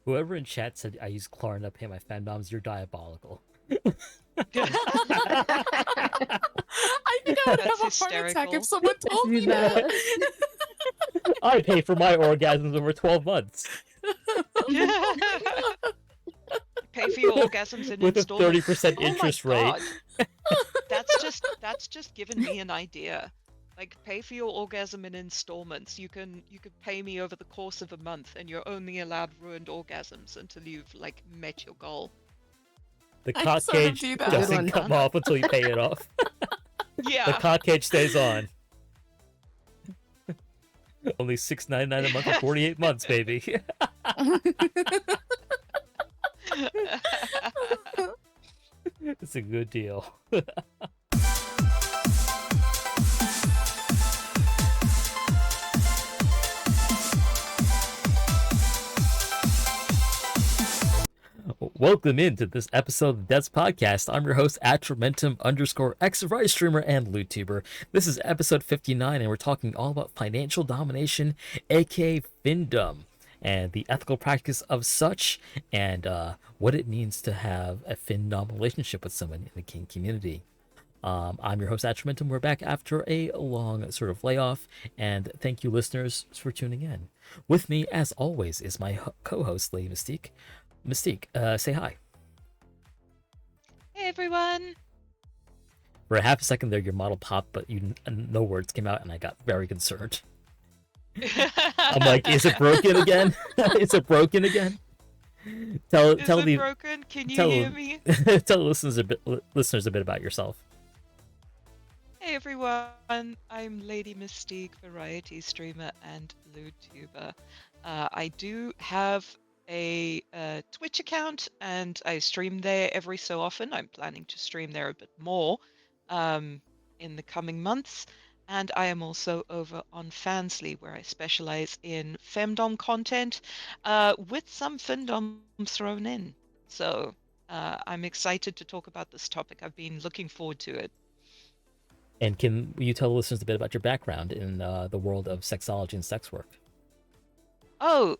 Whoever in chat said I use Klarna to pay my fandoms, you're diabolical. I think I would That's have a heart attack hysterical. if someone told me that. I pay for my orgasms over 12 months Pay for your orgasms in with a installments. 30% Oh my interest rate. god. That's just given me an idea. Like, pay for your orgasm in installments. You could pay me over the course of a month, and you're only allowed ruined orgasms until you've like met your goal. The I cock sort of cage do that. doesn't Good come one. off until you pay it off. Yeah. The cock cage stays on. Only $6.99 a month for 48 months, baby. It's a good deal. Welcome into this episode of the Death's Podcast. I'm your host, Atramentum _X streamer and LewDtuber. This is episode 59, and we're talking all about financial domination, aka Findom, and the ethical practice of such, and what it means to have a Findom relationship with someone in the kink community. I'm your host, Atramentum. We're back after a long sort of layoff, and thank you, listeners, for tuning in. With me, as always, is my co-host, LadyMystiq. Mystique, say hi. Hey everyone. For a half a second there, your model popped, but no words came out, and I got very concerned. I'm like, is it broken again? Is it broken again? Tell Is it broken? Can you hear me? Tell the listeners a bit about yourself. Hey everyone, I'm LadyMystiq, variety streamer and LewDtuber. I do have a Twitch account, and I stream there every so often. I'm planning to stream there a bit more in the coming months. And I am also over on Fansly, where I specialize in femdom content with some findom thrown in. So I'm excited to talk about this topic. I've been looking forward to it. And can you tell the listeners a bit about your background in the world of sexology and sex work? Oh,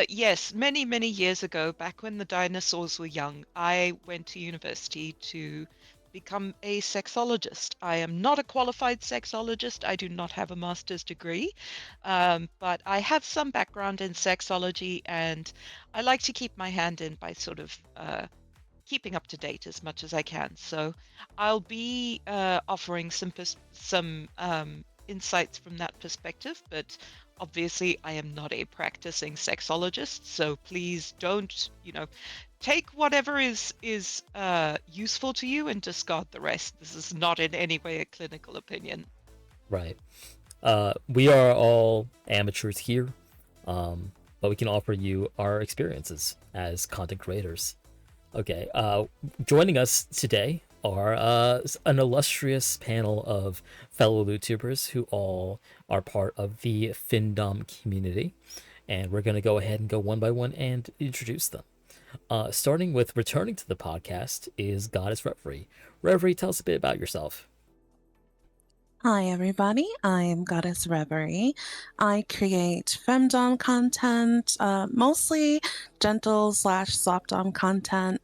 yes. Many, many years ago, back when the dinosaurs were young, I went to university to become a sexologist. I am not a qualified sexologist. I do not have a master's degree, but I have some background in sexology, and I like to keep my hand in by sort of keeping up to date as much as I can. So I'll be offering some insights from that perspective, but obviously I am not a practicing sexologist, so please don't, take whatever is useful to you and discard the rest. This is not in any way a clinical opinion. Right. We are all amateurs here, but we can offer you our experiences as content creators. Okay, joining us today are an illustrious panel of fellow LewDtubers who all are part of the Findom community, and we're going to go ahead and go one by one and introduce them. Starting with returning to the podcast is GoddessReverie. Reverie, tell us a bit about yourself. Hi, everybody. I am GoddessReverie. I create femdom content, mostly gentle/softdom content.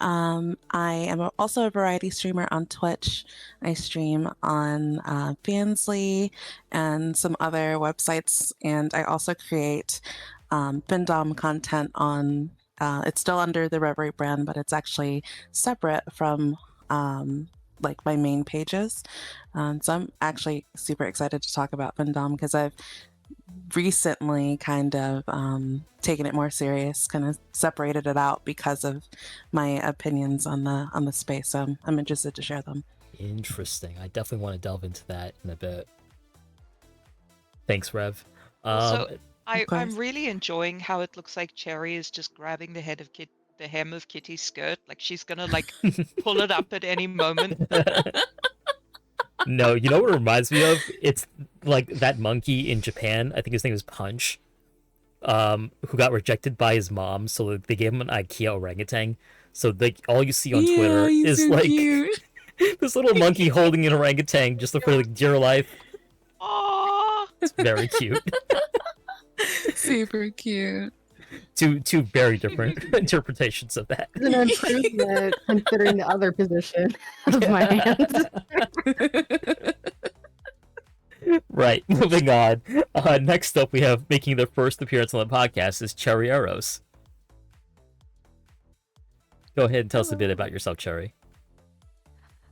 I am also a variety streamer on Twitch. I stream on Fansly and some other websites, and I also create femdom content on. It's still under the Reverie brand, but it's actually separate from like my main pages. So I'm actually super excited to talk about Findom because I've recently kind of taken it more serious, kind of separated it out because of my opinions on the space. So I'm interested to share them. Interesting. I definitely want to delve into that in a bit. Thanks, Rev. I'm really enjoying how it looks like Cherry is just grabbing the hem of Kitty's skirt, like she's gonna pull it up at any moment. No, you know what it reminds me of? It's like that monkey in Japan. I think his name is Punch. Who got rejected by his mom, so they gave him an IKEA orangutan. So all you see on Twitter is so like this little monkey holding an orangutan just for like dear life. Aww. It's very cute. Super cute. Two very different interpretations of that. It's an improvement considering the other position of my hands. Right. Moving on. Next up, we have making their first appearance on the podcast is CherryEros. Go ahead and tell us a bit about yourself, Cherry.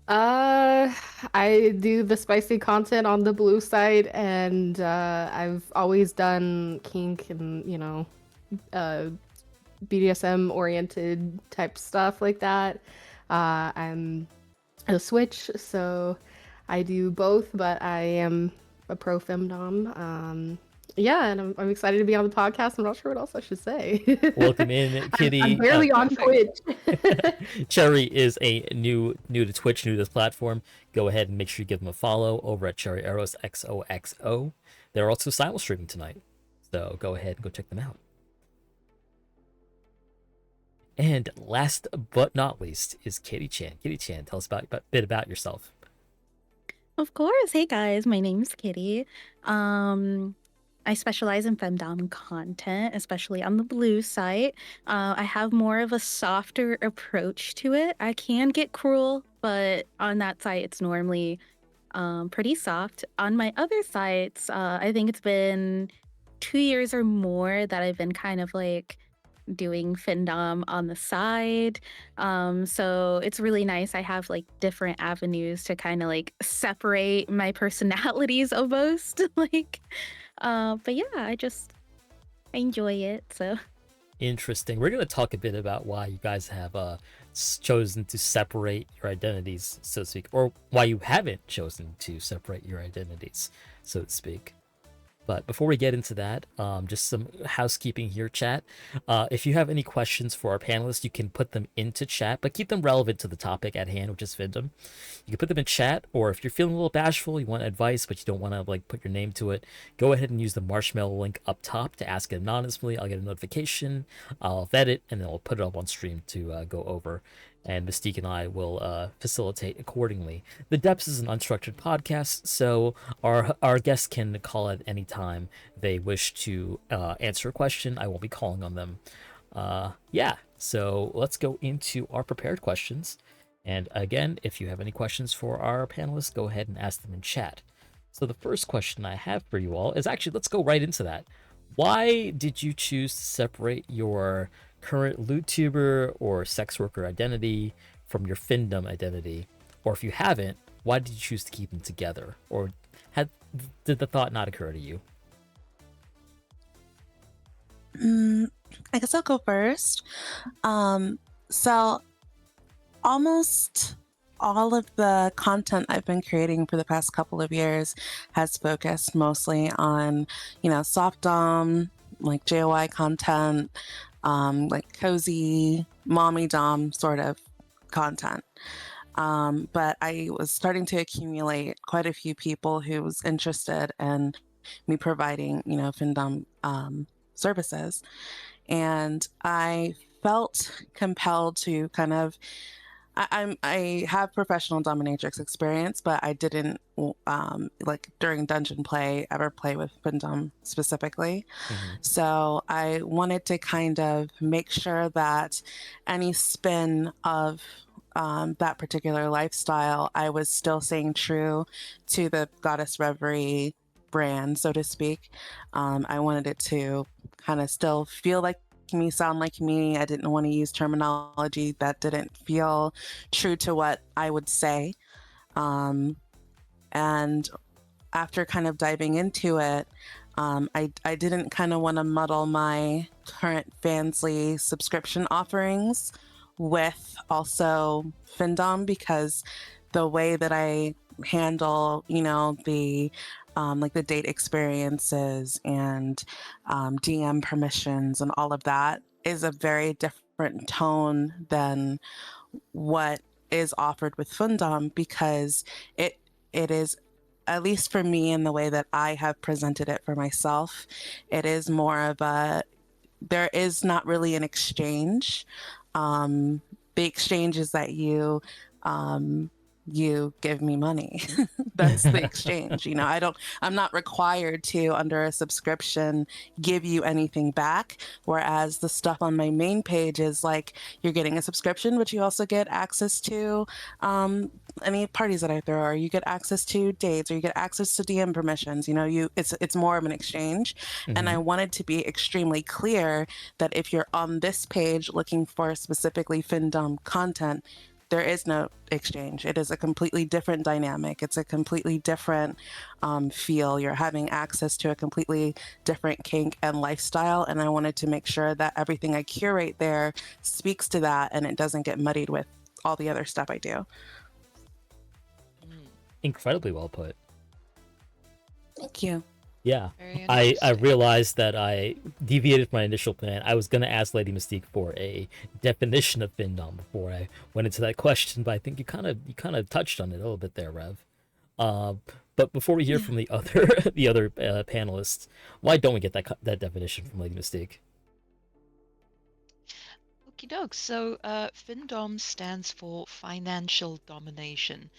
I do the spicy content on the blue side, and I've always done kink and, you know, BDSM oriented type stuff like that. I'm a switch, so I do both, but I am a pro femdom. Yeah, and I'm excited to be on the podcast. I'm not sure what else I should say. Welcome in, Kitty. I'm barely on Twitch. Cherry is a new to Twitch, new to this platform. Go ahead and make sure you give them a follow over at CherryErosXoxo. They're also simul streaming tonight, so go ahead and go check them out. And last but not least is Kitty-chan. Kitty-chan, tell us a bit about yourself. Of course. Hey guys, my name's Kitty. I specialize in femdom content, especially on the blue site. I have more of a softer approach to it. I can get cruel, but on that site, it's normally pretty soft. On my other sites, I think it's been 2 years or more that I've been kind of like doing findom on the side. So it's really nice. I have like different avenues to kind of like separate my personalities almost. Like, but yeah, I enjoy it. So Interesting. We're going to talk a bit about why you guys have chosen to separate your identities, so to speak, or why you haven't chosen to separate your identities, so to speak. But before we get into that, just some housekeeping here, chat. If you have any questions for our panelists, you can put them into chat, but keep them relevant to the topic at hand, which is Findom. You can put them in chat, or if you're feeling a little bashful, you want advice, but you don't want to like put your name to it, go ahead and use the marshmallow link up top to ask it anonymously. I'll get a notification, I'll vet it, and then we'll put it up on stream to go over. And Mystique and I will facilitate accordingly. The Depths is an unstructured podcast, so our guests can call at any time they wish to answer a question. I won't be calling on them. Yeah, so let's go into our prepared questions. And again, if you have any questions for our panelists, go ahead and ask them in chat. So the first question I have for you all is actually, let's go right into that. Why did you choose to separate your current LewDtuber or sex worker identity from your Findom identity? Or if you haven't, why did you choose to keep them together? Or did the thought not occur to you? I guess I'll go first. So almost all of the content I've been creating for the past couple of years has focused mostly on, soft dom, like JOI content, like cozy, mommy dom sort of content. But I was starting to accumulate quite a few people who was interested in me providing, Findom services. And I felt compelled to kind of, I have professional dominatrix experience, but I didn't like during dungeon play ever play with Findom specifically. Mm-hmm. So I wanted to kind of make sure that any spin of that particular lifestyle, I was still staying true to the GoddessReverie brand, so to speak. I wanted it to kind of still feel like me, sound like me. I didn't want to use terminology that didn't feel true to what I would say. And after kind of diving into it, I didn't kind of want to muddle my current Fansly subscription offerings with also Findom, because the way that I handle, the like the date experiences and DM permissions and all of that is a very different tone than what is offered with Findom, because it is, at least for me in the way that I have presented it for myself, it is more of there is not really an exchange. The exchange is that you you give me money. That's the exchange. You know, I'm not required to, under a subscription, give you anything back. Whereas the stuff on my main page is like, you're getting a subscription, but you also get access to any parties that I throw, or you get access to dates, or you get access to DM permissions. You know, it's more of an exchange. And I wanted to be extremely clear that if you're on this page looking for specifically Findom content, there is no exchange. It is a completely different dynamic. It's a completely different feel. You're having access to a completely different kink and lifestyle. And I wanted to make sure that everything I curate there speaks to that and it doesn't get muddied with all the other stuff I do. Incredibly well put. Thank you. Yeah, Very I interesting. realized that I deviated from my initial plan. I was gonna ask LadyMystiq for a definition of Findom before I went into that question, but I think you kind of touched on it a little bit there, Rev. But before we hear from the other panelists, why don't we get that definition from LadyMystiq? Okie doke. So, Findom stands for Financial Domination.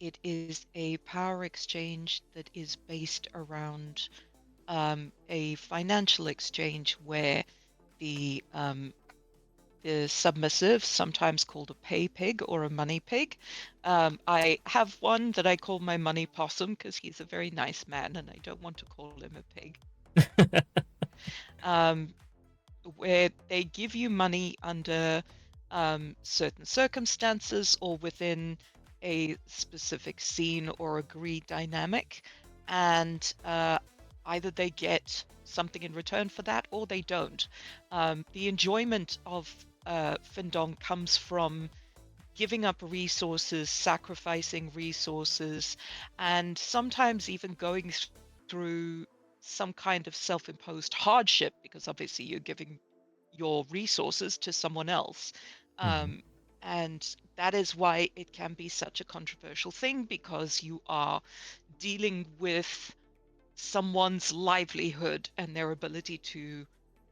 It is a power exchange that is based around a financial exchange where the submissive, sometimes called a pay pig or a money pig. I have one that I call my money possum because he's a very nice man and I don't want to call him a pig. Where they give you money under certain circumstances or within a specific scene or agreed dynamic, and either they get something in return for that or they don't. The enjoyment of Findom comes from giving up resources, sacrificing resources, and sometimes even going through some kind of self-imposed hardship, because obviously you're giving your resources to someone else. And that is why it can be such a controversial thing, because you are dealing with someone's livelihood and their ability to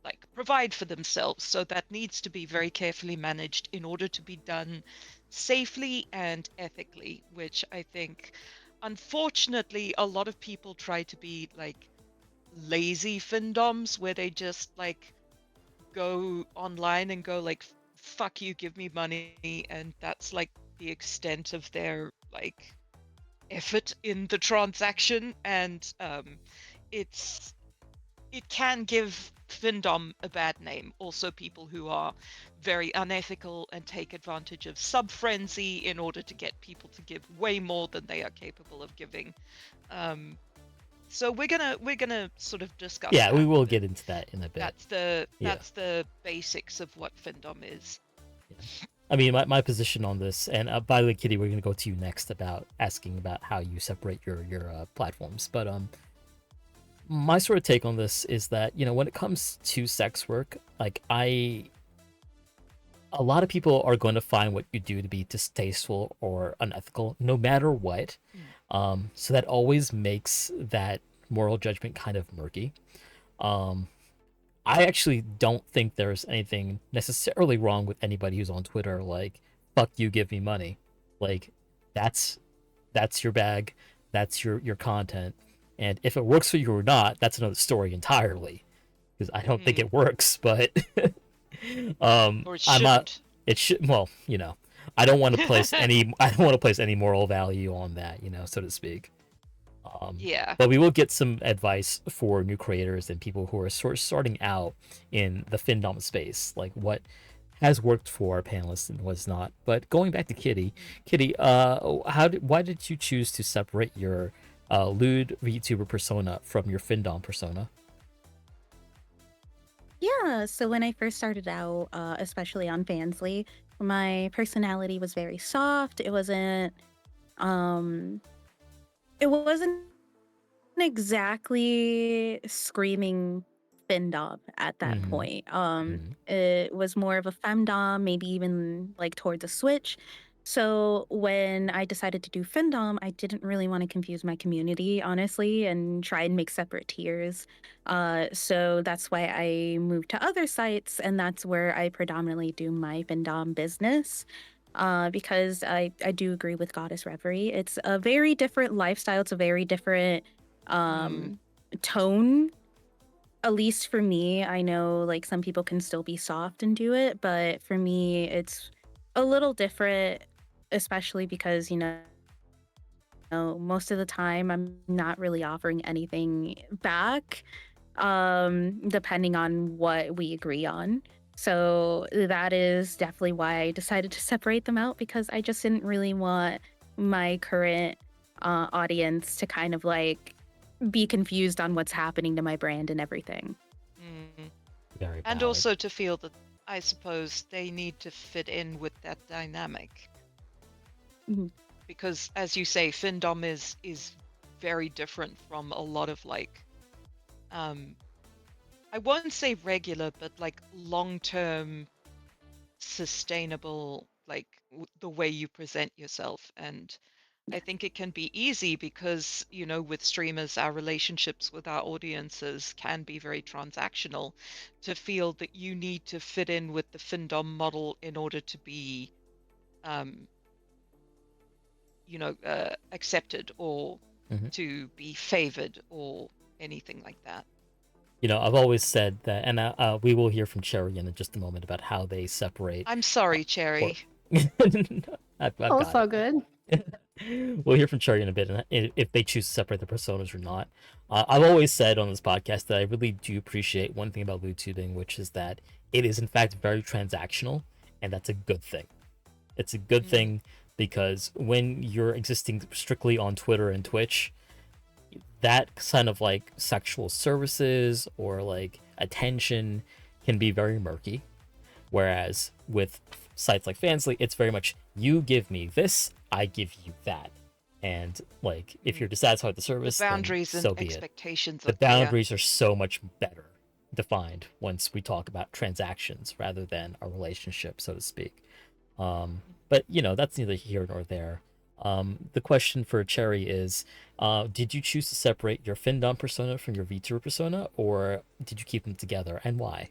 like provide for themselves. So that needs to be very carefully managed in order to be done safely and ethically, which I think unfortunately a lot of people try to be like lazy Findoms, where they just like go online and go like, fuck you, give me money, and that's like the extent of their like effort in the transaction. And it can give Findom a bad name. Also, people who are very unethical and take advantage of sub frenzy in order to get people to give way more than they are capable of giving. So we're gonna sort of discuss. Yeah, that, we will but get into that in a bit. that's the basics of what Findom is. Yeah. I mean, my position on this, and by the way, Kitty, we're gonna go to you next about asking about how you separate your platforms. But my sort of take on this is that, you know, when it comes to sex work, like a lot of people are going to find what you do to be distasteful or unethical, no matter what. So that always makes that moral judgment kind of murky. I actually don't think there's anything necessarily wrong with anybody who's on Twitter like, fuck you, give me money. Like, that's your bag, that's your content. And if it works for you or not, that's another story entirely. Because I don't think it works, but Or it shouldn't. It should, well, you know, I don't want to place any moral value on that, you know, so to speak. Yeah. But we will get some advice for new creators and people who are sort of starting out in the Findom space, like what has worked for our panelists and what's not. But going back to Kitty, why did you choose to separate your lewd VTuber persona from your Findom persona? Yeah, so when I first started out, especially on Fansly, my personality was very soft. It wasn't exactly screaming findom at that point. It was more of a femdom, maybe even like towards a switch. So when I decided to do findom, I didn't really want to confuse my community, honestly, and try and make separate tiers. So that's why I moved to other sites, and that's where I predominantly do my findom business. because I do agree with GoddessReverie. It's a very different lifestyle. It's a very different tone. At least for me, I know like some people can still be soft and do it, but for me, it's a little different, especially because, most of the time I'm not really offering anything back, depending on what we agree on. So that is definitely why I decided to separate them out, because I just didn't really want my current audience to kind of like be confused on what's happening to my brand and everything. Very And valid. also to feel that, I suppose, they need to fit in with that dynamic. Mhm. Because, as you say, Findom is very different from a lot of like, I won't say regular, but like long-term, sustainable, like the way you present yourself. And I think it can be easy because, with streamers, our relationships with our audiences can be very transactional, to feel that you need to fit in with the Findom model in order to be, um, accepted or to be favored or anything like that. I've always said that, and we will hear from Cherry in just a moment about how they separate. I'm sorry, Cherry. I've Oh, got it's all it. good. We'll hear from Cherry in a bit, and if they choose to separate the personas or not. I've always said on this podcast that I really do appreciate one thing about LewTubing, which is that it is in fact very transactional, and that's a good thing. It's a good thing because when you're existing strictly on Twitter and Twitch, that kind of like sexual services or like attention can be very murky. Whereas with sites like Fansly, it's very much you give me this, I give you that. And like if you're dissatisfied with the service, The boundaries then so and be it. expectations The are clear. boundaries are so much better defined once we talk about transactions rather than a relationship, so to speak. But that's neither here nor there. The question for Cherry is, did you choose to separate your Findom persona from your VTuber persona, or did you keep them together, and why?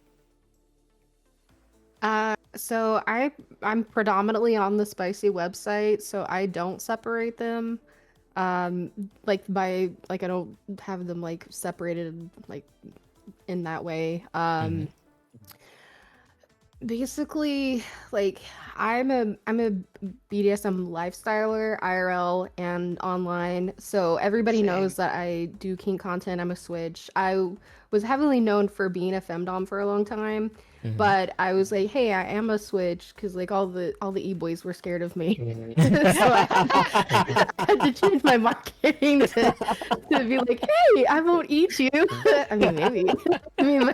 So I'm predominantly on the Spicy website, so I don't separate them. Like I don't have them like separated like in that way. Basically, like I'm a BDSM lifestyler, IRL and online. So everybody Same. knows that I do kink content. I'm a switch. I was heavily known for being a femdom for a long time, but I was like, hey, I am a switch because like all the e-boys were scared of me. So I had to change my marketing to be like, hey, I won't eat you. I mean, maybe. I mean,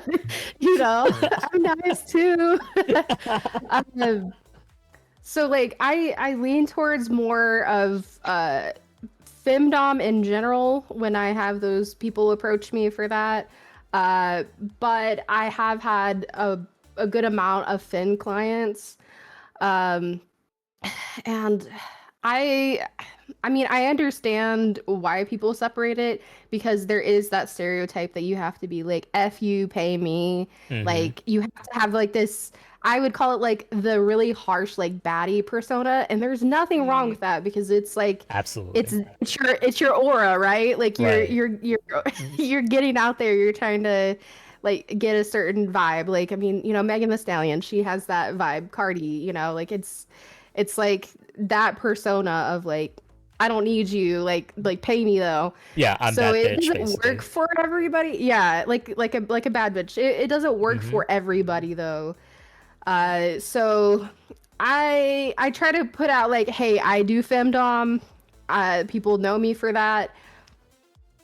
but, I'm nice too. So like I lean towards more of femdom in general when I have those people approach me for that. But I have had a good amount of fin clients. And I mean, I understand why people separate it because there is that stereotype that you have to be like, F you, pay me. Like, you have to have like this, I would call it like the really harsh, like baddie persona. And there's nothing wrong with that because it's like, Absolutely. it's your aura, right? Like Right. you're getting out there, you're trying to like get a certain vibe. Like, I mean, Megan Thee Stallion, she has that vibe. Cardi, like it's like that persona of like, I don't need you, like pay me though. Yeah, I'm so that it bitch, doesn't basically. work for everybody. Yeah, like a bad bitch. It doesn't work for everybody though. So I try to put out like, hey, I do femdom. People know me for that.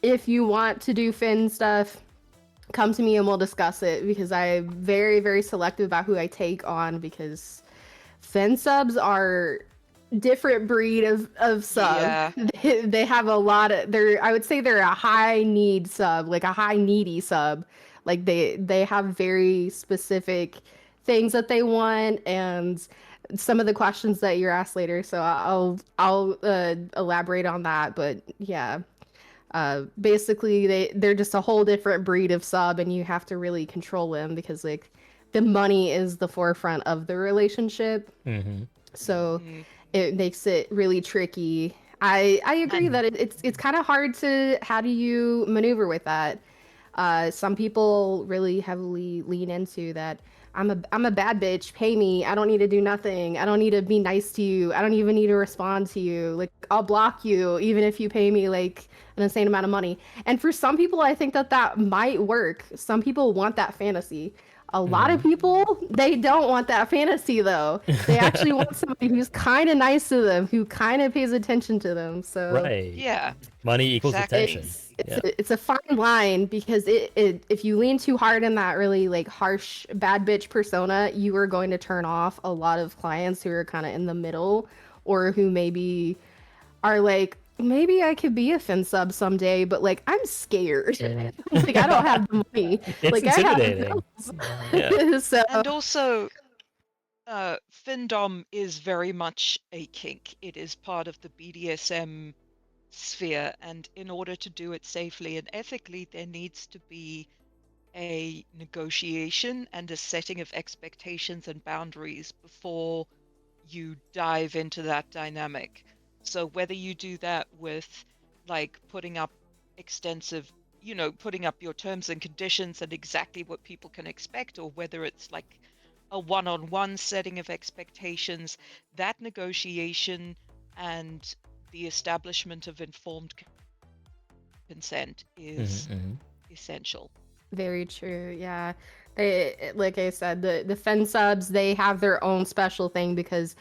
If you want to do fin stuff, come to me and we'll discuss it because I'm very, very selective about who I take on because finsubs are different breed of sub. Yeah. They have a lot of I would say they're a high need sub, like a high needy sub. Like they have very specific things that they want and some of the questions that you're asked later. So I'll elaborate on that. But yeah. Basically they're just a whole different breed of sub and you have to really control them because like the money is the forefront of the relationship. So Mm. it makes it really tricky. I agree And that it's kind of hard to, how do you maneuver with that? Some people really heavily lean into that. I'm a bad bitch. Pay me. I don't need to do nothing. I don't need to be nice to you. I don't even need to respond to you. Like, I'll block you even if you pay me like an insane amount of money. And for some people, I think that that might work. Some people want that fantasy. A lot of people, they don't want that fantasy though. They actually want somebody who's kind of nice to them, who kind of pays attention to them. So Right. yeah, Money equals exactly. attention. Yeah. it's a fine line, because it if you lean too hard in that really like harsh bad bitch persona, you are going to turn off a lot of clients who are kind of in the middle, or who maybe are like, maybe I could be a finsub someday, but like I'm scared. Like I don't have the money. It's Like I have intimidating. Yeah. bills. So And also, Findom is very much a kink. It is part of the BDSM sphere, and in order to do it safely and ethically, there needs to be a negotiation and a setting of expectations and boundaries before you dive into that dynamic. So whether you do that with like putting up extensive, putting up your terms and conditions and exactly what people can expect, or whether it's like a one-on-one setting of expectations, that negotiation and the establishment of informed consent is Mm-hmm. essential. very true. Yeah. They, like I said, the finsubs, they have their own special thing, because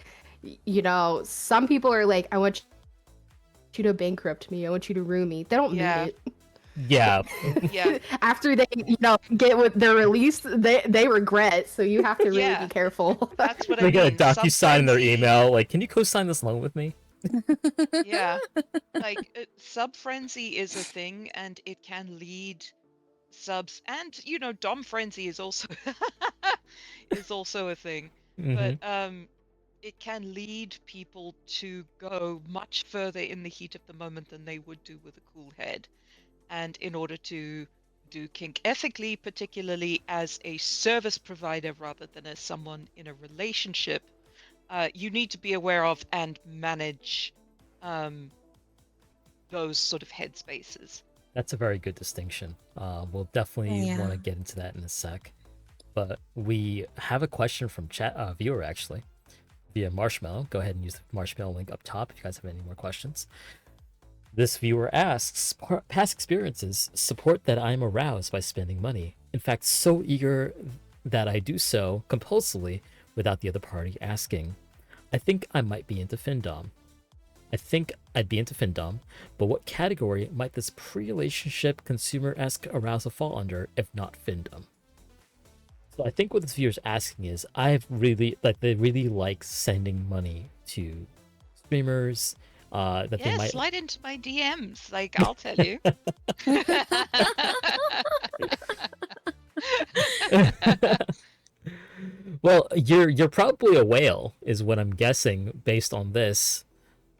some people are like, I want you to bankrupt me. I want you to ruin me. They don't mean Yeah. it. Yeah. Yeah. After they, get what they're released, they regret. So you have to really Yeah. be careful. That's what I They get a mean. DocuSign in their Sub-frenzy. email, like, can you co-sign this loan with me? Yeah. Like sub-frenzy is a thing, and it can lead subs, and dom frenzy is also is also a thing. Mm-hmm. But it can lead people to go much further in the heat of the moment than they would do with a cool head. And in order to do kink ethically, particularly as a service provider rather than as someone in a relationship, you need to be aware of and manage those sort of headspaces. That's a very good distinction. We'll definitely Yeah. want to get into that in a sec. But we have a question from chat viewer, actually, via Marshmallow. Go ahead and use the Marshmallow link up top if you guys have any more questions. This viewer asks, past experiences support that I'm aroused by spending money. In fact, so eager that I do so compulsively without the other party asking. I think I might be into Findom. I think I'd be into Findom, but what category might this pre-relationship consumer-esque arousal fall under if not Findom? So I think what this viewer's asking is, they really like sending money to streamers, that they Yeah, might. slide into my DMs. Like, I'll tell you. Well, you're probably a whale, is what I'm guessing based on this.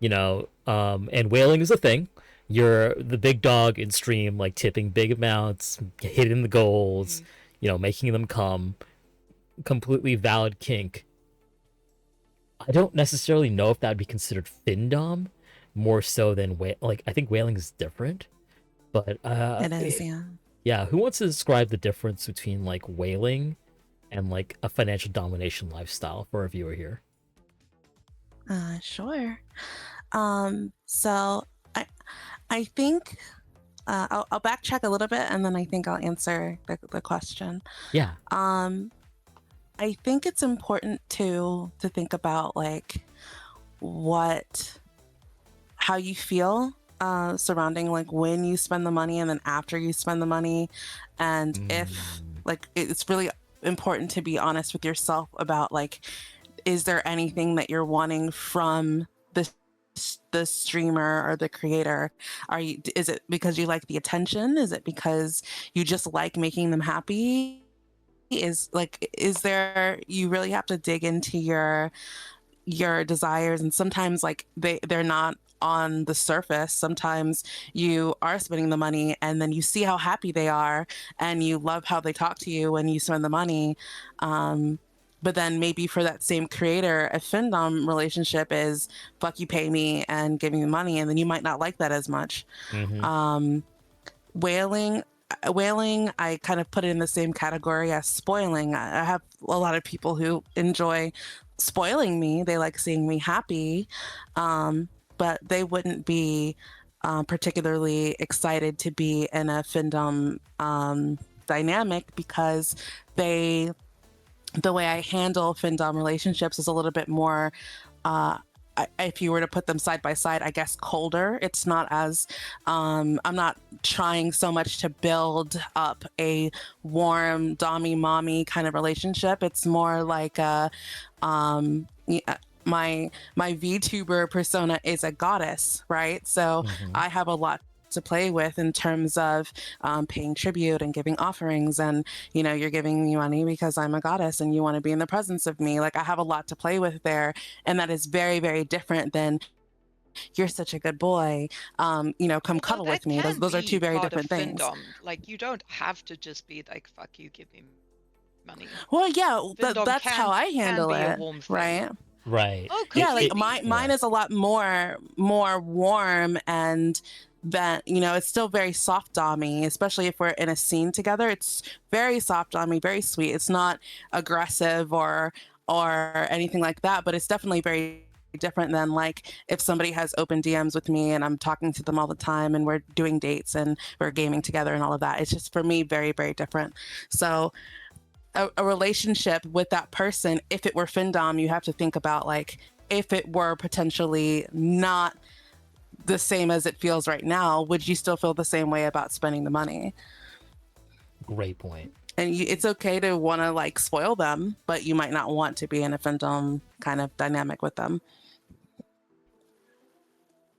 And whaling is a thing. You're the big dog in stream, like tipping big amounts, hitting the goals, making them come. Completely valid kink. I don't necessarily know if that would be considered Findom, more so than I think whaling is different, but It is, yeah. yeah. Who wants to describe the difference between like whaling and like a financial domination lifestyle for our viewer here? Sure. So I think I'll backtrack a little bit, and then I think I'll answer the question. Yeah. I think it's important to think about like how you feel surrounding like when you spend the money and then after you spend the money, and if like it's really important to be honest with yourself about like, is there anything that you're wanting from the streamer or the creator? Is it because you like the attention? Is it because you just like making them happy? Is there, you really have to dig into your desires, and sometimes like they're not on the surface. Sometimes you are spending the money and then you see how happy they are and you love how they talk to you when you spend the money, but then maybe for that same creator, a Findom relationship is fuck you, pay me, and give me money, and then you might not like that as much. Whaling, I kind of put it in the same category as spoiling. I have a lot of people who enjoy spoiling me. They like seeing me happy, but they wouldn't be particularly excited to be in a Findom dynamic, because the way I handle Findom relationships is a little bit more, if you were to put them side by side, I guess colder. It's not as, I'm not trying so much to build up a warm dommy mommy kind of relationship. It's more like a, my VTuber persona is a goddess, right? So I have a lot to play with in terms of paying tribute and giving offerings, and you're giving me money because I'm a goddess and you want to be in the presence of me. Like, I have a lot to play with there, and that is very, very different than you're such a good boy, come cuddle with me. Those are two very different things. Findom. Like, you don't have to just be like, fuck you, give me money. Well, yeah, that's can, how I handle can be it, a warm thing. right? Right. Oh, Yeah, like completely. mine is a lot more warm, and that it's still very soft dommy, especially if we're in a scene together. It's very soft dommy, very sweet. It's not aggressive or anything like that, but it's definitely very different than like if somebody has open DMs with me and I'm talking to them all the time and we're doing dates and we're gaming together and all of that. It's just, for me, very, very different. So a relationship with that person, if it were Findom, you have to think about, like, if it were potentially not the same as it feels right now, would you still feel the same way about spending the money? Great point. And it's okay to want to like spoil them, but you might not want to be in a Findom kind of dynamic with them.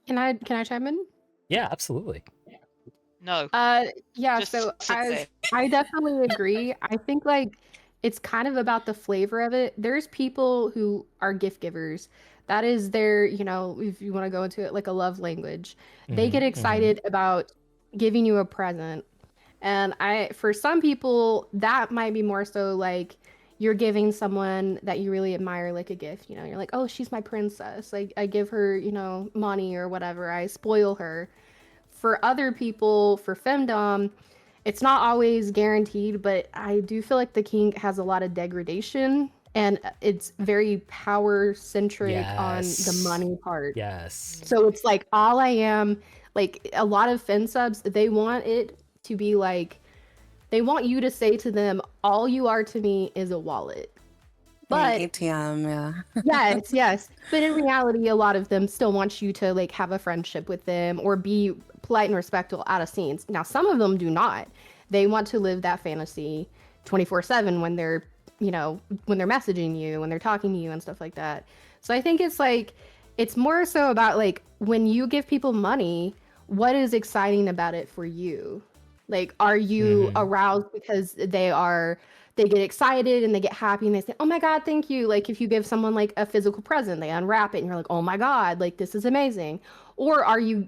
Can I chime in? Yeah, absolutely. No. Yeah, Just so sit there. I definitely agree. I think like it's kind of about the flavor of it. There's people who are gift givers. That is their, if you want to go into it, like a love language. They get excited about giving you a present. And for some people, that might be more so like you're giving someone that you really admire like a gift. You're like, oh, she's my princess. Like, I give her, money or whatever. I spoil her. For other people, for femdom, it's not always guaranteed, but I do feel like the kink has a lot of degradation, and it's very power centric on the money part. Yes. So it's like, all I am, like a lot of finsubs, they want it to be like, they want you to say to them, all you are to me is a wallet. But ATM, yeah. yes. But in reality, a lot of them still want you to like have a friendship with them or be polite and respectful out of scenes. Now, some of them do not. They want to live that fantasy 24/7 when they're, when they're messaging you, when they're talking to you and stuff like that. So I think it's like, it's more so about like, when you give people money, what is exciting about it for you? Like, are you aroused because they get excited and they get happy and they say, oh my God, thank you. Like, if you give someone like a physical present, they unwrap it and you're like, oh my God, like, this is amazing. Or are you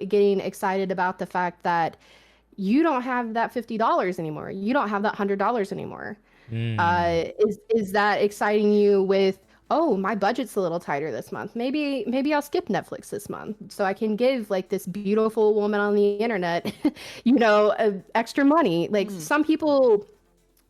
getting excited about the fact that you don't have that $50 anymore? You don't have that $100 anymore. Is that exciting you with, oh, my budget's a little tighter this month. Maybe I'll skip Netflix this month so I can give like this beautiful woman on the internet, extra money. Like, some people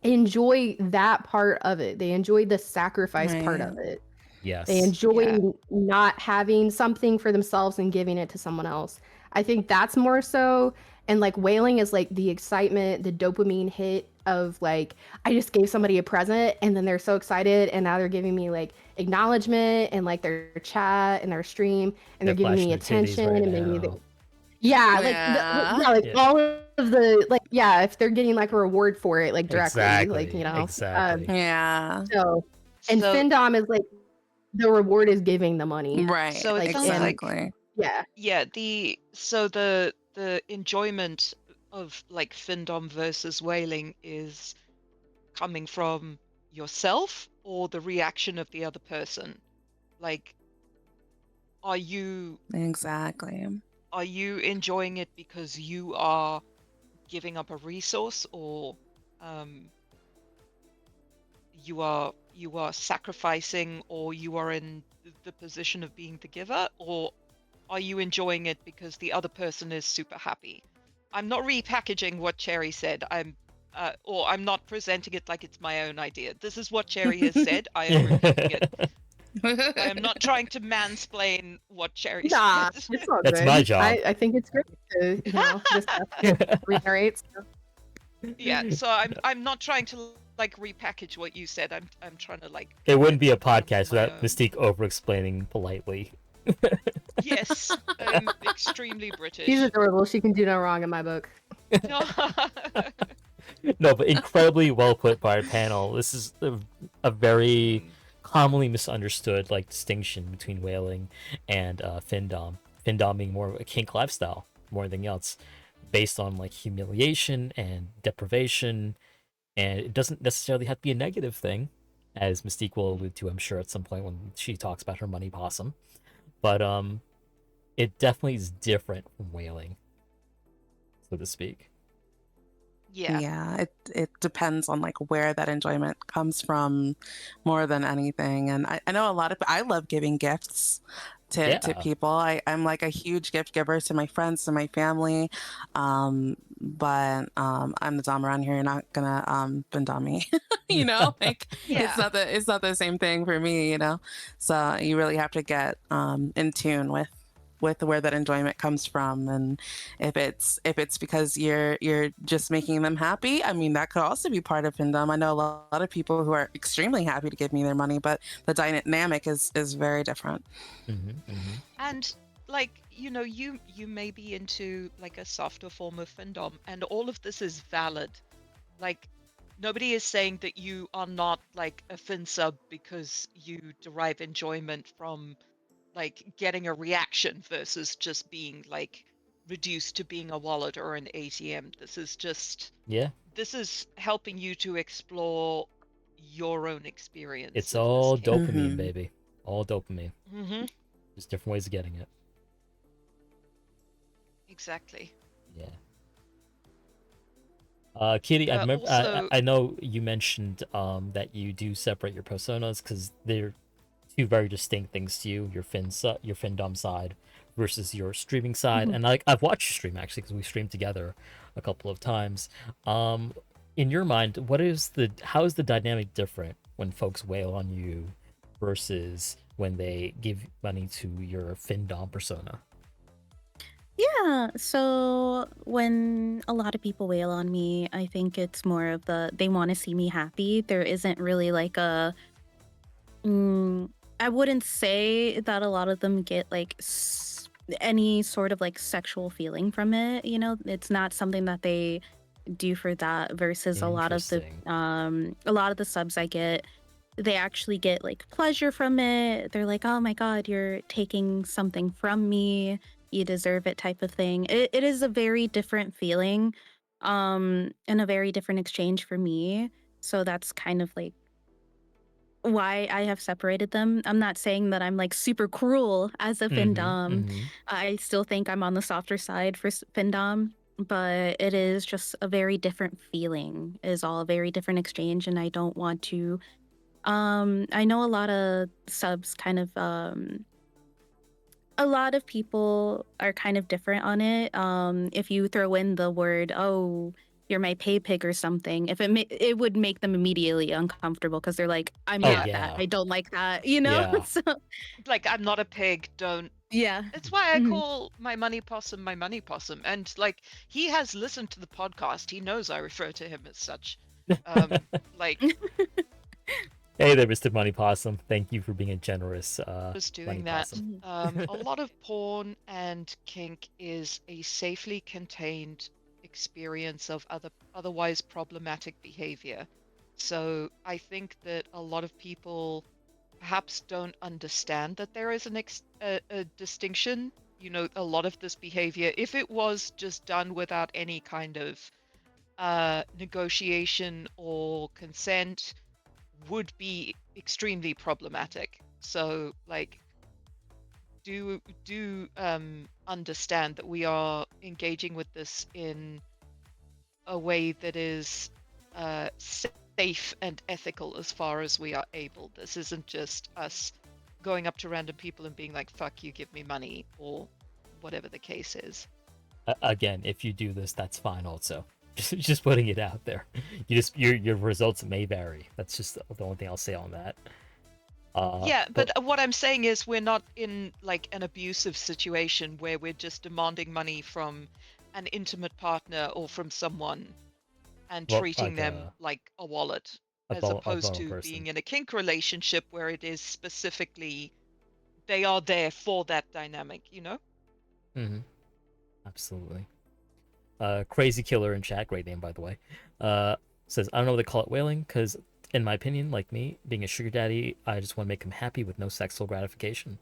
enjoy that part of it. They enjoy the sacrifice part of it. Yes. They enjoy not having something for themselves and giving it to someone else. I think that's more so. And like, whaling is like the excitement, the dopamine hit of like, I just gave somebody a present and then they're so excited and now they're giving me like acknowledgement and like their chat and their stream and they're giving me attention and maybe all of the like, if they're getting like a reward for it, like directly, Exactly. So Findom is like, the reward is giving the money, right? So it sounds exactly. The enjoyment of like Findom versus whaling is coming from yourself or the reaction of the other person. Like, are you enjoying it because you are giving up a resource, or you are sacrificing, or you are in the position of being the giver, or are you enjoying it because the other person is super happy? I'm not repackaging what Cherry said. Or I'm not presenting it like it's my own idea. This is what Cherry has said. I am repeating it. I am not trying to mansplain what Cherry Nah, said. it's all That's good. my job. I think it's great to, discuss reiterate stuff. Yeah, so I'm not trying to like repackage what you said. I'm trying to like It wouldn't be a explain from podcast my without own. Mystique over-explaining politely. Yes, I'm extremely She's British. adorable. She can do no wrong in my book. No. No, but incredibly well put by our panel. This is a very commonly misunderstood like distinction between whaling and Findom. Findom being more of a kink lifestyle, more than anything else, based on like humiliation and deprivation, and it doesn't necessarily have to be a negative thing, as Mystique will allude to, I'm sure, at some point when she talks about her money possum. But it definitely is different from whaling, so to speak. Yeah. Yeah, it depends on like where that enjoyment comes from more than anything. And I know a lot of I love giving gifts to Yeah. people. I'm like a huge gift giver to my friends, to my family. But I'm the dom around here. You're not gonna bendom me. You know, like Yeah. it's not the same thing for me, you know. So you really have to get in tune with where that enjoyment comes from, and if it's because you're just making them happy, I mean that could also be part of Findom. I know a lot of people who are extremely happy to give me their money, but the dynamic is very different. And like, you may be into like a softer form of Findom, and all of this is valid. Like, nobody is saying that you are not like a finsub because you derive enjoyment from like getting a reaction versus just being like reduced to being a wallet or an ATM. This is helping you to explore your own experience It's of this all kink. dopamine, baby. All dopamine. Mm-hmm. There's different ways of getting it. Exactly. Yeah. Kitty, I remember. Also, I know you mentioned that you do separate your personas because they're two very distinct things to you. Your Findom side versus your streaming side, and like I've watched you stream actually because we streamed together a couple of times. In your mind, how is the dynamic different when folks wail on you versus when they give money to your Findom persona? Yeah, so when a lot of people wail on me, I think it's more of they want to see me happy. There isn't really like I wouldn't say that a lot of them get like any sort of like sexual feeling from it. It's not something that they do for that. Versus a lot of the subs I get, they actually get like pleasure from it. They're like, oh my god, you're taking something from me, you deserve it, type of thing. It is a very different feeling, and a very different exchange for me. So that's kind of like why I have separated them. I'm not saying that I'm like super cruel as a Findom. I still think I'm on the softer side for Findom, but it is just a very different feeling. It is all a very different exchange, and I don't want to. I know a lot of subs kind of a lot of people are kind of different on it. If you throw in the word, "Oh, you're my pay pig" or something, if it would make them immediately uncomfortable because they're like, "I'm not that. I don't like that," you know. Yeah. So like, I'm not a pig. Don't. yeah, It's why I call my money possum my money possum. And like, he has listened to the podcast. He knows I refer to him as such. Like, Hey there, Mr. Money Possum. Thank you for being a generous just money doing that. possum. A lot of porn and kink is a safely contained experience of otherwise problematic behavior. So I think that a lot of people perhaps don't understand that there is a distinction. A lot of this behavior, if it was just done without any kind of negotiation or consent, would be extremely problematic. So, like, do understand that we are engaging with this in a way that is safe and ethical as far as we are able. This isn't just us going up to random people and being like, fuck you, give me money, or whatever the case is. Again, if you do this, that's fine also. Just putting it out there. Your results may vary. That's just the only thing I'll say on that. Yeah, but what I'm saying is we're not in like an abusive situation where we're just demanding money from an intimate partner or from someone and well, treating them like a wallet, as a opposed bone to person. being in a kink relationship where it is specifically they are there for that dynamic, you know? Mm-hmm. Absolutely. Crazy Killer in chat, great name by the way, says, I don't know what they call it whaling, because in my opinion, like me, being a sugar daddy, I just want to make him happy with no sexual gratification.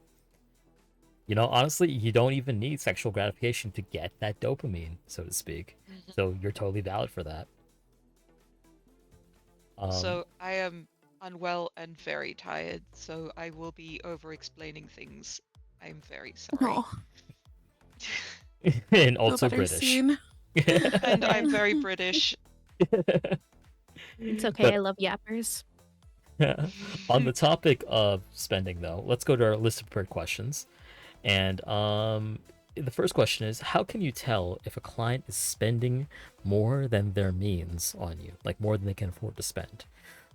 You know, honestly, you don't even need sexual gratification to get that dopamine, so to speak. Mm-hmm. So you're totally valid for that. So I am unwell and very tired, so I will be over-explaining things. I'm very sorry. Oh, And feel also better British. soon. And I'm very British. It's okay. But I love yappers. on the topic of spending, though, let's go to our list of prepared questions. And the first question is, how can you tell if a client is spending more than their means on you, like more than they can afford to spend?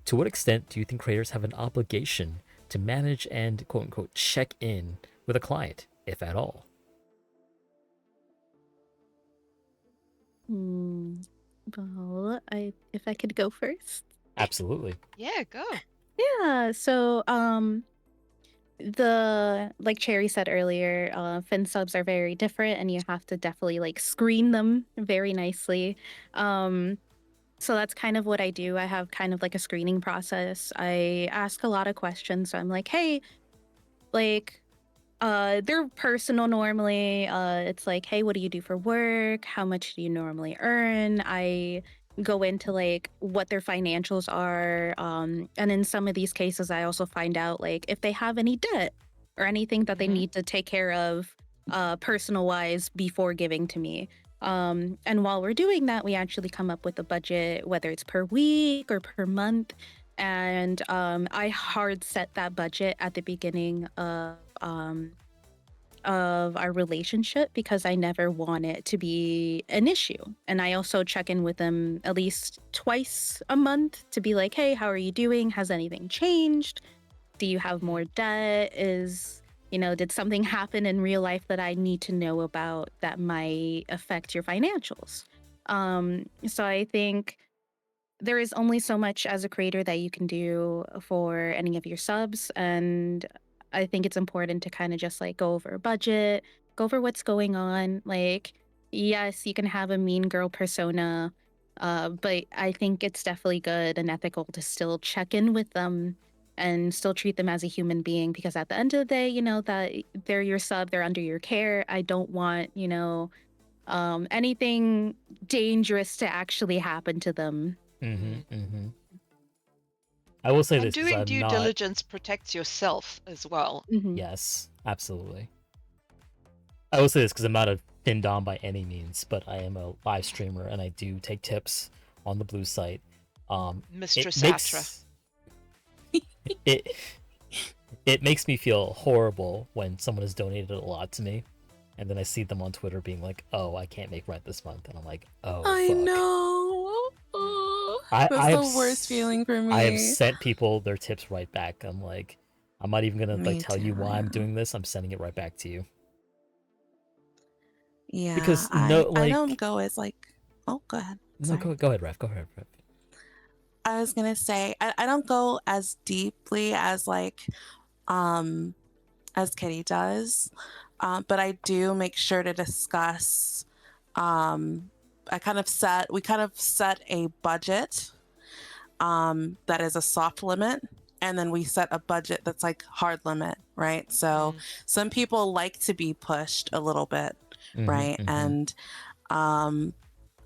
To what extent do you think creators have an obligation to manage and quote unquote check in with a client, if at all? Well, if I could go first. Absolutely. Yeah, go. Yeah. So, the like Cherry said earlier, finsubs are very different, and you have to definitely like screen them very nicely. So that's kind of what I do. I have kind of like a screening process. I ask a lot of questions. So I'm like, hey, like, they're personal normally. It's like, hey, what do you do for work? How much do you normally earn? I go into like what their financials are. And in some of these cases, I also find out like if they have any debt or anything that they need to take care of personal wise before giving to me. And while we're doing that, we actually come up with a budget, whether it's per week or per month. And I hard set that budget at the beginning of our relationship because I never want it to be an issue. And I also check in with them at least twice a month to be like, hey, how are you doing? Has anything changed? Do you have more debt? Did something happen in real life that I need to know about that might affect your financials? So I think there is only so much as a creator that you can do for any of your subs. And I think it's important to kind of just like go over a budget, go over what's going on. Like, yes, you can have a mean girl persona, but I think it's definitely good and ethical to still check in with them and still treat them as a human being, because at the end of the day, that they're your sub, they're under your care. I don't want, anything dangerous to actually happen to them. I will say And this because doing I'm due not. diligence protects yourself as well. Yes, absolutely. I will say this because I'm not a Findom by any means, but I am a live streamer and I do take tips on the blue site. Mistress It makes me feel horrible when someone has donated a lot to me, and then I see them on Twitter being like, "Oh, I can't make rent this month," and I'm like, "Oh, I fuck." know. That's the worst feeling for me. I have sent people their tips right back. I'm like, I'm not even gonna Me tell you too, why I'm yeah. doing this. I'm sending it right back to you. Yeah, Because I don't go as like. Oh, go ahead. No, Sorry. go ahead, Ref. Go ahead, Ref. I was gonna say I don't go as deeply as like as Kitty does, but I do make sure to discuss. We kind of set a budget that is a soft limit, and then we set a budget that's like hard limit, right? So some people like to be pushed a little bit, right? And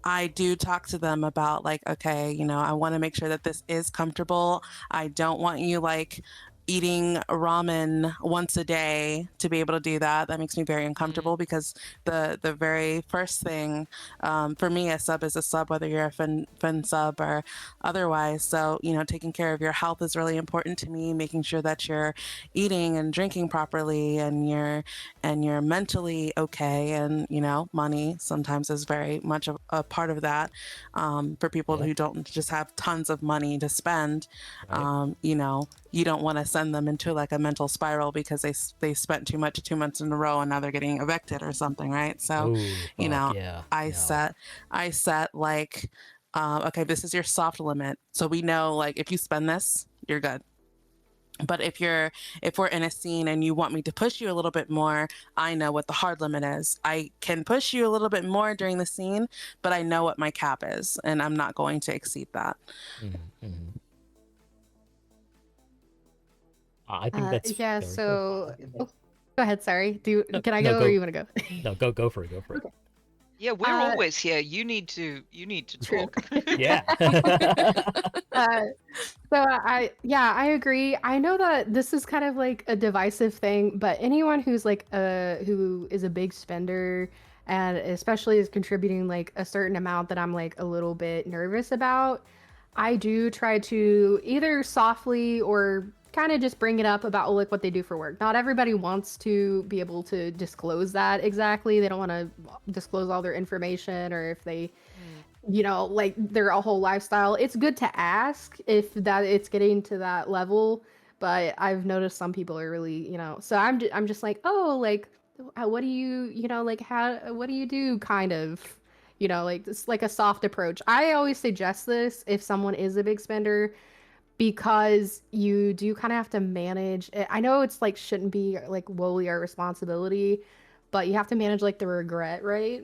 I do talk to them about like, okay, I want to make sure that this is comfortable. I don't want you like eating ramen once a day to be able to do that. That makes me very uncomfortable because the very first thing for me, a sub is a sub, whether you're a fin sub or otherwise. So, you know, taking care of your health is really important to me, making sure that you're eating and drinking properly and you're mentally okay. And, you know, money sometimes is very much a part of that for people who don't just have tons of money to spend. Right. You know, you don't want to send them into like a mental spiral because they spent too much 2 months in a row and now they're getting evicted or something, right? So, Ooh, you know, yeah. I No. set like, okay, this is your soft limit. So we know like if you spend this, you're good. But if we're in a scene and you want me to push you a little bit more, I know what the hard limit is. I can push you a little bit more during the scene, but I know what my cap is, and I'm not going to exceed that. I think that's Yeah, very so good. go ahead, sorry. Can I No, go or you want to go? No, go for it. Okay. Yeah, we're always here. You need to True. talk. Yeah. So I agree. I know that this is kind of like a divisive thing, but anyone who's like who is a big spender and especially is contributing like a certain amount that I'm like a little bit nervous about, I do try to either softly or kind of just bring it up about like what they do for work. Not everybody wants to be able to disclose that exactly. They don't want to disclose all their information, or if they you know, like their whole lifestyle. It's good to ask if that it's getting to that level, but I've noticed some people are really, you know, so I'm just like, oh, like, what do you know, like, what do you do, kind of, you know, like it's like a soft approach. I always suggest this if someone is a big spender, because you do kind of have to manage it. I know it's like shouldn't be like wholly our responsibility, but you have to manage like the regret, right?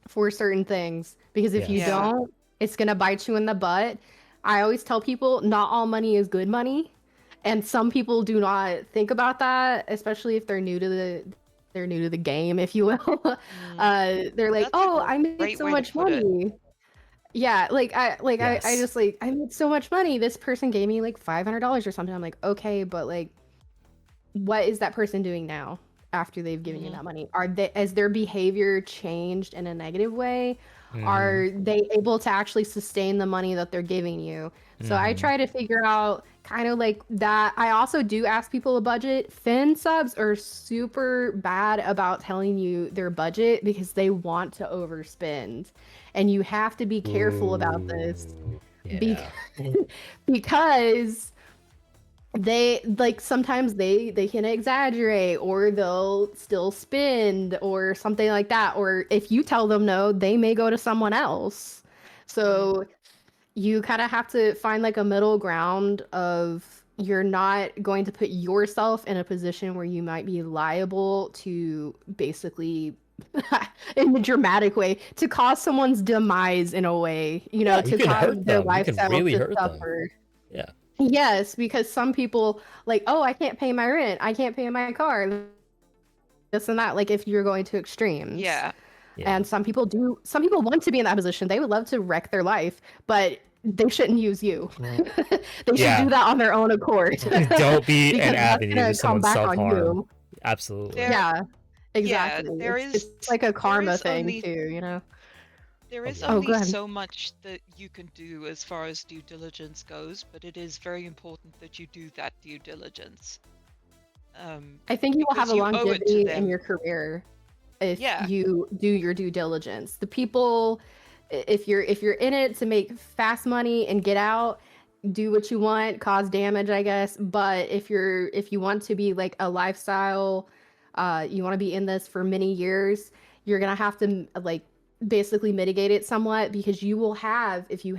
For certain things, because if you Yes. don't, it's gonna bite you in the butt. I always tell people not all money is good money, and some people do not think about that, especially if they're new to the game, if you will. They're like, That's a oh, I made great so way to much put it. money. Yeah, like I Yes. just like I made so much money. This person gave me like $500 or something. I'm like, okay, but like, what is that person doing now after they've given you that money? Has their behavior changed in a negative way? Are they able to actually sustain the money that they're giving you? So I try to figure out kind of like that. I also do ask people a budget. Fin subs are super bad about telling you their budget because they want to overspend. And you have to be careful about this. Yeah. Because they like sometimes they can exaggerate, or they'll still spend or something like that, or if you tell them no, they may go to someone else. So you kind of have to find like a middle ground of you're not going to put yourself in a position where you might be liable to basically in a dramatic way to cause someone's demise in a way, you know, Yeah, to you can cause hurt their them. You can lifestyle really to hurt them. suffer. Yeah. Yes, because some people like, oh, I can't pay my rent, I can't pay my car, this and that, like if you're going to extremes. Yeah. And some people want to be in that position. They would love to wreck their life, but they shouldn't use you. They should do that on their own accord. Don't be because an that's avenue gonna to come someone's back on self-harm. you. Absolutely. Yeah, exactly. Yeah, It's like a karma thing too, you know. There is yeah. only go ahead. so much that you can do as far as due diligence goes, but it is very important that you do that due diligence. I think you will have because a you owe it to longevity in them. your career if Yeah. you do your due diligence. The people, if you're in it to make fast money and get out, do what you want, cause damage, I guess. But if you want to be like a lifestyle, you want to be in this for many years, you're gonna have to like basically mitigate it somewhat, because you will have, if you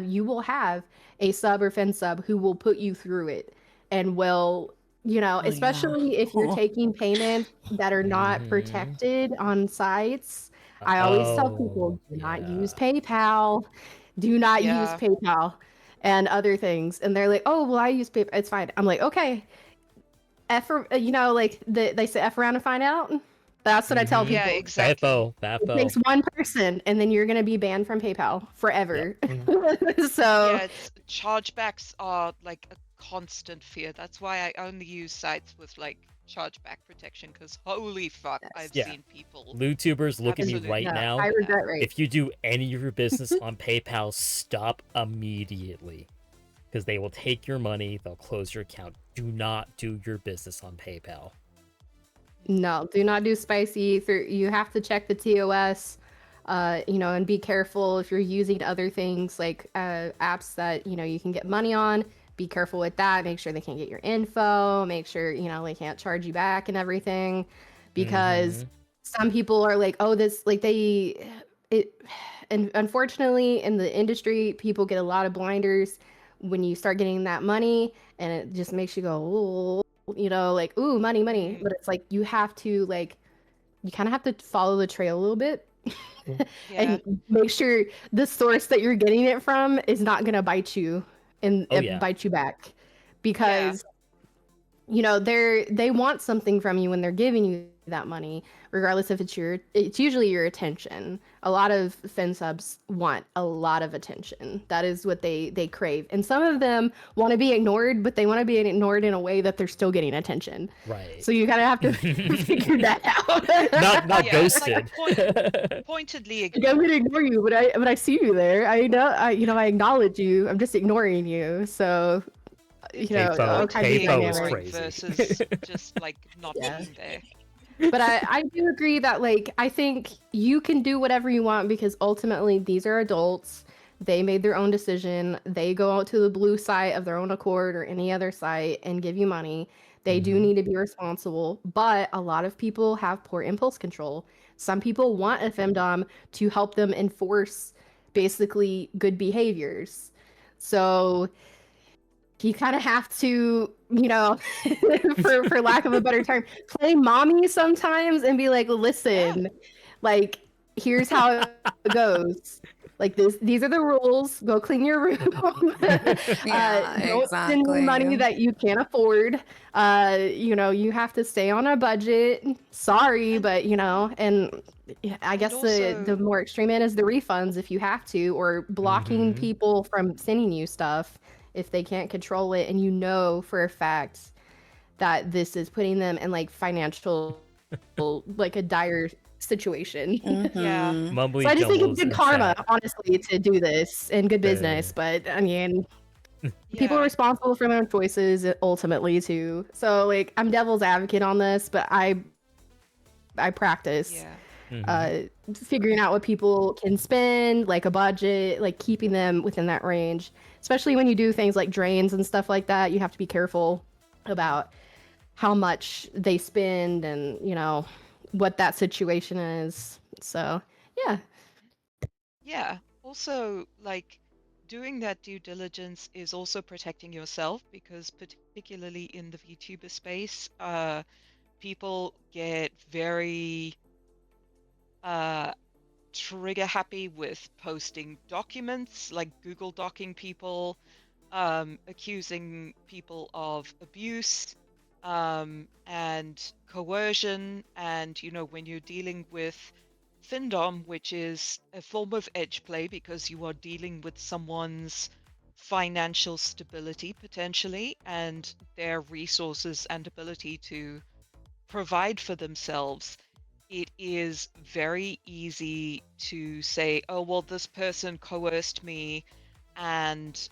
you will have a sub or fin sub who will put you through it and will, you know, especially if you're taking payments that are not protected on sites. I always tell people, do not use PayPal. Do not use Yeah. PayPal and other things. And they're like, oh, well, I use PayPal. It's fine. I'm like, okay. You know, like they say F around and find out. That's what I tell people. Yeah, exactly. It takes one person, and then you're going to be banned from PayPal forever. So yeah, chargebacks are like a constant fear. That's why I only use sites with like chargeback protection, because holy fuck, I've Yeah. seen people LewDtubers, look at me absolutely right No, now. I regret rate. If you do any of your business on PayPal, stop immediately. Because they will take your money, they'll close your account. Do not do your business on PayPal. No, do not do spicy. You have to check the TOS, and be careful if you're using other things like apps that, you can get money on. Be careful with that. Make sure they can't get your info. Make sure, they can't charge you back and everything. Because some people are like, oh, this, like and unfortunately in the industry, people get a lot of blinders when you start getting that money, and it just makes you go, like, ooh, money. But it's like you have to, like, you kind of have to follow the trail a little bit Yeah. and make sure the source that you're getting it from is not going to bite you and bite you back, because they want something from you when they're giving you that money, regardless if it's usually your attention. A lot of finsubs want a lot of attention. That is what they crave. And some of them want to be ignored, but they want to be ignored in a way that they're still getting attention. Right. So you kind of have to figure that out. Not Yeah, ghosted. like pointedly Like, I'm gonna ignore you, but I see you there. I know, I acknowledge you. I'm just ignoring you. So, all kinds of Capo is dynamics. crazy. versus just like not being there. But I do agree that, like, I think you can do whatever you want, because ultimately these are adults. They made their own decision. They go out to the blue site of their own accord or any other site and give you money. They do need to be responsible, but a lot of people have poor impulse control. Some people want a femdom to help them enforce basically good behaviors. So you kind of have to, for lack of a better term, play mommy sometimes and be like, listen, like, here's how it goes. Like, these are the rules. Go clean your room. Don't spend money that you can't afford. You have to stay on a budget. Sorry, but and I guess the more extreme end is the refunds if you have to, or blocking people from sending you stuff if they can't control it, and for a fact that this is putting them in like financial, like a dire situation. Yeah. So I just think it's good karma, honestly, to do this, and good business. But I mean, people are responsible for their own choices ultimately too. So, like, I'm devil's advocate on this, but I practice figuring out what people can spend, like a budget, like keeping them within that range. Especially when you do things like drains and stuff like that, you have to be careful about how much they spend and, what that situation is. So, yeah. Yeah. Also, like, doing that due diligence is also protecting yourself, because particularly in the VTuber space, people get very trigger happy with posting documents, like Google docking people, accusing people of abuse, and coercion. And when you're dealing with Findom, which is a form of edge play, because you are dealing with someone's financial stability potentially, and their resources and ability to provide for themselves, it is very easy to say, oh, well, this person coerced me, and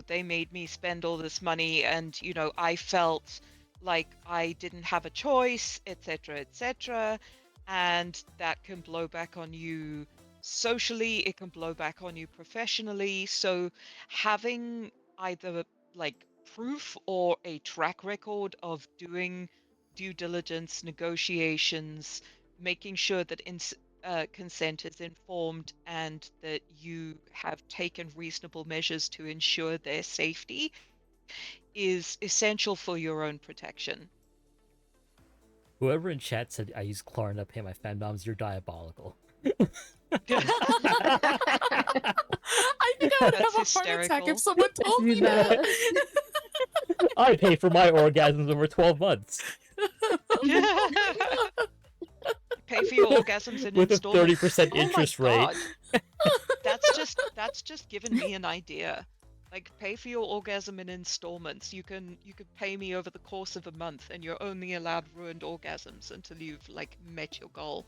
they made me spend all this money, and I felt like I didn't have a choice, etc., etc. And that can blow back on you socially, it can blow back on you professionally. So having either like proof or a track record of doing due diligence, negotiations, making sure that consent is informed and that you have taken reasonable measures to ensure their safety is essential for your own protection. Whoever in chat said I use Klarna to pay my femdoms, you're diabolical. I think I would have a heart attack if someone told me that. I pay for my orgasms over 12 months. Pay for your orgasms in with installments. a 30% interest rate. That's just given me an idea. Like, pay for your orgasm in installments. You can pay me over the course of a month, and you're only allowed ruined orgasms until you've like met your goal.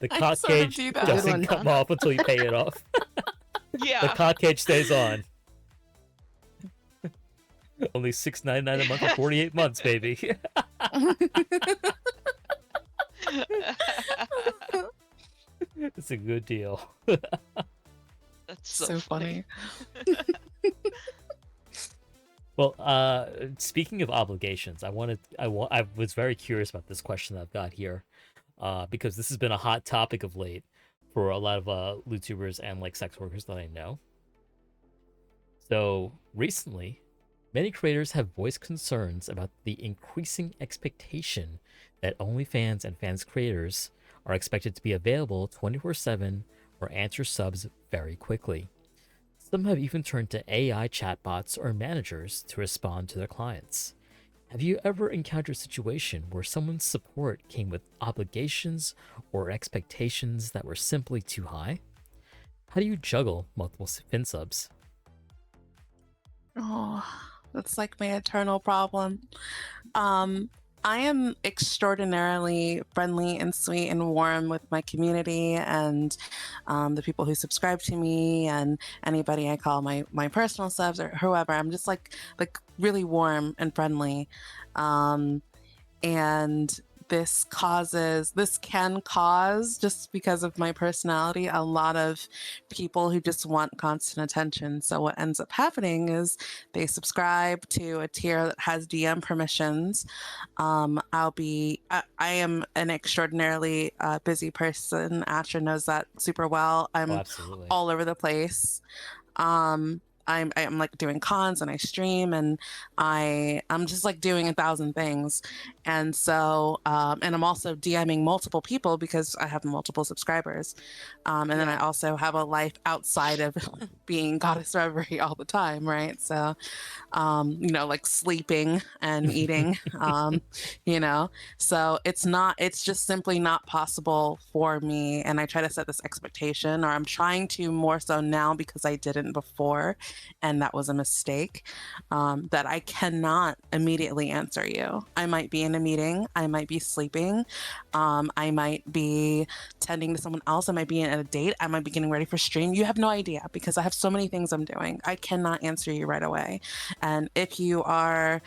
The I cock sort of cage do that. Good doesn't one. come off until you pay it off. The Yeah. cock cage stays on. Only $6.99 a month for 48 months, baby. It's a good deal. That's So funny. Well, speaking of obligations, I was very curious about this question that I've got here, because this has been a hot topic of late for a lot of YouTubers and like sex workers that I know. So recently, many creators have voiced concerns about the increasing expectation that OnlyFans and fans creators are expected to be available 24/7 or answer subs very quickly. Some have even turned to AI chatbots or managers to respond to their clients. Have you ever encountered a situation where someone's support came with obligations or expectations that were simply too high? How do you juggle multiple finsubs? Oh, that's like my eternal problem. I am extraordinarily friendly and sweet and warm with my community and the people who subscribe to me and anybody I call my personal subs or whoever. I'm just like really warm and friendly. And this can cause, just because of my personality, a lot of people who just want constant attention. So what ends up happening is they subscribe to a tier that has DM permissions. I am an extraordinarily busy person. Asher knows that super well. I'm Absolutely. all over the place. I'm like doing cons and I stream and I'm just like doing 1,000 things. And so, and I'm also DMing multiple people because I have multiple subscribers. And then I also have a life outside of being GoddessReverie all the time, right? So, like sleeping and eating, so it's just simply not possible for me. And I try to set this expectation, or I'm trying to more so now because I didn't before. And that was a mistake, that I cannot immediately answer you. I might be in a meeting. I might be sleeping. I might be tending to someone else. I might be at a date. I might be getting ready for stream. You have no idea because I have so many things I'm doing. I cannot answer you right away. And if you are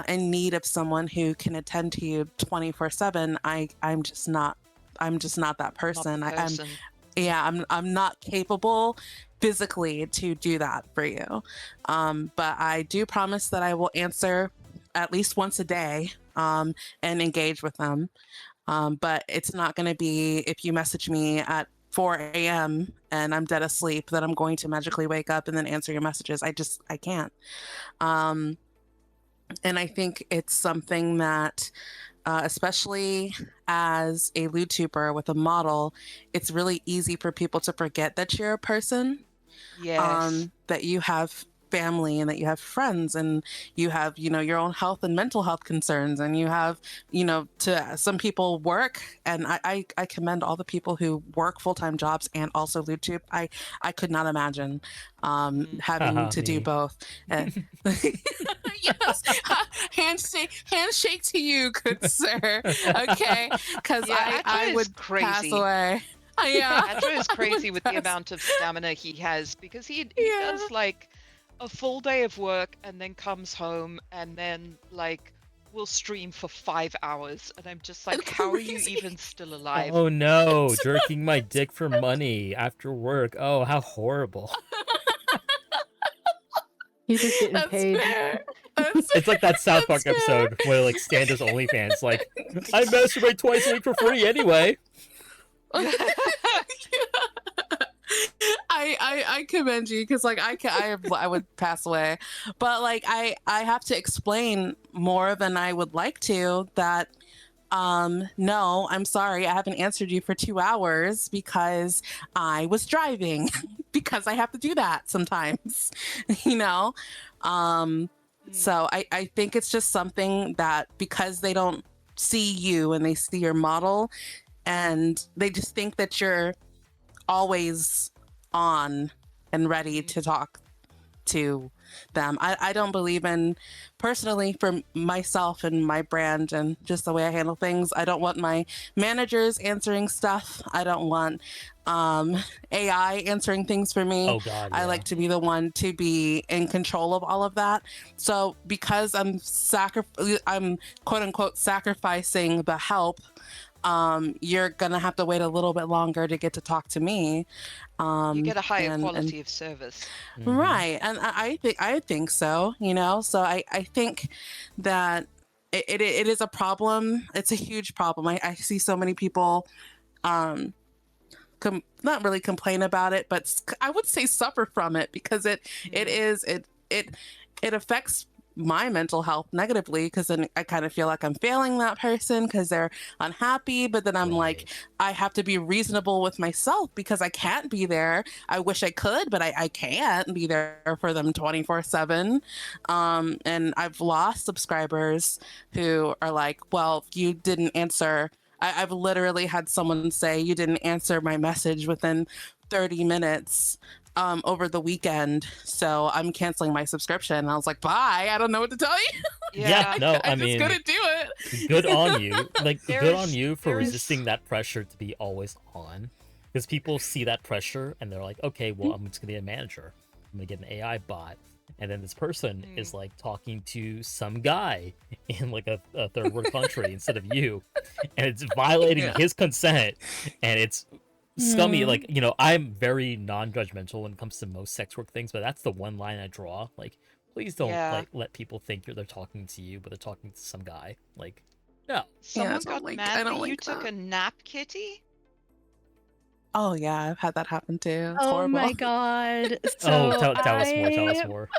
in need of someone who can attend to you 24/7, I'm just not that person. I'm not capable physically to do that for you. But I do promise that I will answer at least once a day and engage with them. But it's not going to be if you message me at 4 a.m. and I'm dead asleep that I'm going to magically wake up and then answer your messages. I can't. And I think it's something that, especially as a YouTuber with a model, it's really easy for people to forget that you're a person. Yes. That you have family and that you have friends and you have, your own health and mental health concerns, and you have, to some people work. And I commend all the people who work full-time jobs and also YouTube. I could not imagine having to do both. Yes, handshake to you, good sir. Okay, because I would pass away. Andrew is crazy with the amount of stamina he has, because he does like a full day of work and then comes home and then like will stream for 5 hours, and I'm just like, how are you even still alive? Oh no, jerking my dick for money after work. Oh, how horrible. He's just getting paid. Fair. It's like that South Park episode where like Stan does OnlyFans. Like, I masturbate twice a week for free anyway. I commend you, because like I would pass away, but like I have to explain more than I would like to that no, I'm sorry, I haven't answered you for 2 hours because I was driving because I have to do that sometimes. So I think it's just something that, because they don't see you and they see your model, and they just think that you're always on and ready to talk. to them. I don't believe in, personally, for myself and my brand and just the way I handle things, I don't want my managers answering stuff. I don't want AI answering things for me. Oh God, I yeah. like to be the one to be in control of all of that. So because I'm quote unquote sacrificing the help, you're gonna have to wait a little bit longer to get to talk to me. You get a higher And quality of service. Mhm. right, and I think so. So I think that it is a problem. It's a huge problem. I see so many people um not really complain about it, but I would say suffer from it, because it affects my mental health negatively, because then I kind of feel like I'm failing that person because they're unhappy, but then I'm like, Right. I have to be reasonable with myself because I can't be there. I wish I could, but I can't be there for them 24/7. And I've lost subscribers who are like, well, you didn't answer. I've literally had someone say, you didn't answer my message within 30 minutes over the weekend, so I'm canceling my subscription. And I was like, bye. I don't know what to tell you. Yeah, Yeah. no, I I just mean, couldn't do it. good on you. Like, There good on is- you for there is- resisting that pressure to be always on. Because people see that pressure and they're like, okay, well, I'm just gonna be a manager. I'm gonna get an AI bot. And then this person is like talking to some guy in like a third world country instead of you. And it's violating Yeah. his consent. And it's scummy. Mm. Like, I'm very non-judgmental when it comes to most sex work things, but that's the one line I draw. Like, please don't Yeah. like let people think they're talking to you, but they're talking to some guy. Like, no. Someone don't got like- mad I don't that you like took that. a nap, Kitty? Oh yeah, I've had that happen too. It's Oh horrible. my god. So Oh, tell us more. Tell us more.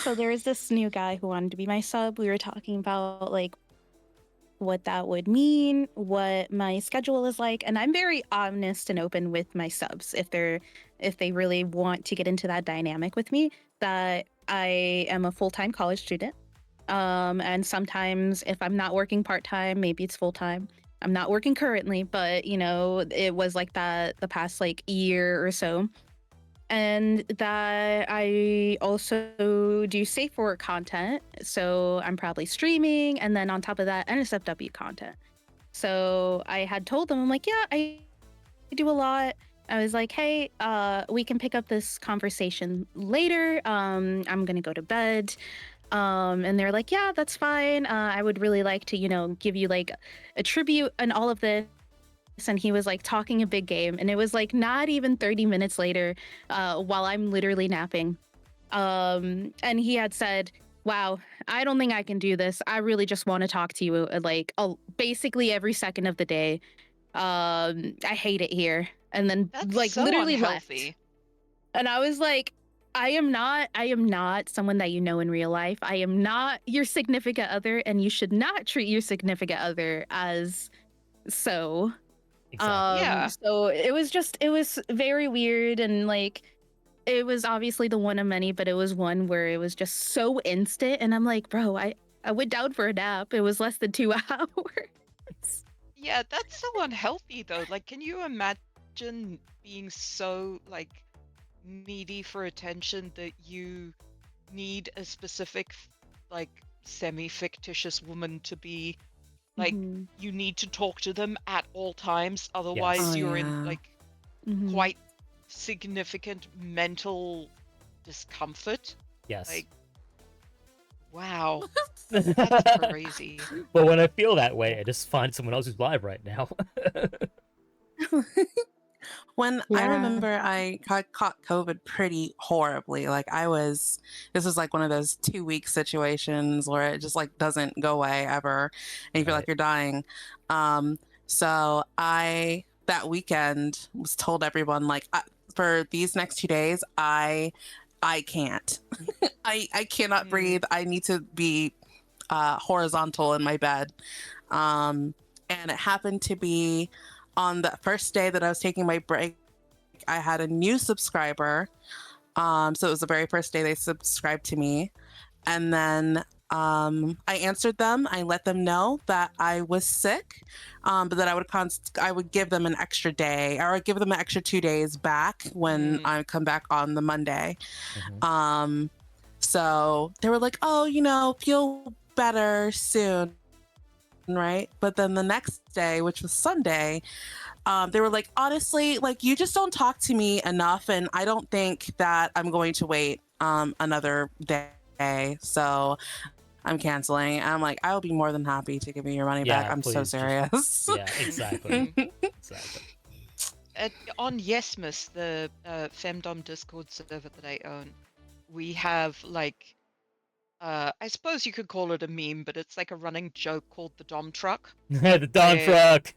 So there was this new guy who wanted to be my sub. We were talking about like what that would mean, what my schedule is like, and I'm very honest and open with my subs if they really want to get into that dynamic with me, that I am a full-time college student. And sometimes if I'm not working part-time, maybe it's full-time. I'm not working currently, but it was like that the past like year or so. And that I also do safe for work content. So I'm probably streaming, and then on top of that, NSFW content. So I had told them, I'm like, yeah, I do a lot. I was like, hey, we can pick up this conversation later. I'm gonna go to bed. And they're like, yeah, that's fine. I would really like to, give you like a tribute and all of this. And he was like talking a big game, and it was like not even 30 minutes later, while I'm literally napping, and he had said, wow, I don't think I can do this. I really just want to talk to you like basically every second of the day. I hate it here. And then That's like so literally unhealthy. left. And I was like, I am not someone that you know in real life. I am not your significant other, and you should not treat your significant other as so. Exactly. Yeah. So it was very weird, and like it was obviously the one of many, but it was one where it was just so instant, and I'm like, bro, I went down for a nap. It was less than 2 hours. Yeah, that's so unhealthy though. Like, can you imagine being so like needy for attention that you need a specific like semi-fictitious woman to be like Mhm. you need to talk to them at all times, otherwise Oh, you're yeah. in like Mhm. quite significant mental discomfort. Yes. Like, wow, that's crazy. But when I feel that way, I just find someone else who's live right now. When I Yeah. remember I caught COVID pretty horribly. Like this was like one of those 2 week situations where it just like doesn't go away ever, and you feel Right. like you're dying. So that weekend was told everyone like, for these next 2 days, I can't. I cannot Mm. breathe. I need to be horizontal in my bed. And it happened to be on the first day that I was taking my break. I had a new subscriber. So it was the very first day they subscribed to me. And then I answered them. I let them know that I was sick, but that I would give them an extra day, or I would give them an extra 2 days back when I come back on the Monday. So they were like, "Oh, feel better soon." Right. But then the next day, which was Sunday, they were like, honestly, like, you just don't talk to me enough. And I don't think that I'm going to wait another day. So I'm canceling. And I'm like, I'll be more than happy to give you your money back. I'm so please, serious. Yeah, exactly. Exactly. On Yesmas, the Femdom Discord server that I own, we have like, I suppose you could call it a meme, but it's like a running joke called the Dom Truck. The Dom where Truck.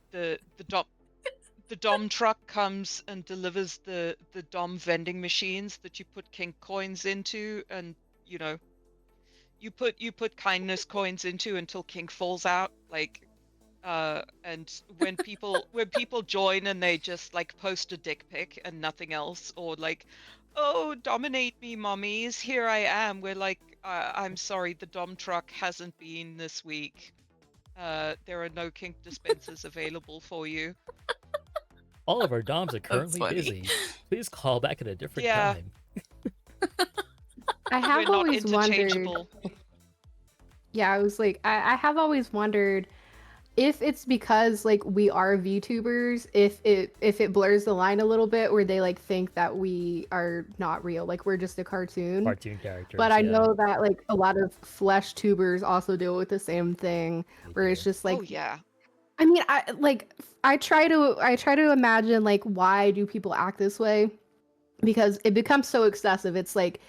The Dom truck comes and delivers the Dom vending machines that you put kink coins into, and you put kindness coins into until kink falls out. Like, and when people join and they just like post a dick pic and nothing else, or like, oh, dominate me, mommies, here I am. We're like, I'm sorry, the Dom truck hasn't been this week. There are no kink dispensers available for you. All of our DOMs are currently busy. Please call back at a different time. I have We're always not wondered. interchangeable. Yeah, I was like, I have always wondered if it's because like we are VTubers, if it blurs the line a little bit where they like think that we are not real, like we're just a cartoon. Cartoon characters. But I know that like a lot of flesh tubers also deal with the same thing, where it's just like, oh yeah. I mean, I try to imagine like, why do people act this way? Because it becomes so excessive. It's like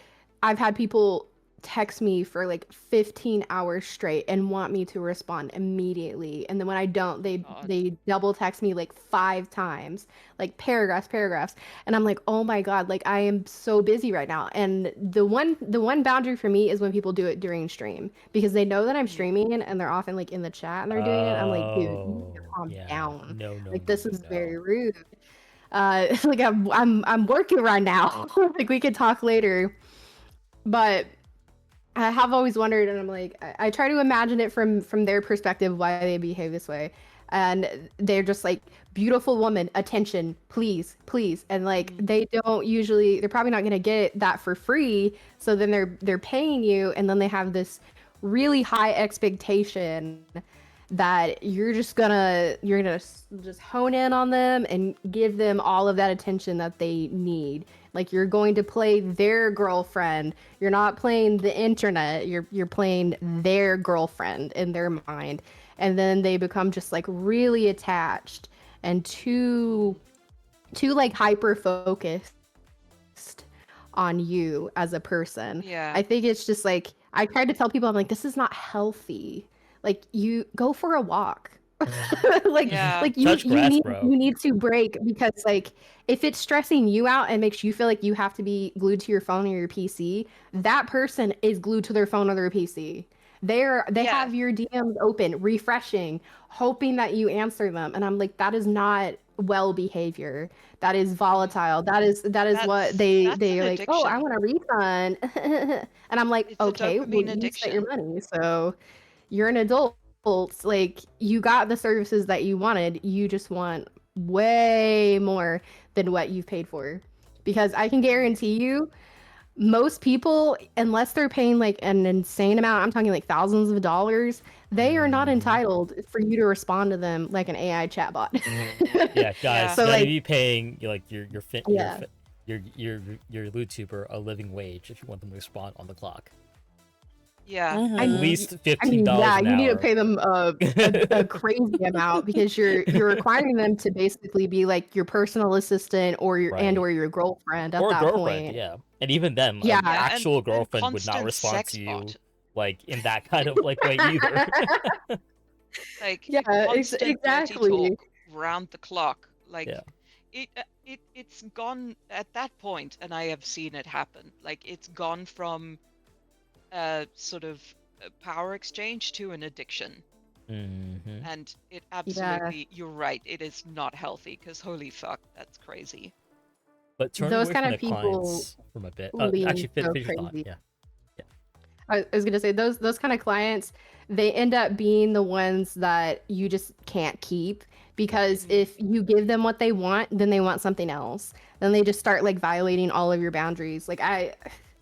I've had people text me for like 15 hours straight and want me to respond immediately, and then when I don't, they double text me like 5 times, like paragraphs, and I'm like, oh my god, like I am so busy right now. And the one boundary for me is when people do it during stream, because they know that I'm streaming and they're often like in the chat and they're doing it. I'm like, dude, you need to calm down. No, like this is very rude. Like I'm working right now. Like we could talk later. But I have always wondered, and I'm like, I try to imagine it from their perspective, why they behave this way. And they're just like, beautiful woman, attention, please, please. And like, they're probably not going to get that for free. So then they're paying you, and then they have this really high expectation that you're gonna just hone in on them and give them all of that attention that they need. Like, you're going to play their girlfriend. You're not playing the internet. You're playing their girlfriend in their mind. And then they become just like really attached and too like hyper focused on you as a person. Yeah. I think it's just like, I try to tell people, I'm like, this is not healthy. Like, you go for a walk. like you need to break, because like, if it's stressing you out and makes you feel like you have to be glued to your phone or your PC, that person is glued to their phone or their PC. They have your DMs open, refreshing, hoping that you answer them. And I'm like, that is not well behavior. That is volatile. That's what they are like, oh, I want a refund. And I'm like, okay, well, you spent your money, so you're an adult. Like, you got the services that you wanted. You just want way more than what you've paid for. Because I can guarantee you, most people, unless they're paying like an insane amount, I'm talking like thousands of dollars, they are not entitled for you to respond to them like an AI chatbot. Yeah, guys, so you gotta like, be paying like your YouTuber a living wage if you want them to respond on the clock. Yeah. At least $15 an hour. You need to pay them a crazy amount, because you're requiring them to basically be like your personal assistant or your or your girlfriend at that point. Yeah. And even then, an actual girlfriend would not respond to you like in that kind of like way either. Like, exactly. Talk round the clock. Like, it's gone at that point, and I have seen it happen. Like, it's gone from sort of power exchange to an addiction. And it absolutely, you're right, it is not healthy, because holy fuck, that's crazy. But turning away from the clients from a bit. Actually, finish your thought. Yeah. I was gonna say those kind of clients, they end up being the ones that you just can't keep because if you give them what they want, then they want something else. Then they just start like violating all of your boundaries. Like I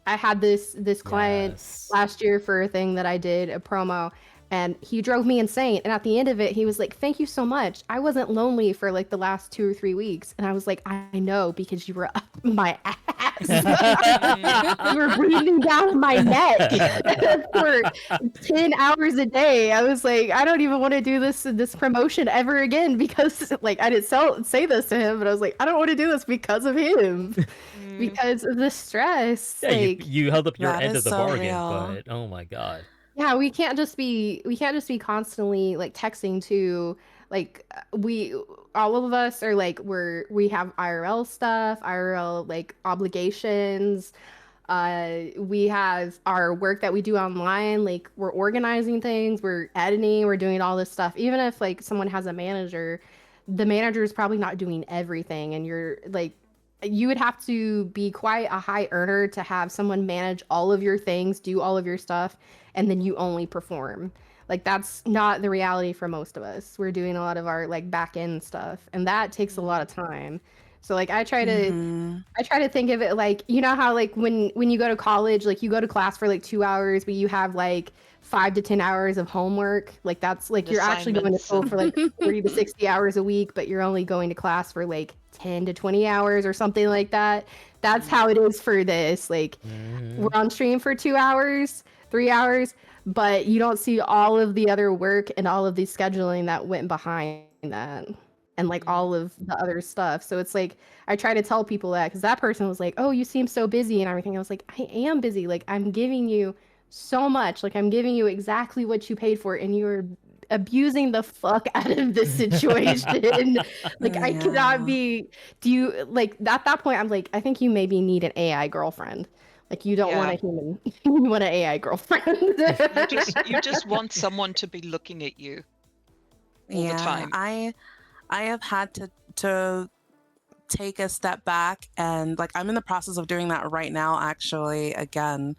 had this client Yes. last year for a thing that I did, a promo, and he drove me insane. And at the end of it, he was like, "Thank you so much. I wasn't lonely for like the last 2 or 3 weeks." And I was like, "I know, because you were up my ass. You were breathing down my neck for 10 hours a day." I was like, "I don't even want to do this promotion ever again," because like I didn't say this to him, but I was like, "I don't want to do this because of him." Because of the stress. Yeah, Like, you held up your That end is of the so bargain, real. but oh my god. yeah, we can't just be constantly like texting to like we all of us are like we have IRL stuff, IRL like obligations. We have our work that we do online, like we're organizing things, we're editing, we're doing all this stuff. Even if like someone has a manager, the manager is probably not doing everything, and you're like you would have to be quite a high earner to have someone manage all of your things, do all of your stuff, and then you only perform. Like that's not the reality for most of us. We're doing a lot of our like back end stuff, and that takes a lot of time. So like Mm-hmm. I try to think of it like, you know how like when you go to college, like you go to class for like 2 hours, but you have like 5 to 10 hours of homework. Like that's like And you're actually going to assignments school and for like 40 to 60 hours a week, but you're only going to class for like 10 to 20 hours or something like that. That's how it is for this. Like we're Mhm. on stream for 2 hours, 3 hours, but you don't see all of the other work and all of the scheduling that went behind that. And like all of the other stuff. So it's like I try to tell people that because that person was like, "Oh, you seem so busy and everything." I was like, "I am busy. Like I'm giving you so much. Like I'm giving you exactly what you paid for, and you're abusing the fuck out of this situation." Like I cannot Yeah. be. Do you like at that point? I'm like, I think you maybe need an AI girlfriend. Like you don't want yeah, a human. You want an AI girlfriend. you just want someone to be looking at you all the Yeah. time. I have had to take a step back, and like I'm in the process of doing that right now actually again.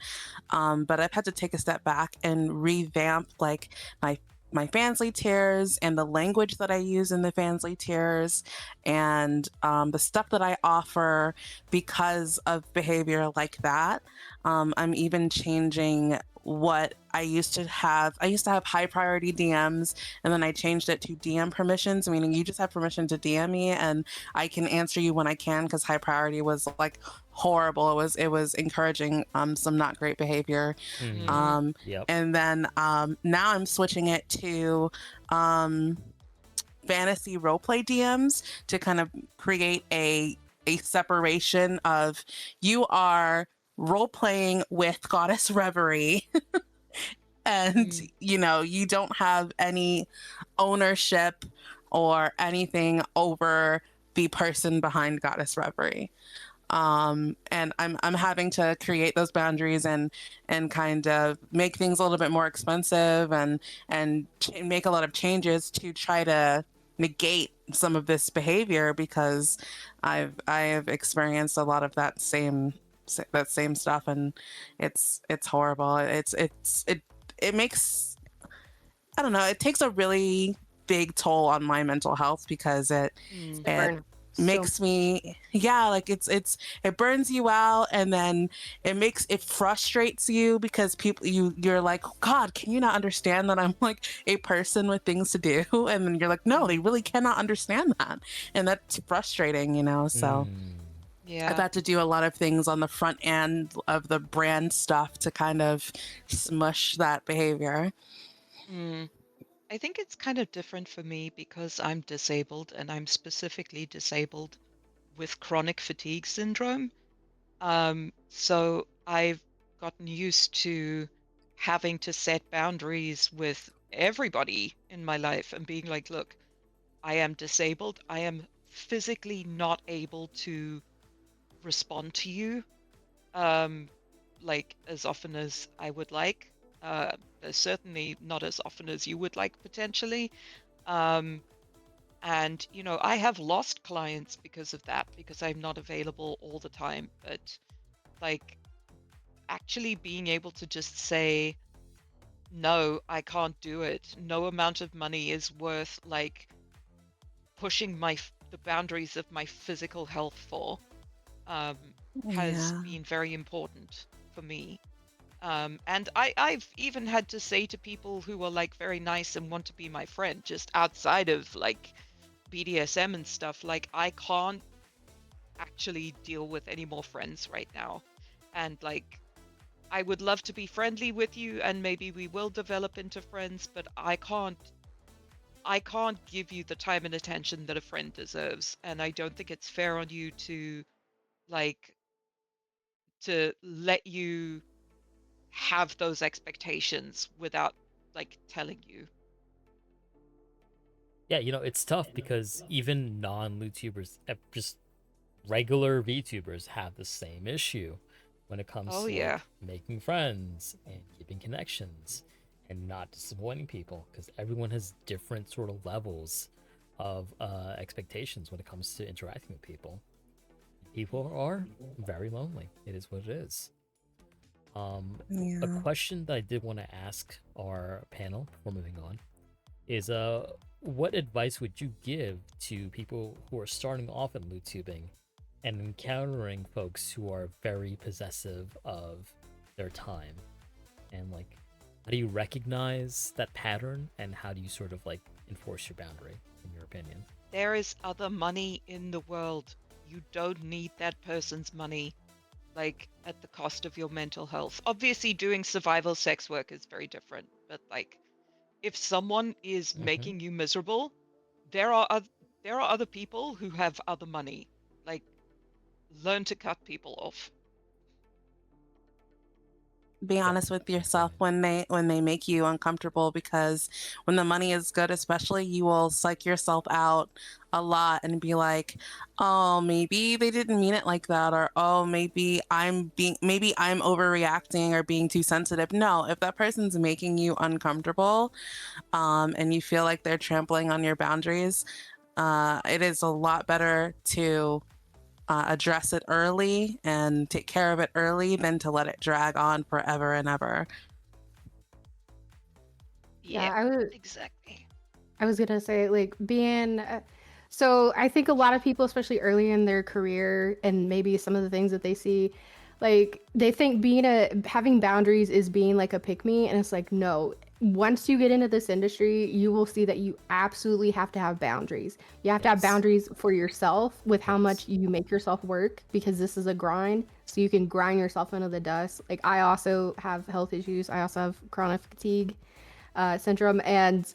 But I've had to take a step back and revamp like my my Fansly tiers and the language that I use in the Fansly tiers, and the stuff that I offer because of behavior like that. I'm even changing what I used to have. I used to have high priority DMs, and then I changed it to DM permissions, meaning you just have permission to DM me and I can answer you when I can, because high priority was like horrible. It was encouraging some not great behavior. Mhm. Um, Yep. and then now I'm switching it to fantasy roleplay DMs to kind of create a separation of you are role playing with Goddess Reverie and you know you don't have any ownership or anything over the person behind Goddess Reverie. And I'm having to create those boundaries and kind of make things a little bit more expensive and make a lot of changes to try to negate some of this behavior, because I have experienced a lot of that same stuff, and it's horrible. It makes, I don't know, it takes a really big toll on my mental health, because Mm. it Burn. So makes me, yeah, like it burns you out, and then it frustrates you, because you're like, God, can you not understand that I'm like a person with things to do? And then you're like, no, they really cannot understand that, and that's frustrating, so Mm. I've Yeah. had to do a lot of things on the front end of the brand stuff to kind of smush that behavior. Mm. I think it's kind of different for me because I'm disabled and I'm specifically disabled with chronic fatigue syndrome. So I've gotten used to having to set boundaries with everybody in my life and being like, look, I am disabled. I am physically not able to respond to you um, like as often as I would like. Certainly not as often as you would like potentially. Um, and I have lost clients because of that, because I'm not available all the time. But like actually being able to just say, no, I can't do it. No amount of money is worth like pushing the boundaries of my physical health for, um, has Yeah. been very important for me. And I've even had to say to people who are like very nice and want to be my friend, just outside of like BDSM and stuff, like I can't actually deal with any more friends right now. And like I would love to be friendly with you and maybe we will develop into friends, but I can't give you the time and attention that a friend deserves. And I don't think it's fair on you to like to let you have those expectations without like telling you. Yeah, it's tough because even non-LewTubers, just regular VTubers have the same issue when it comes Oh to yeah. like making friends and keeping connections and not disappointing people because everyone has different sort of levels of expectations when it comes to interacting with people. People are very lonely. It is what it is. A Yeah. question that I did want to ask our panel before moving on is what advice would you give to people who are starting off in LewTubing and encountering folks who are very possessive of their time? And like, how do you recognize that pattern and how do you sort of like enforce your boundary, in your opinion? There is other money in the world. You don't need that person's money, like at the cost of your mental health. Obviously, doing survival sex work is very different, but like if someone is Mm-hmm. making you miserable, there are there are other people who have other money. Like learn to cut people off. Be Yeah, honest with yourself definitely. when they make you uncomfortable, because when the money is good, especially, you will psych yourself out a lot and be like, oh, maybe they didn't mean it like that, or oh, maybe I'm overreacting or being too sensitive. No, if that person's making you uncomfortable, and you feel like they're trampling on your boundaries, it is a lot better to address it early and take care of it early than to let it drag on forever and ever. Yeah, Yep, exactly. I was gonna say like being. So I think a lot of people, especially early in their career, and maybe some of the things that they see, like they think having boundaries is being like a pick me, and it's like no. Once you get into this industry, you will see that you absolutely have to have boundaries. You have to have Yes. boundaries for yourself with how Yes. much you make yourself work because this is a grind. So you can grind yourself into the dust. Like I also have health issues. I also have chronic fatigue syndrome, and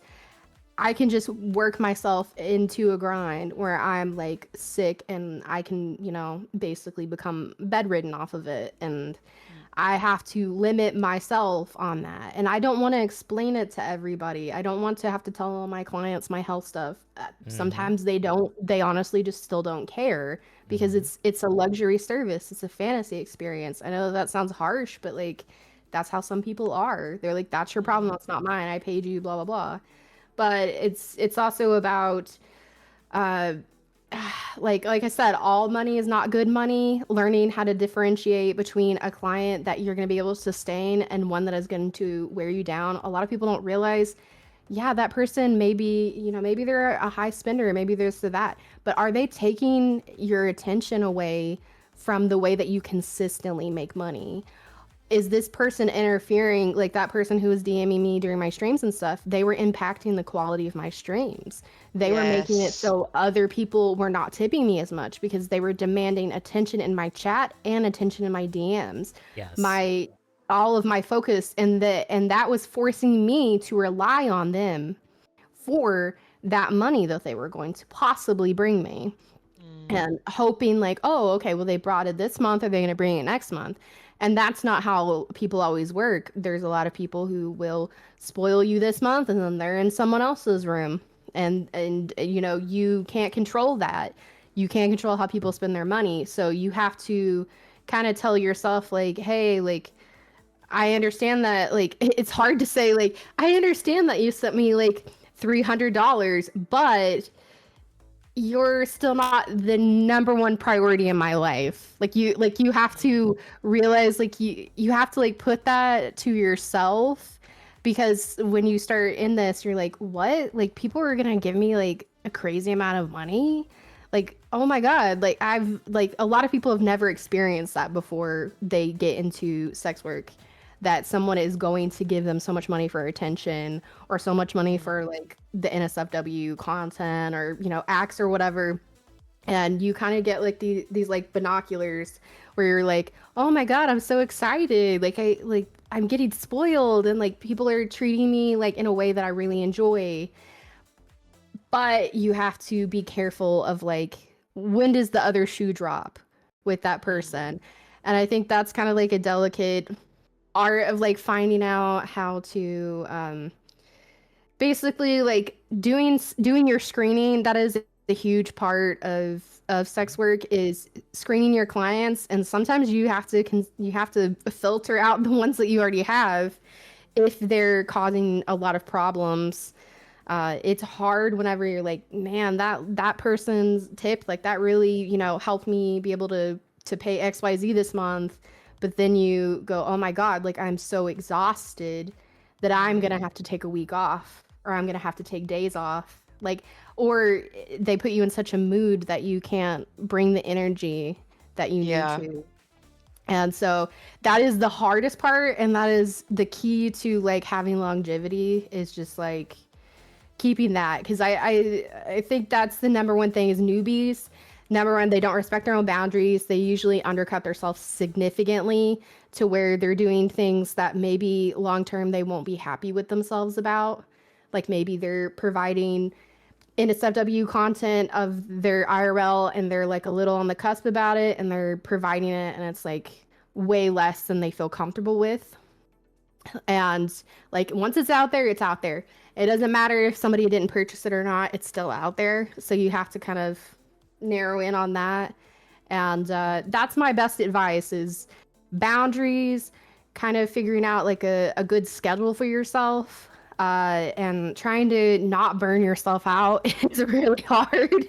I can just work myself into a grind where I'm like sick and I can, basically become bedridden off of it. And Mm. I have to limit myself on that. And I don't want to explain it to everybody. I don't want to have to tell all my clients my health stuff. Mm-hmm. Sometimes they honestly just still don't care because Mm-hmm. it's a luxury service. It's a fantasy experience. I know that sounds harsh, but like that's how some people are. They're like, that's your problem. That's not mine. I paid you, blah, blah, blah. But it's also about uh like I said, all money is not good money. Learning how to differentiate between a client that you're going to be able to sustain and one that is going to wear you down. A lot of people don't realize, yeah, that person maybe, maybe they're a high spender, maybe there's that, but are they taking your attention away from the way that you consistently make money? Is this person interfering, like that person who was DMing me during my streams and stuff, they were impacting the quality of my streams. They were making it Yes. so other people were not tipping me as much because they were demanding attention in my chat and attention in my DMs. Yes. My all of my focus and that was forcing me to rely on them for that money that they were going to possibly bring me Mm. and hoping like, oh, okay, well they brought it this month, are they going to bring it next month? And that's not how people always work. There's a lot of people who will spoil you this month and then they're in someone else's room. And you can't control that. You can't control how people spend their money. So you have to kind of tell yourself like, hey, like I understand that like it's hard to say like I understand that you sent me like $300, but you're still not the number one priority in my life. Like you have to realize, like you have to like put that to yourself, because when you start in this, you're like, what? Like people are gonna give me like a crazy amount of money? Like, oh my God, like I've like a lot of people have never experienced that before they get into sex work, that someone is going to give them so much money for attention, or so much money for like the NSFW content, or acts or whatever. And you kind of get like these like binoculars where you're like, oh my God, I'm so excited, I'm getting spoiled, and like people are treating me like in a way that I really enjoy. But you have to be careful of like, when does the other shoe drop with that person? And I think that's kind of like a delicate art of like finding out how to basically like doing your screening. That is a huge part of sex work, is screening your clients. And sometimes you have to filter out the ones that you already have if they're causing a lot of problems. It's hard whenever you're like, man, that person's tip, like that really helped me be able to pay XYZ this month. But then you go, oh my God, like I'm so exhausted that I'm going to have to take a week off, or I'm going to have to take days off. Like, or they put you in such a mood that you can't bring the energy that you need to. And so that is the hardest part. And that is the key to like having longevity, is just like keeping that. Cause I think that's the number one thing is newbies. Number one, they don't respect their own boundaries. They usually undercut themselves significantly to where they're doing things that maybe long-term they won't be happy with themselves about. Like maybe they're providing NSFW content of their IRL and they're like a little on the cusp about it, and they're providing it and it's like way less than they feel comfortable with. And like once it's out there, it's out there. It doesn't matter if somebody didn't purchase it or not, it's still out there. So you have to kind of narrow in on that. And that's my best advice, is boundaries, kind of figuring out like a good schedule for yourself, and trying to not burn yourself out is really hard.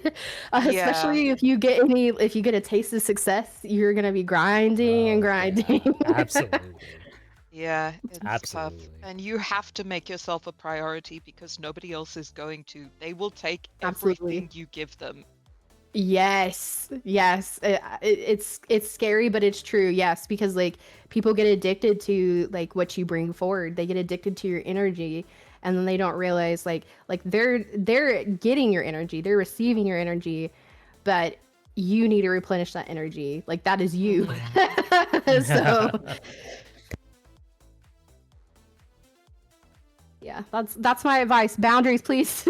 Especially if you get a taste of success, you're gonna be grinding and grinding. Yeah, absolutely. Yeah, it's Absolutely. tough. And you have to make yourself a priority, because nobody else is going to. They will take everything you give them. Yes. It's scary, but it's true. Yes, because like people get addicted to like what you bring forward. They get addicted to your energy, and then they don't realize like they're getting your energy, they're receiving your energy, but you need to replenish that energy. Like that is you. So yeah, that's my advice. Boundaries, please.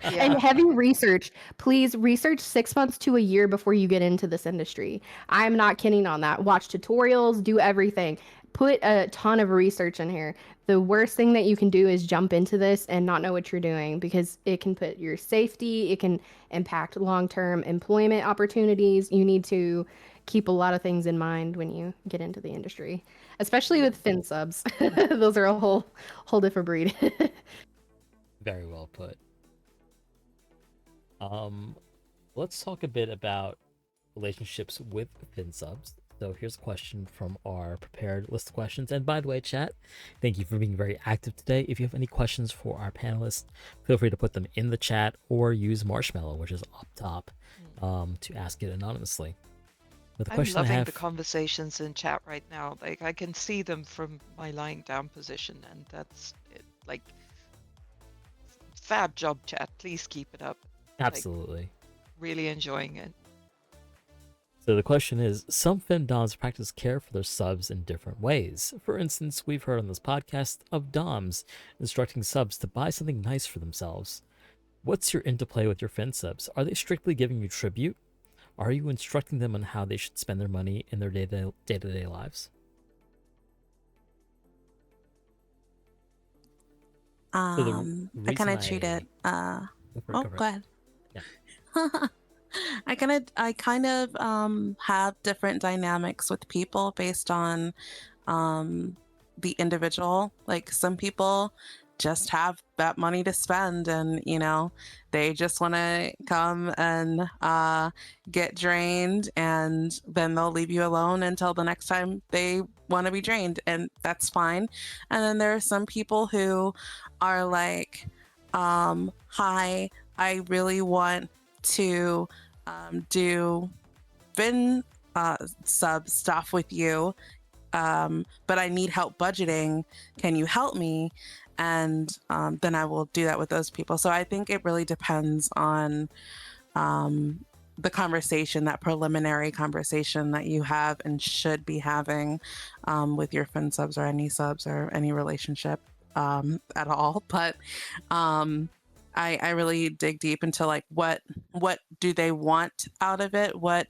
And heavy research. Please research 6 months to a year before you get into this industry. I'm not kidding on that. Watch tutorials, do everything. Put a ton of research in here. The worst thing that you can do is jump into this and not know what you're doing, because it can put your safety, it can impact long-term employment opportunities. You need to keep a lot of things in mind when you get into the industry, especially with finsubs. Those are a whole different breed. Very well put. Let's talk a bit about relationships with finsubs. So here's a question from our prepared list of questions. And by the way, chat, thank you for being very active today. If you have any questions for our panelists, feel free to put them in the chat or use Marshmallow, which is up top, to ask it anonymously. But the question I'm loving the conversations in chat right now. Like I can see them from my lying down position, and that's it. Like, fab job, chat. Please keep it up. Absolutely. Like, really enjoying it. So the question is, some femdoms practice care for their subs in different ways. For instance, we've heard on this podcast of doms instructing subs to buy something nice for themselves. What's your interplay with your finsubs? Are they strictly giving you tribute? Are you instructing them on how they should spend their money in their day-to-day lives? I kind of treat it. Go ahead. Yeah. I kind of have different dynamics with people based on the individual. Like some people just have that money to spend, and they just want to come and get drained, and then they'll leave you alone until the next time they want to be drained, and that's fine. And then there are some people who are like, hi, I really want to do fin sub stuff with you, but I need help budgeting. Can you help me? And then I will do that with those people. So I think it really depends on the conversation, that preliminary conversation that you have and should be having with your fin subs or any subs or any relationship at all. But I really dig deep into like what do they want out of it? What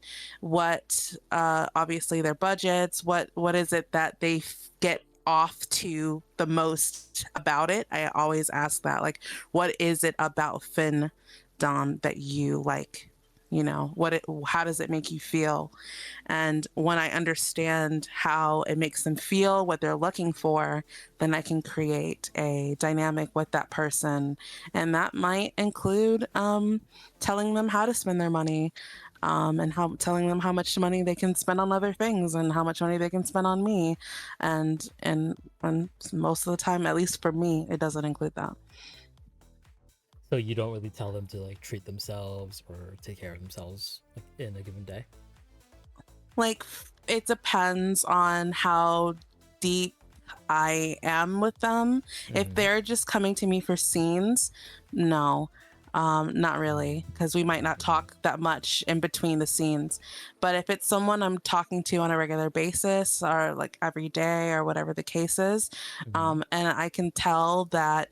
obviously their budgets, what is it that they get off to the most about it? I always ask that, like, what is it about Findom that you like? How does it make you feel? And when I understand how it makes them feel, what they're looking for, then I can create a dynamic with that person. And that might include telling them how to spend their money, and telling them how much money they can spend on other things and how much money they can spend on me. And most of the time, at least for me, it doesn't include that. So you don't really tell them to like treat themselves or take care of themselves like, in a given day? Like, it depends on how deep I am with them. If they're just coming to me for scenes, no, not really, because we might not talk that much in between the scenes. But if it's someone I'm talking to on a regular basis or like every day or whatever the case is, and I can tell that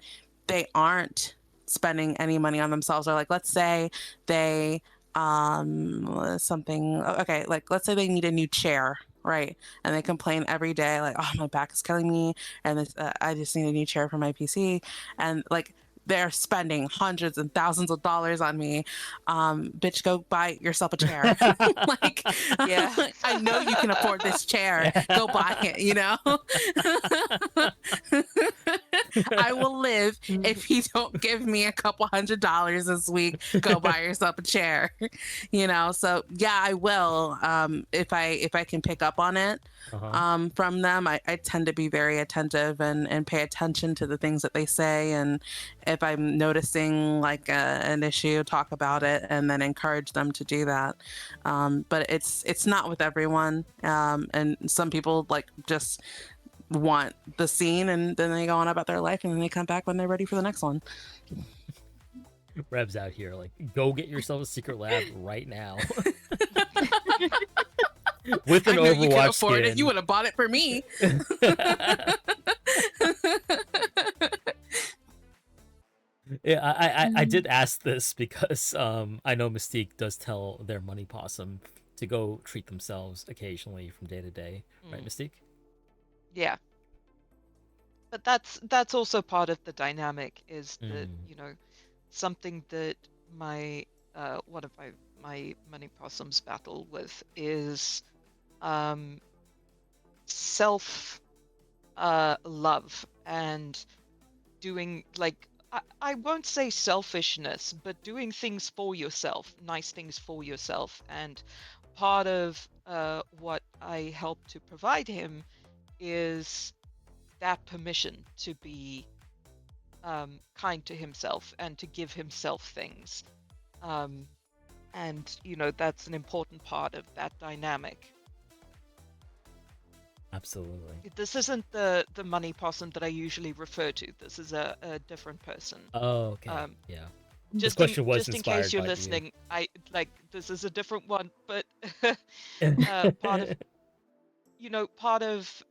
they aren't spending any money on themselves, or like, let's say they something, okay, like let's say they need a new chair, right? And they complain every day like, oh, my back is killing me, and I just need a new chair for my PC, and like they're spending hundreds and thousands of dollars on me. Bitch, go buy yourself a chair. Like, Yeah. I know you can afford this chair. Go buy it, I will live if you don't give me a couple $100 this week. Go buy yourself a chair. So yeah, I will, if I can pick up on it from them. I tend to be very attentive and pay attention to the things that they say, and if I'm noticing like an issue, talk about it and then encourage them to do that. But it's not with everyone, and some people like just want the scene and then they go on about their life and then they come back when they're ready for the next one. Rev's out here like, go get yourself a secret lab right now. With an I know Overwatch you can afford skin. it. You would have bought it for me. Yeah, I did ask this because I know Mystique does tell their money possum to go treat themselves occasionally from day to day, right, Mystique? Yeah. But that's also part of the dynamic, is that something that my one of my money possums battle with is self love, and doing like, I won't say selfishness, but doing things for yourself, nice things for yourself. And part of what I help to provide him is that permission to be kind to himself and to give himself things. And that's an important part of that dynamic. Absolutely. This isn't the money possum that I usually refer to. This is a different person. Oh, okay. Yeah. Just this question was just in inspired case you're by listening, I like, this is a different one, but you. part of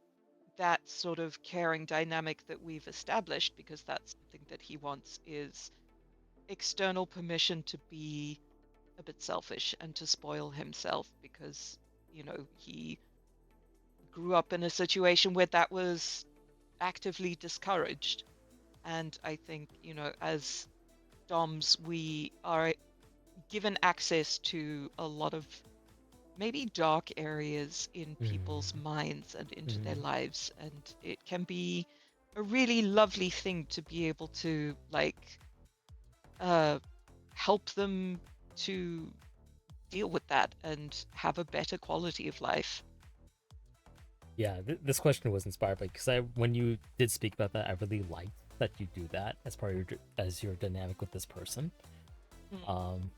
that sort of caring dynamic that we've established, because that's something that he wants, is external permission to be a bit selfish and to spoil himself, because he grew up in a situation where that was actively discouraged. And I think, as DOMs, we are given access to a lot of maybe dark areas in people's minds and into their lives, and it can be a really lovely thing to be able to like help them to deal with that and have a better quality of life. Yeah, this question was inspired by because when you did speak about that, I really liked that you do that as part of as your dynamic with this person.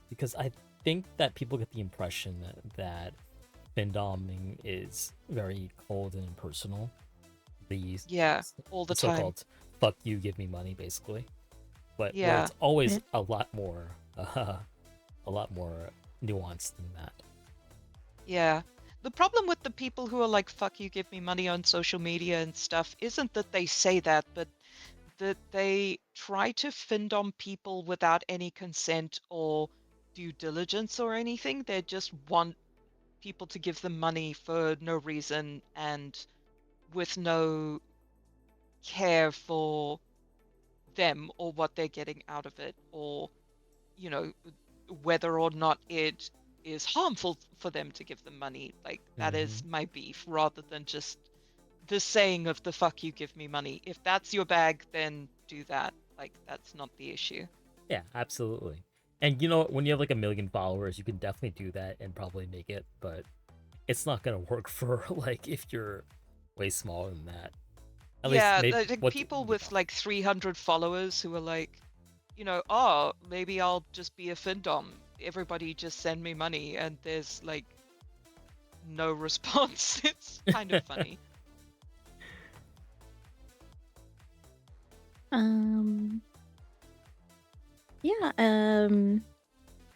Because I think that people get the impression that findoming is very cold and impersonal. The Yeah, all the time. so-called "fuck you, give me money" basically, but where Yeah. it's always a lot more nuanced than that. Yeah. The problem with the people who are like, fuck you, give me money on social media and stuff isn't that they say that, but that they try to findom people without any consent or due diligence or anything. They just want people to give them money for no reason and with no care for them or what they're getting out of it, or, you know, whether or not it is harmful for them to give them money. Like, that is my beef, rather than just the saying of the fuck you, give me money. If that's your bag, then do that. Like, that's not the issue. Yeah, absolutely. And you know, when you have like 1 million followers, you can definitely do that and probably make it, but it's not gonna work for like if you're way smaller than that. At least Yeah, maybe like people with like 300 followers who are like, you know, oh, maybe I'll just be a findom. Everybody just send me money, and there's like no response. It's kind of funny. Yeah,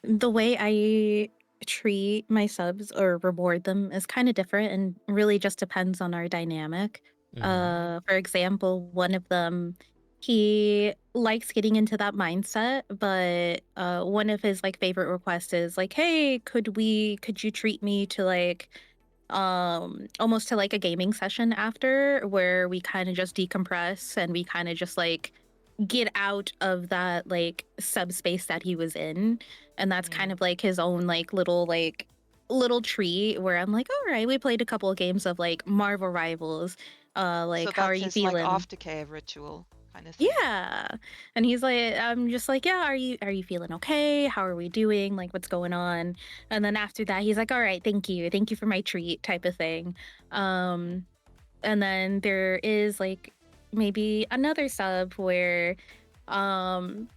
the way I treat my subs or reward them is kind of different and really just depends on our dynamic. For example, one of them, he likes getting into that mindset, but one of his like favorite requests is like, "Hey, could you treat me to like almost to like a gaming session after where we kind of just decompress and we kind of just like get out of that like subspace that he was in." And that's kind of like his own like little treat where I'm like, all right, we played a couple of games of like Marvel Rivals. So Like, how are that's you his like feeling? aftercare ritual kind of thing. Yeah. And he's like, I'm just like, yeah, are you feeling okay? How are we doing? Like, what's going on? And then after that, he's like, all right, thank you. Thank you for my treat type of thing. Um, and then there is like maybe another sub where um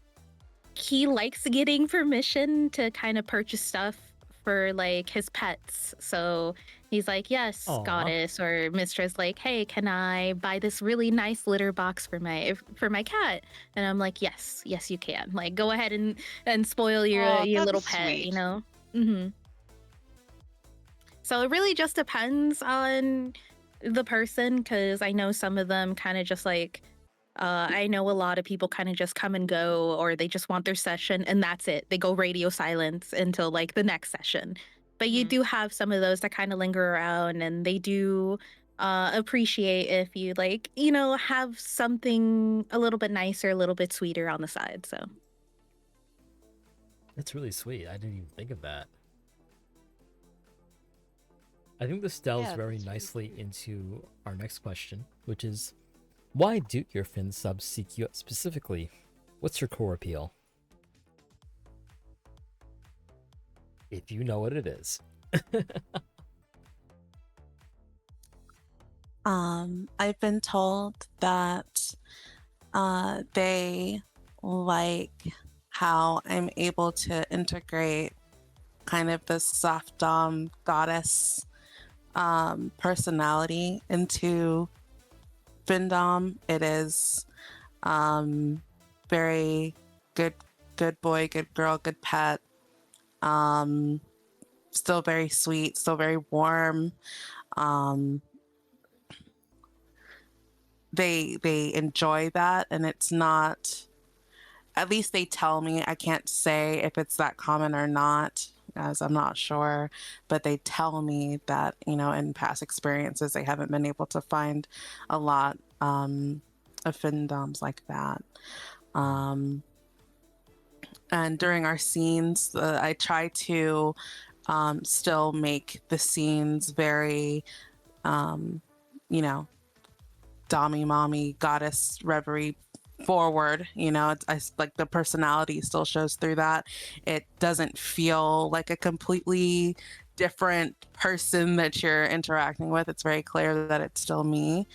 he likes getting permission to kind of purchase stuff for like his pets. So he's like, yes, Aw. goddess or mistress, like, hey, can I buy this really nice litter box for my cat? And I'm like, yes, you can. Like, go ahead and spoil Oh, your that's little pet, you sweet. know? So it really just depends on the person, because I know some of them kind of just like, I know a lot of people kind of just come and go, or they just want their session and that's it. They go radio silence until like the next session. But you do have some of those that kind of linger around, and they do appreciate if you like, have something a little bit nicer, a little bit sweeter on the side. So That's really sweet. I didn't even think of that. I think this delves Yeah, very that's really nicely cute. into our next question, which is, why do your fin subs seek you out specifically? What's your core appeal? If you know what it is. I've been told that they like how I'm able to integrate kind of this soft goddess personality into Findom. It is very good boy, good girl, good pet. Still very sweet, still very warm. They enjoy that, and it's not, at least they tell me. I can't say if it's that common or not, as I'm not sure, but they tell me that, in past experiences, they haven't been able to find a lot of findoms like that. And during our scenes, I try to still make the scenes very, you know, Dommy Mommy Goddess Reverie forward. You know, it's like the personality still shows through that. It doesn't feel like a completely different person that you're interacting with. It's very clear that it's still me.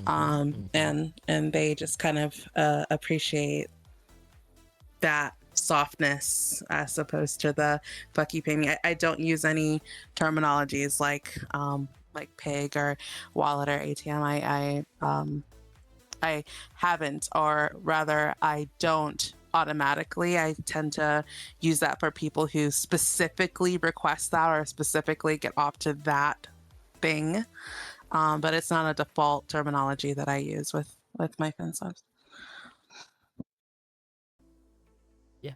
And they just kind of appreciate that softness as opposed to the fuck you pay me. I don't use any terminologies like pig or wallet or ATM. I haven't, or rather I don't automatically. I tend to use that for people who specifically request that or specifically get off to that thing. But it's not a default terminology that I use with my finsubs. Yeah.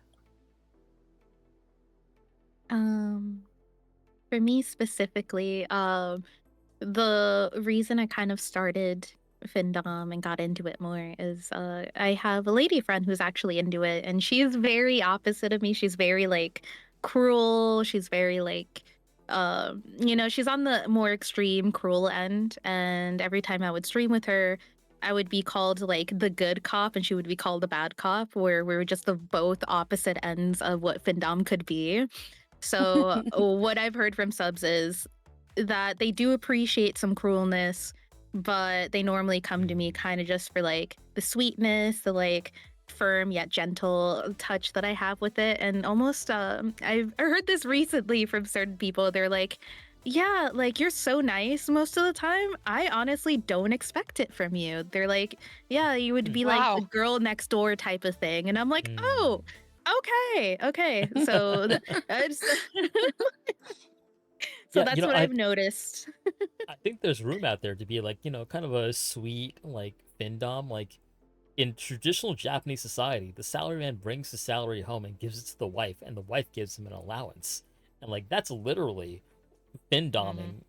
For me specifically, the reason I kind of started Findom and got into it more is I have a lady friend who's actually into it, and she's very opposite of me. She's very like cruel. She's very like she's on the more extreme cruel end, and every time I would stream with her, I would be called like the good cop and she would be called the bad cop, where we were just the both opposite ends of what Findom could be. So what I've heard from subs is that they do appreciate some cruelness, but they normally come to me kind of just for like the sweetness, the like firm yet gentle touch that I have with it. And almost I've heard this recently from certain people. They're like, yeah, like you're so nice most of the time. I honestly don't expect it from you. They're like, yeah, you would be like the Wow. girl next door type of thing. And I'm like, oh, okay. So so Yeah, that's what I've noticed. I think there's room out there to be like, kind of a sweet like Findom. Like in traditional Japanese society, the salaryman brings the salary home and gives it to the wife, and the wife gives him an allowance. And like that's literally Findoming,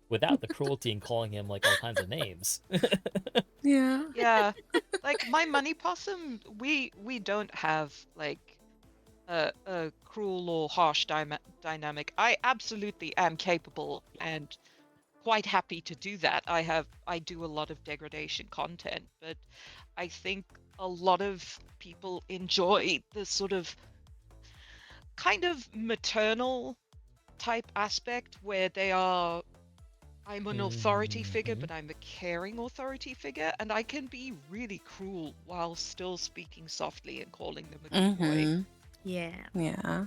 without the cruelty and calling him like all kinds of names. Yeah. Yeah. Like my money possum, we don't have like a cruel or harsh dynamic. I absolutely am capable and quite happy to do that. I do a lot of degradation content, but I think a lot of people enjoy the sort of kind of maternal type aspect where I'm an authority figure, but I'm a caring authority figure, and I can be really cruel while still speaking softly and calling them a good boy. Yeah.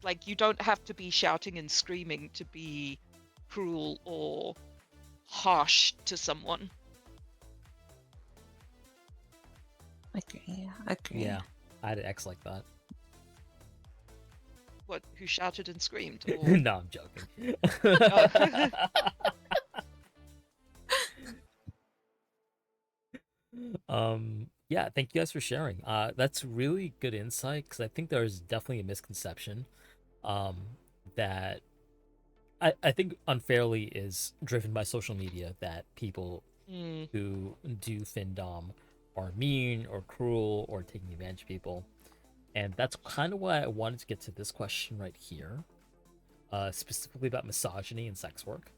Like, you don't have to be shouting and screaming to be cruel or harsh to someone. Agree. Yeah, I had an ex like that. What, who shouted and screamed? Or... No, I'm joking. Yeah, thank you guys for sharing. That's really good insight, because I think there's definitely a misconception that I think unfairly is driven by social media, that people who do Findom are mean or cruel or taking advantage of people. And that's kind of why I wanted to get to this question right here, specifically about misogyny and sex work.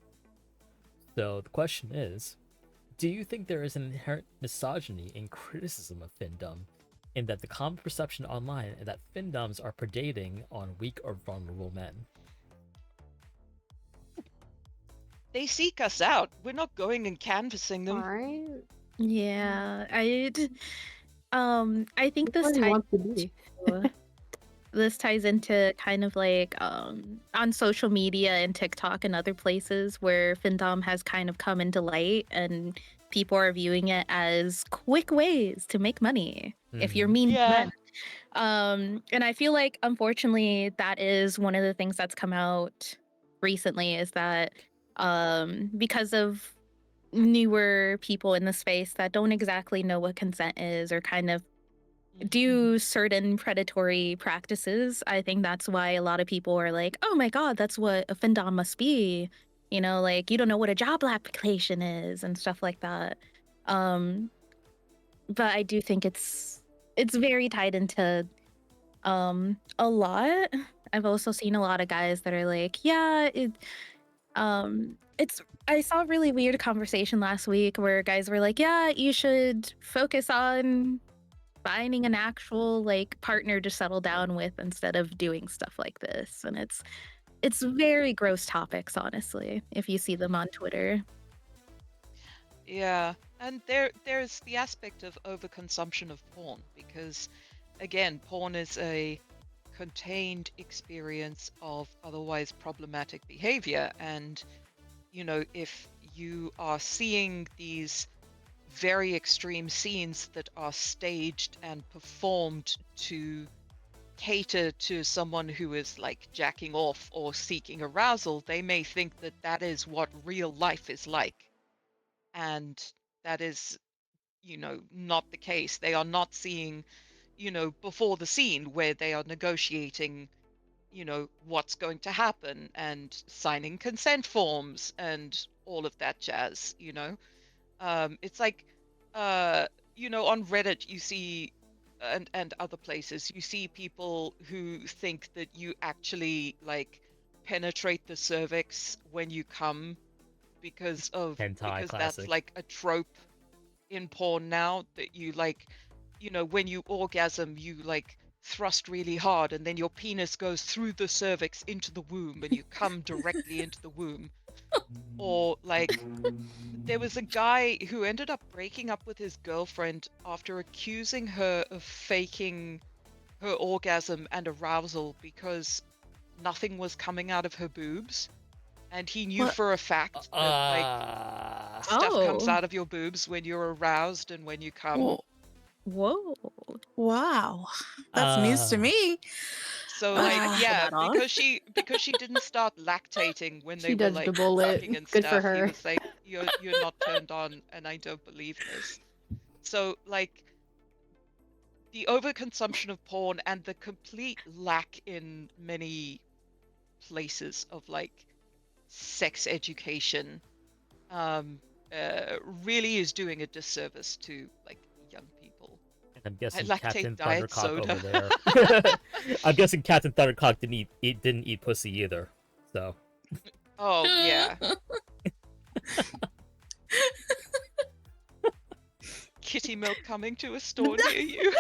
So the question is, do you think there is an inherent misogyny in criticism of Findom, in that the common perception online is that Findoms are predating on weak or vulnerable men? They seek us out. We're not going and canvassing them. Right? Yeah, I think That's this where you ties want to be. this ties into kind of like on social media and TikTok and other places where Findom has kind of come into light, and people are viewing it as quick ways to make money if you're mean to men. And I feel like, unfortunately, that is one of the things that's come out recently, is that because of newer people in the space that don't exactly know what consent is, or kind of do certain predatory practices, I think that's why a lot of people are like, oh my god, that's what a Findom must be. Like, you don't know what a job application is and stuff like that. But I do think it's very tied into a lot. I've also seen a lot of guys that are like, yeah, I saw a really weird conversation last week where guys were like, yeah, you should focus on finding an actual like partner to settle down with instead of doing stuff like this. And it's very gross topics, honestly, if you see them on Twitter. Yeah, and there's the aspect of overconsumption of porn, because again, porn is a contained experience of otherwise problematic behavior, and if you are seeing these very extreme scenes that are staged and performed to cater to someone who is like jacking off or seeking arousal, they may think that that is what real life is like. And that is, not the case. They are not seeing, before the scene where they are negotiating, what's going to happen and signing consent forms and all of that jazz. It's like, on Reddit you see, and other places you see people who think that you actually like penetrate the cervix when you come because Hentai that's classic. like a trope in porn now, that you like, when you orgasm you like thrust really hard and then your penis goes through the cervix into the womb and you come directly into the womb. Or like, there was a guy who ended up breaking up with his girlfriend after accusing her of faking her orgasm and arousal because nothing was coming out of her boobs. And he knew What? for a fact that like stuff comes Oh. out of your boobs when you're aroused and when you come. Whoa. Wow. That's news to me. So I like, can pull yeah, that off. because she didn't start lactating when they She were dodged like a bullet. fucking and Good for stuff. He her. was like, you're not turned on, and I don't believe this. So like, the overconsumption of porn and the complete lack in many places of like sex education really is doing a disservice to like young people. And I'm guessing lactate Captain diet Thundercock soda. over there. I'm guessing Captain Thundercock didn't eat pussy either. So. Oh yeah. Kitty milk coming to a store near you.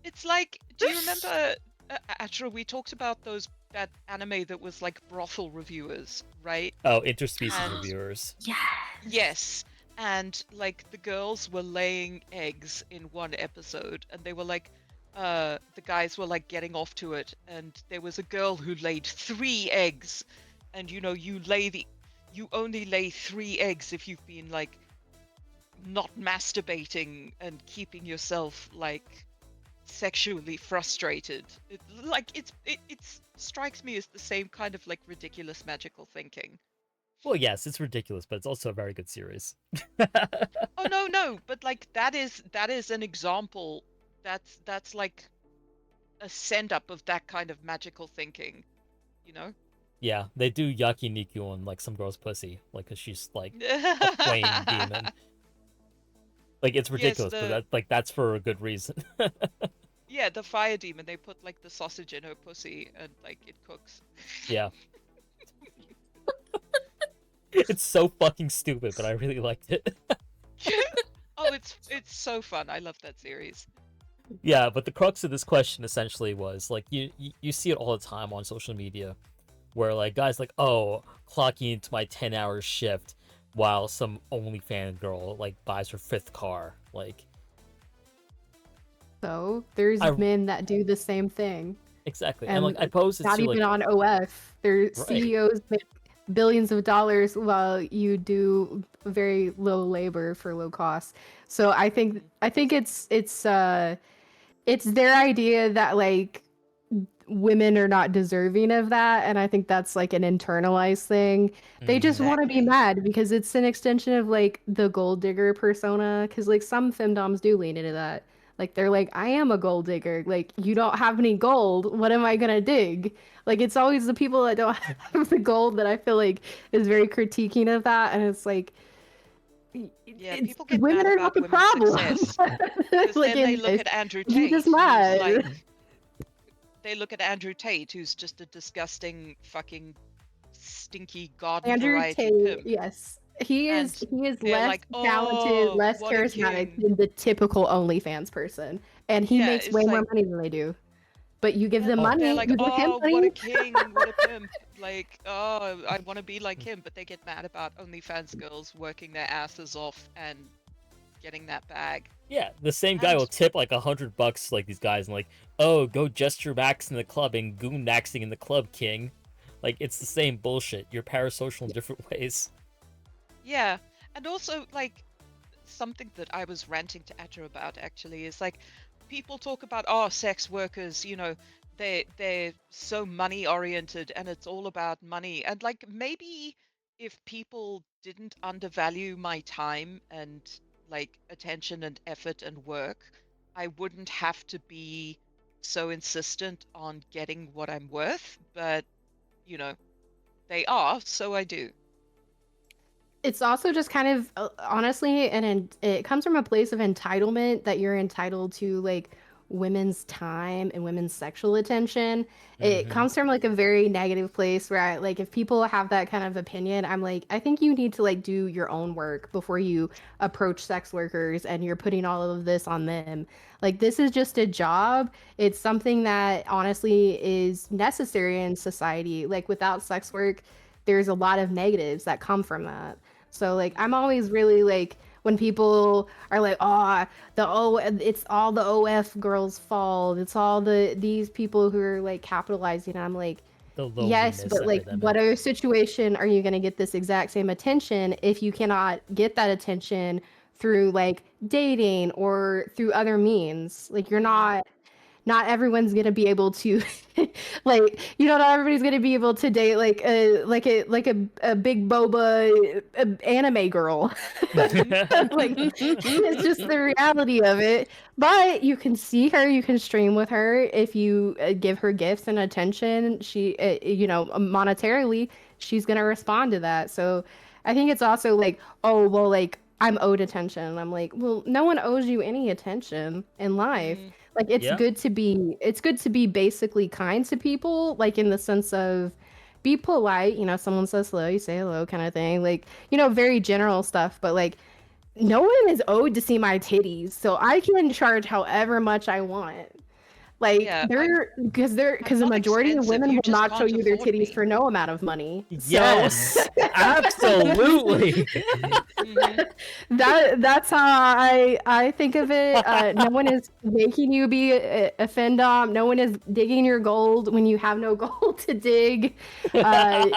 It's like, do you remember, Atra, we talked about that anime that was like brothel reviewers, right? Oh, interspecies And- reviewers. Yes. And like the girls were laying eggs in one episode, and they were like, the guys were like getting off to it, and there was a girl who laid 3 eggs, and you only lay 3 eggs if you've been like not masturbating and keeping yourself like sexually frustrated. It strikes me as the same kind of like ridiculous magical thinking. Well, yes, it's ridiculous, but it's also a very good series. Oh no, but like that is an example. That's like a send up of that kind of magical thinking, you know? Yeah, they do yakiniku on like some girl's pussy, like, cause she's like a flame demon. Like, it's ridiculous, but that's for a good reason. Yeah, the fire demon, they put like the sausage in her pussy and like it cooks. Yeah. It's so fucking stupid, but I really liked it. Oh, it's so fun. I love that series. Yeah, but the crux of this question essentially was like, you see it all the time on social media, where like guys like, oh, clocking into my 10-hour shift while some OnlyFans girl like buys her 5th car. Like, So there's I- men that do the same thing. exactly. And And like I posed it Not to even like, on OF. Their CEOs make billions of dollars while you do very low labor for low cost. So I think it's their idea that like women are not deserving of that, and I think that's like an internalized thing. They just want to be Exactly. mad because it's an extension of like the gold digger persona, because like some femdoms do lean into that. Like they're like, I am a gold digger. Like, you don't have any gold. What am I gonna dig? Like, it's always the people that don't have the gold that I feel like is very critiquing of that. And it's like, Yeah, people get women mad are about not the women's problem. success. Because Like, then they in look this. at Andrew You Tate, just who's mad. like, they look at Andrew Tate, who's just a disgusting fucking stinky garden Andrew variety Tate, pimp. yes. He is They're less like, talented, oh, less what a charismatic king. than the typical OnlyFans person. And he Yeah, makes way it's more like, money than they do. But you give them and they're money, like, you give him oh, what a money. king, what a pimp. Like, oh, I want to be like him. But they get mad about OnlyFans girls working their asses off and getting that bag. Yeah, the same guy And will tip like $100 like these guys and like, oh, go gesture max in the club and goon maxing in the club, king. Like it's the same bullshit. You're parasocial in different ways. yeah, and also like something that I was ranting to Atra about actually is like people talk about sex workers, they're so money oriented and it's all about money. And like maybe if people didn't undervalue my time and like attention and effort and work, I wouldn't have to be so insistent on getting what I'm worth, but you know, they are, so I do. It's also just kind of honestly, and it comes from a place of entitlement that you're entitled to like women's time and women's sexual attention. It Mm-hmm. comes from like a very negative place where I like if people have that kind of opinion, I'm like, I think you need to like do your own work before you approach sex workers and you're putting all of this on them. Like this is just a job. It's something that honestly is necessary in society. Like without sex work, there's a lot of negatives that come from that. So like I'm always really like when people are like, oh, it's all the OF girls' fault. It's all these people who are like capitalizing. I'm like, The yes, loneliness but like what epidemic. other situation are you gonna get this exact same attention if you cannot get that attention through like dating or through other means? Like you're not everyone's gonna be able to like not everybody's gonna be able to date like a big boba anime girl. Like it's just the reality of it. But you can see her, you can stream with her if you give her gifts and attention. She monetarily she's gonna respond to that. So I think it's also like, oh well, like I'm owed attention. I'm like, well, no one owes you any attention in life. Mm, Like Yeah. it's good to be basically kind to people, like in the sense of be polite, someone says hello, you say hello kind of thing. Like, very general stuff, but like no one is owed to see my titties, so I can charge however much I want. Like yeah, because I'm the not majority of expensive. women You will just not show can't you their afford titties me. for no amount of money. So Yes, absolutely. Mhm. that's how I think of it. No one is making you be a findom. No one is digging your gold when you have no gold to dig. Uh,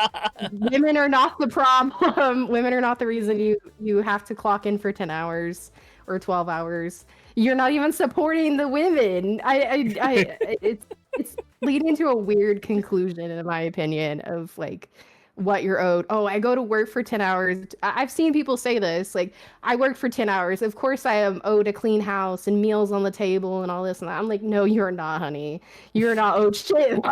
Women are not the problem. Women are not the reason you have to clock in for 10 hours or 12 hours. You're not even supporting the women. It's leading to a weird conclusion in my opinion of like what you're owed. Oh, I go to work for 10 hours. I've seen people say this, like, I work for 10 hours. Of course I am owed a clean house and meals on the table and all this and that. I'm like, no, you're not, honey. You're not owed shit.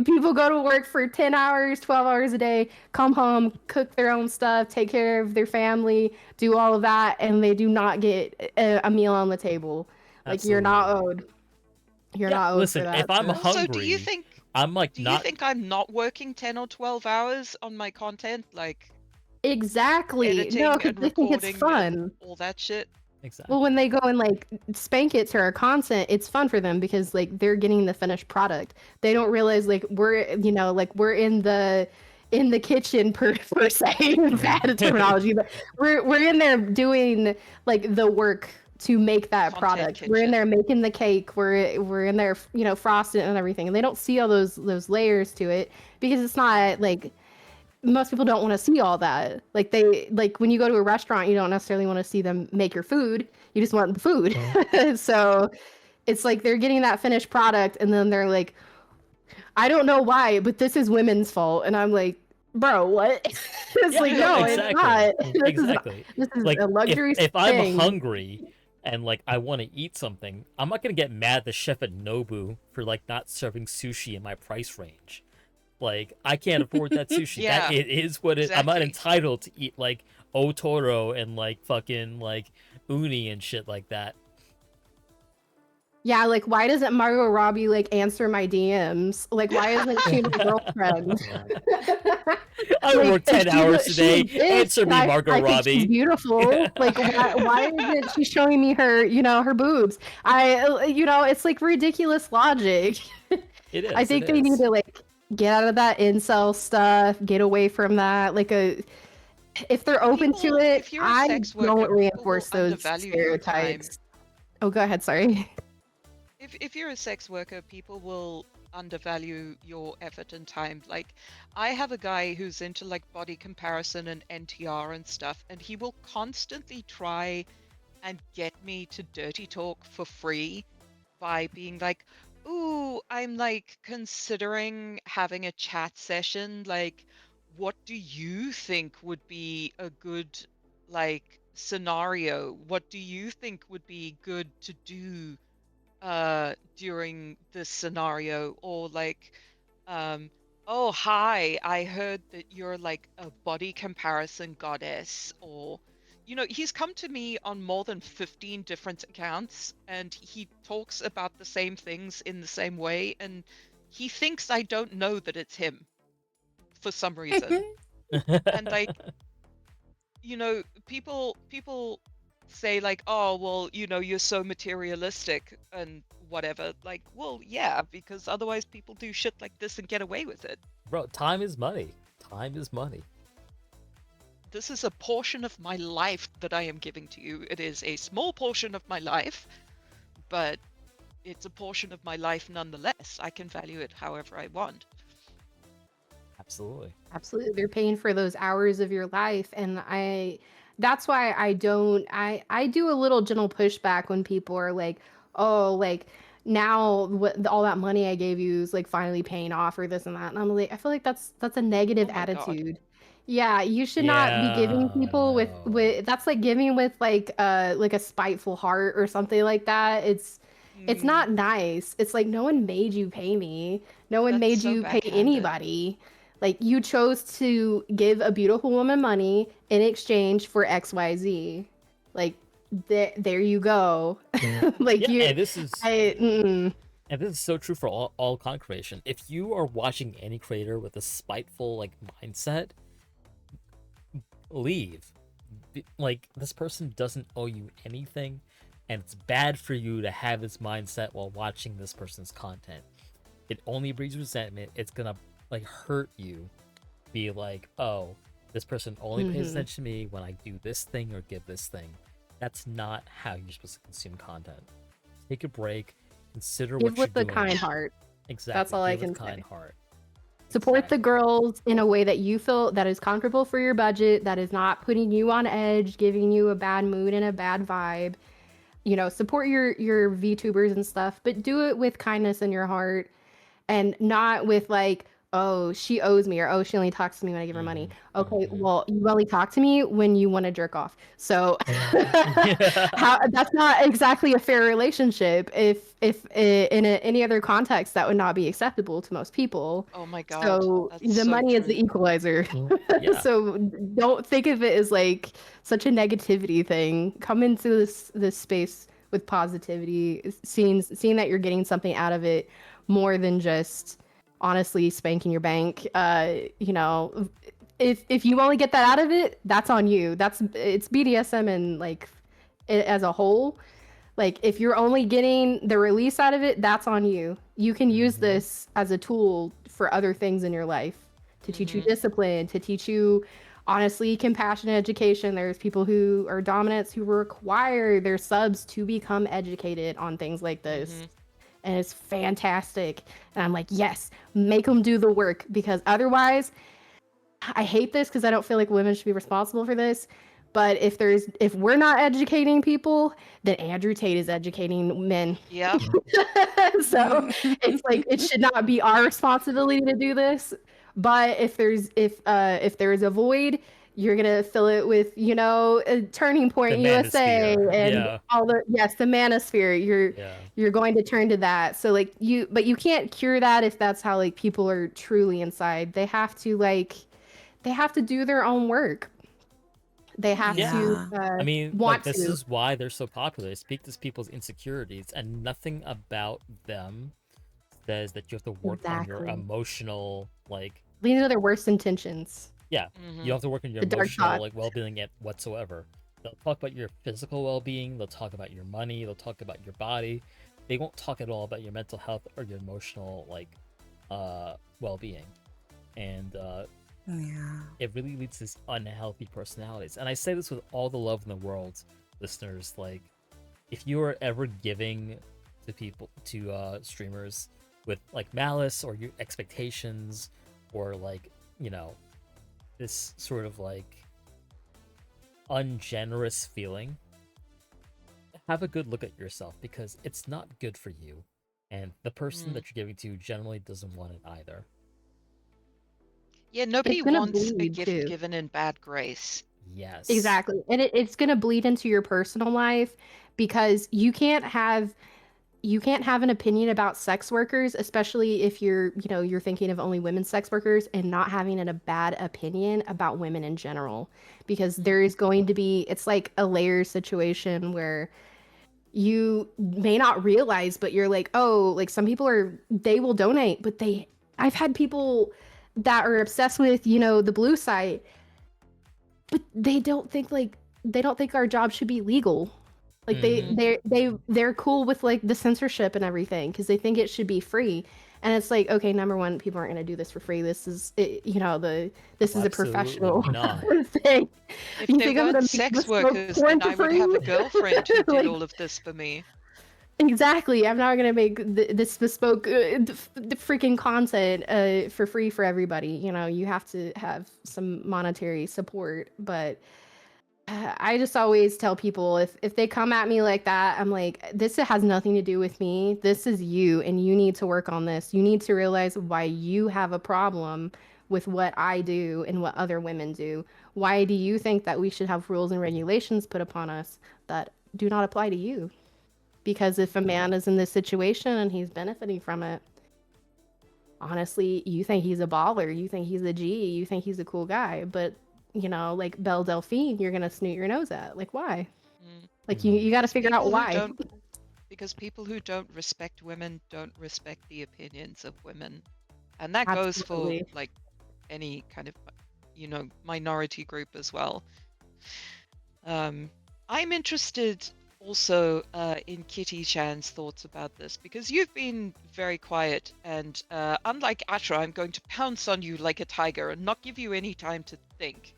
People go to work for 10 hours, 12 hours a day, come home, cook their own stuff, take care of their family, do all of that, and they do not get a meal on the table. Like, you're not Absolutely. owed. You're Yeah, not owed for listen, if that. I'm So. Also, hungry, I'm like do you not think I'm not working 10 or 12 hours on my content, like Exactly. No, editing because and they think it's recording and fun. all that shit? exactly. Well, when they go and like spank it to our content, it's fun for them because like they're getting the finished product. They don't realize like we're in the kitchen per se, bad terminology, but we're in there doing like the work to make that Content product. We're in there kitchen. making the cake. We're in there, frosting and everything. And they don't see all those layers to it because it's not like most people don't want to see all that. Like when you go to a restaurant, you don't necessarily want to see them make your food. You just want the food. So it's like they're getting that finished product and then they're like, I don't know why, but this is women's fault. And I'm like, bro, what? It's Yeah, like, no, no, it's not. exactly. Exactly. This is Like a luxury if I'm thing. hungry and like I want to eat something, I'm not gonna get mad at the chef at Nobu for like not serving sushi in my price range. Like I can't afford that sushi. Yeah, That it is what it. I'm not exactly. entitled to eat like Otoro and like fucking like uni and shit like that. Yeah, like why doesn't Margot Robbie like answer my DMs? Like why isn't she my girlfriend? I Like work 10 hours she today. exists, Answer and me, I Margot I think she's Robbie. beautiful. Like why isn't she showing me her, you know, her boobs? You know, it's like ridiculous logic. It I is. It think they need is. to like get out of that incel stuff, get away from that. Like if they're open to People, it, if you're a I sex worker, don't people will reinforce those undervalue your time. stereotypes. Oh, go ahead. Sorry. If you're a sex worker, people will undervalue your effort and time. Like, I have a guy who's into like body comparison and NTR and stuff, and he will constantly try and get me to dirty talk for free by being like, "Ooh, I'm like considering having a chat session. Like, what do you think would be a good like scenario? What do you think would be good to do during this scenario?" Or like, um "Oh, hi, I heard that you're like a body comparison goddess," or he's come to me on more than 15 different accounts, and he talks about the same things in the same way, and he thinks I don't know that it's him for some reason. And like, people say like, "Oh, well, you're so materialistic and whatever." Like, well, yeah, because otherwise people do shit like this and get away with it. Bro, time is money. Time is money. This is a portion of my life that I am giving to you. It is a small portion of my life, but it's a portion of my life nonetheless. I can value it however I want. Absolutely. Absolutely. They're paying for those hours of your life. And that's why I do a little gentle pushback when people are like, oh, like now all that money I gave you is like finally paying off or this and that. And I'm like, I feel like that's a negative Oh my God. attitude. Yeah, you should not be giving Yeah, people no. with that's like giving with like a spiteful heart or something like that. It's Mm, not nice. It's like no one made you pay me. No one that's made so you pay backhanded. anybody. Like you chose to give a beautiful woman money in exchange for XYZ. Like there you go. Like Yeah, you and this is I mm, and this is so true for all content creation. If you are watching any creator with a spiteful like mindset, leave. Like this person doesn't owe you anything, and it's bad for you to have this mindset while watching this person's content. It only breeds resentment. It's gonna like hurt you. Be like, oh, this person only pays mhm. attention to me when I do this thing or give this thing. That's not how you're supposed to consume content. Take a break. Consider Give what you're with a doing. kind heart. That's Exactly. all I Give with can kind say. heart. Support the Exactly. girls in a way that you feel that is comfortable for your budget, that is not putting you on edge, giving you a bad mood and a bad vibe. You know, support your VTubers and stuff, but do it with kindness in your heart and not with like, oh, she owes me or oh, she only talks to me when I give her money. Okay, Mm-hmm. well, you only talk to me when you want to jerk off. So Mm-hmm. how that's not exactly a fair relationship. If in any other context that would not be acceptable to most people. Oh my God, So that's the so money is the true. equalizer. Yeah. So don't think of it as like such a negativity thing. Come into this space with positivity, seeing that you're getting something out of it more than just honestly spanking your bank. You know, if you only get that out of it, that's on you. It's BDSM and like it as a whole. Like if you're only getting the release out of it, that's on you. You can use Mm-hmm. this as a tool for other things in your life to teach you Mm-hmm. discipline, to teach you honestly compassionate education. There's people who are dominants who require their subs to become educated on things like this. Mm-hmm. And it's fantastic. And I'm like, yes, make them do the work because otherwise, I hate this because I don't feel like women should be responsible for this. But if we're not educating people, then Andrew Tate is educating men. Yep. So it's like it should not be our responsibility to do this. But if there's a void, you're gonna fill it with a Turning The Point USA manosphere. and Yeah. all the the manosphere. Yeah. You're going to turn to that. So like but you can't cure that if that's how like people are truly inside. They have to do their own work. They have to Yeah. I mean, like, want this to. is why they're so popular. They speak to people's insecurities, and nothing about them says that you have to work on your Exactly. emotional, like, Lean into their worst intentions. yeah, you don't have to work on your The dark emotional, thoughts. like, well-being yet whatsoever. They'll talk about your physical well-being. They'll talk about your money. They'll talk about your body. They won't talk at all about your mental health or your emotional, like, well-being. And Yeah. it really leads to these unhealthy personalities. And I say this with all the love in the world, listeners. Like, if you are ever giving to people, to streamers, with like malice or your expectations, or like, you know, this sort of like ungenerous feeling, have a good look at yourself, because it's not good for you, and the person that you're giving to generally doesn't want it either. Yeah, nobody It's gonna wants a bleed gift too. given in bad grace. Yes. Exactly. And it's going to bleed into your personal life because you can't have an opinion about sex workers, especially if you're thinking of only women sex workers, and not having a bad opinion about women in general, because there is going to be, it's like a layer situation where you may not realize, but you're like, oh, like some people they will donate, but I've had people that are obsessed with, the blue site, but they don't think our job should be legal. Like they're cool with like the censorship and everything because they think it should be free. And it's like, okay, number one, people aren't going to do this for free. This is this is a professional Absolutely not. thing. If You there think I'm going weren't to make sex bespoke workers, porn then for I would free? have a girlfriend who did Like, all of this for me. exactly. I'm not going to make this bespoke the freaking content for free for everybody. You have to have some monetary support, but I just always tell people if they come at me like that, I'm like, this has nothing to do with me. This is you, and you need to work on this. You need to realize why you have a problem with what I do and what other women do. Why do you think that we should have rules and regulations put upon us that do not apply to you? Because if a man is in this situation and he's benefiting from it, honestly, you think he's a baller, you think he's a G, you think he's a cool guy, but like Belle Delphine, you're gonna snoot your nose at. Like, why? Like, you got to figure out why. Because people who don't respect women don't respect the opinions of women, and that Absolutely. goes for like any kind of minority group as well. I'm interested also in Kitty Chan's thoughts about this, because you've been very quiet, and unlike Atra, I'm going to pounce on you like a tiger and not give you any time to think.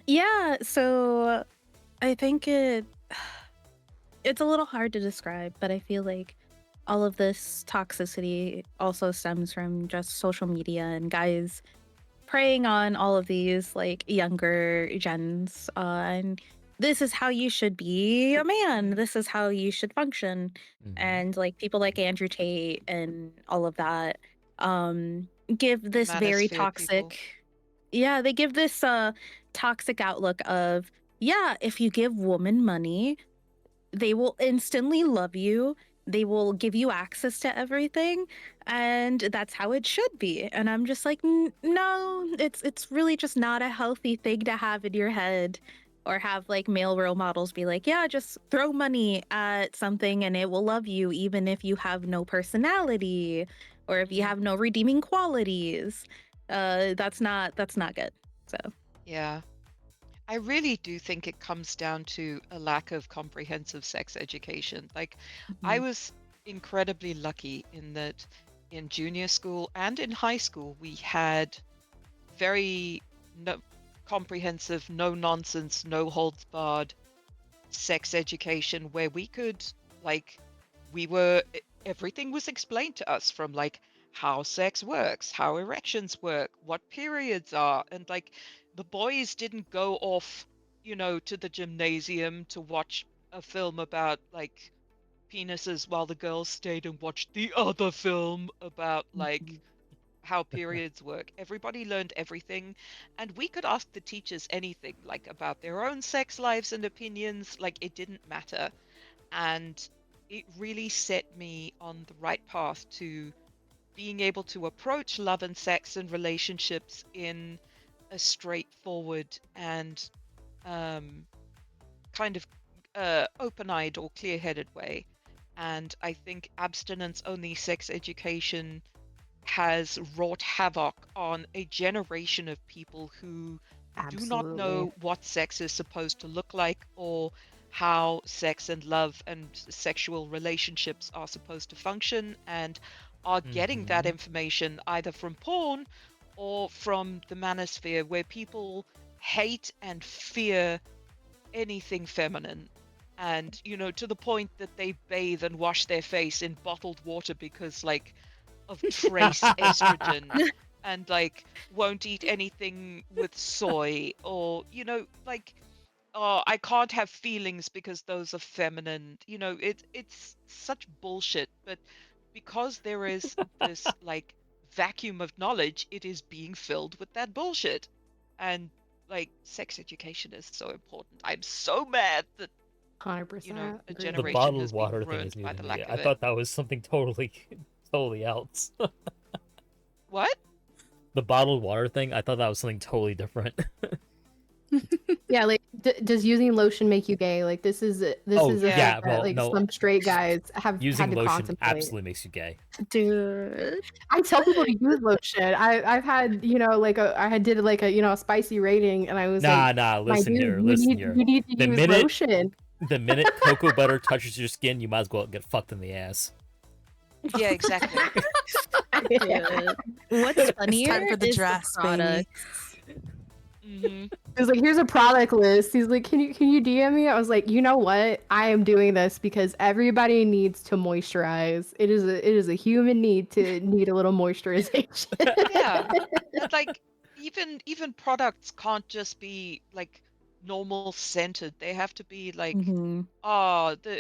Yeah, so I think it's a little hard to describe, but I feel like all of this toxicity also stems from just social media and guys preying on all of these like younger gens on this is how you should be a man, this is how you should function. And like people like Andrew Tate and all of that give this very toxic people. Yeah, they give this toxic outlook of, yeah, if you give women money, they will instantly love you, they will give you access to everything, and that's how it should be. And I'm just like, no, it's really just not a healthy thing to have in your head. Or have like male role models be like, yeah, just throw money at something and it will love you even if you have no personality or if you have no redeeming qualities. That's not good. So yeah, I really do think it comes down to a lack of comprehensive sex education. Like, I was incredibly lucky in that in junior school and in high school, we had very comprehensive, no nonsense, no holds barred sex education where we could, like, everything was explained to us, from like how sex works, how erections work, what periods are, and like the boys didn't go off, to the gymnasium to watch a film about like penises while the girls stayed and watched the other film about like how periods work. Everybody learned everything, and we could ask the teachers anything, like about their own sex lives and opinions, like it didn't matter. And it really set me on the right path to being able to approach love and sex and relationships in a straightforward and kind of open-eyed or clear-headed way. And I think abstinence-only sex education has wrought havoc on a generation of people who do not Absolutely. know what sex is supposed to look like or how sex and love and sexual relationships are supposed to function, and are getting that Mhm. information either from porn or from the manosphere, where people hate and fear anything feminine. And, to the point that they bathe and wash their face in bottled water because, like, of trace estrogen, and, like, won't eat anything with soy, or, like, oh, I can't have feelings because those are feminine. It's such bullshit. But because there is this, like, vacuum of knowledge, it is being filled with that bullshit. And, like, sex education is so important. I'm so mad that, 100% a agree. The generation bottled has been water thing ruined is new by to the me. lack I of it. thought that was something totally, totally else. What? The bottled water thing, I thought that was something totally different. Yeah, like does using lotion make you gay? Like this is a Oh, thing Yeah. yeah, that well, like no, some straight guys have using had to lotion contemplate. absolutely makes you gay. Dude. I tell people to use lotion. I've had, like I did like a spicy rating, and I was Nah, like, listen my dude, here, you listen need here. you need to The use minute, lotion. the minute cocoa butter touches your skin, you might as well get fucked in the ass. Yeah, exactly. Dude. What's It's funnier time for the is the dress, baby. products. Hmm. He was like, here's a product list. He's like, can you DM me? I was like, you know what? I am doing this because everybody needs to moisturize. It is a human need to need a little moisturization. Yeah. And, like, even products can't just be, like, normal scented. They have to be like, Mm-hmm.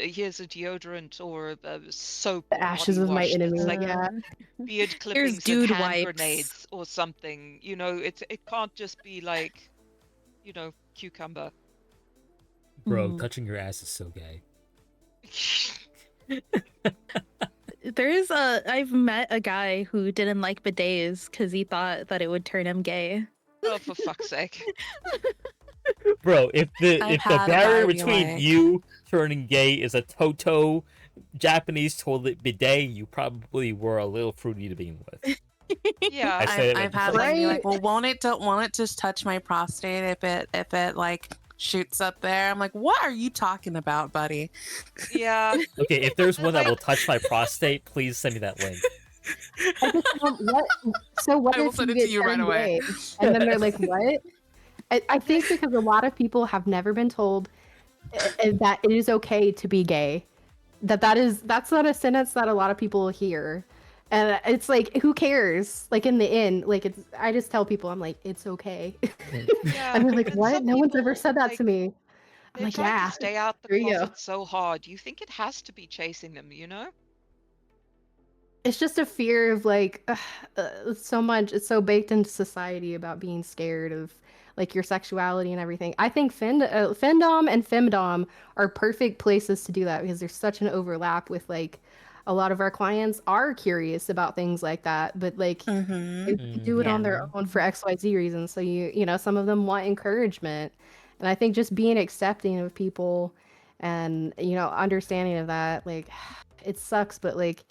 here's a deodorant or a soap The or ashes body of my wash that's enemy. like Yeah. beard Here's clippings and dude hand wipes. grenades or something. It can't just be like, cucumber. Bro, Mhm. touching your ass is so gay. I've met a guy who didn't like bidets because he thought that it would turn him gay. Oh, for fuck's sake. Bro, if the I've if the had a barrier Barbie between like. you turning gay is a Toto Japanese toilet bidet, you probably were a little fruity to begin with. Yeah. I say it I've like had like be Right? like, well, won't it just touch my prostate if it like shoots up there? I'm like, what are you talking about, buddy? Yeah. okay, if there's one that Like, will touch my prostate, please send me that link. I just what? So what I will if send you it to get you right turned away. gay? And then they're like, what? I think because a lot of people have never been told that it is okay to be gay. That's not a sentence that a lot of people hear. And it's like, who cares? Like in the end, like I just tell people, I'm like, it's okay. yeah. And they're like, And what? some No one's ever people, said that like, to me. I'm they're like, trying to yeah, stay out the there you go. closet so hard. You think it has to be chasing them, It's just a fear of like so much. It's so baked into society about being scared of like your sexuality and everything. I think Findom and Femdom are perfect places to do that because there's such an overlap with like a lot of our clients are curious about things like that, but like Mm-hmm. they do it on their Mhm. own for XYZ reasons. So some of them want encouragement, and I think just being accepting of people and understanding of that, like it sucks, but like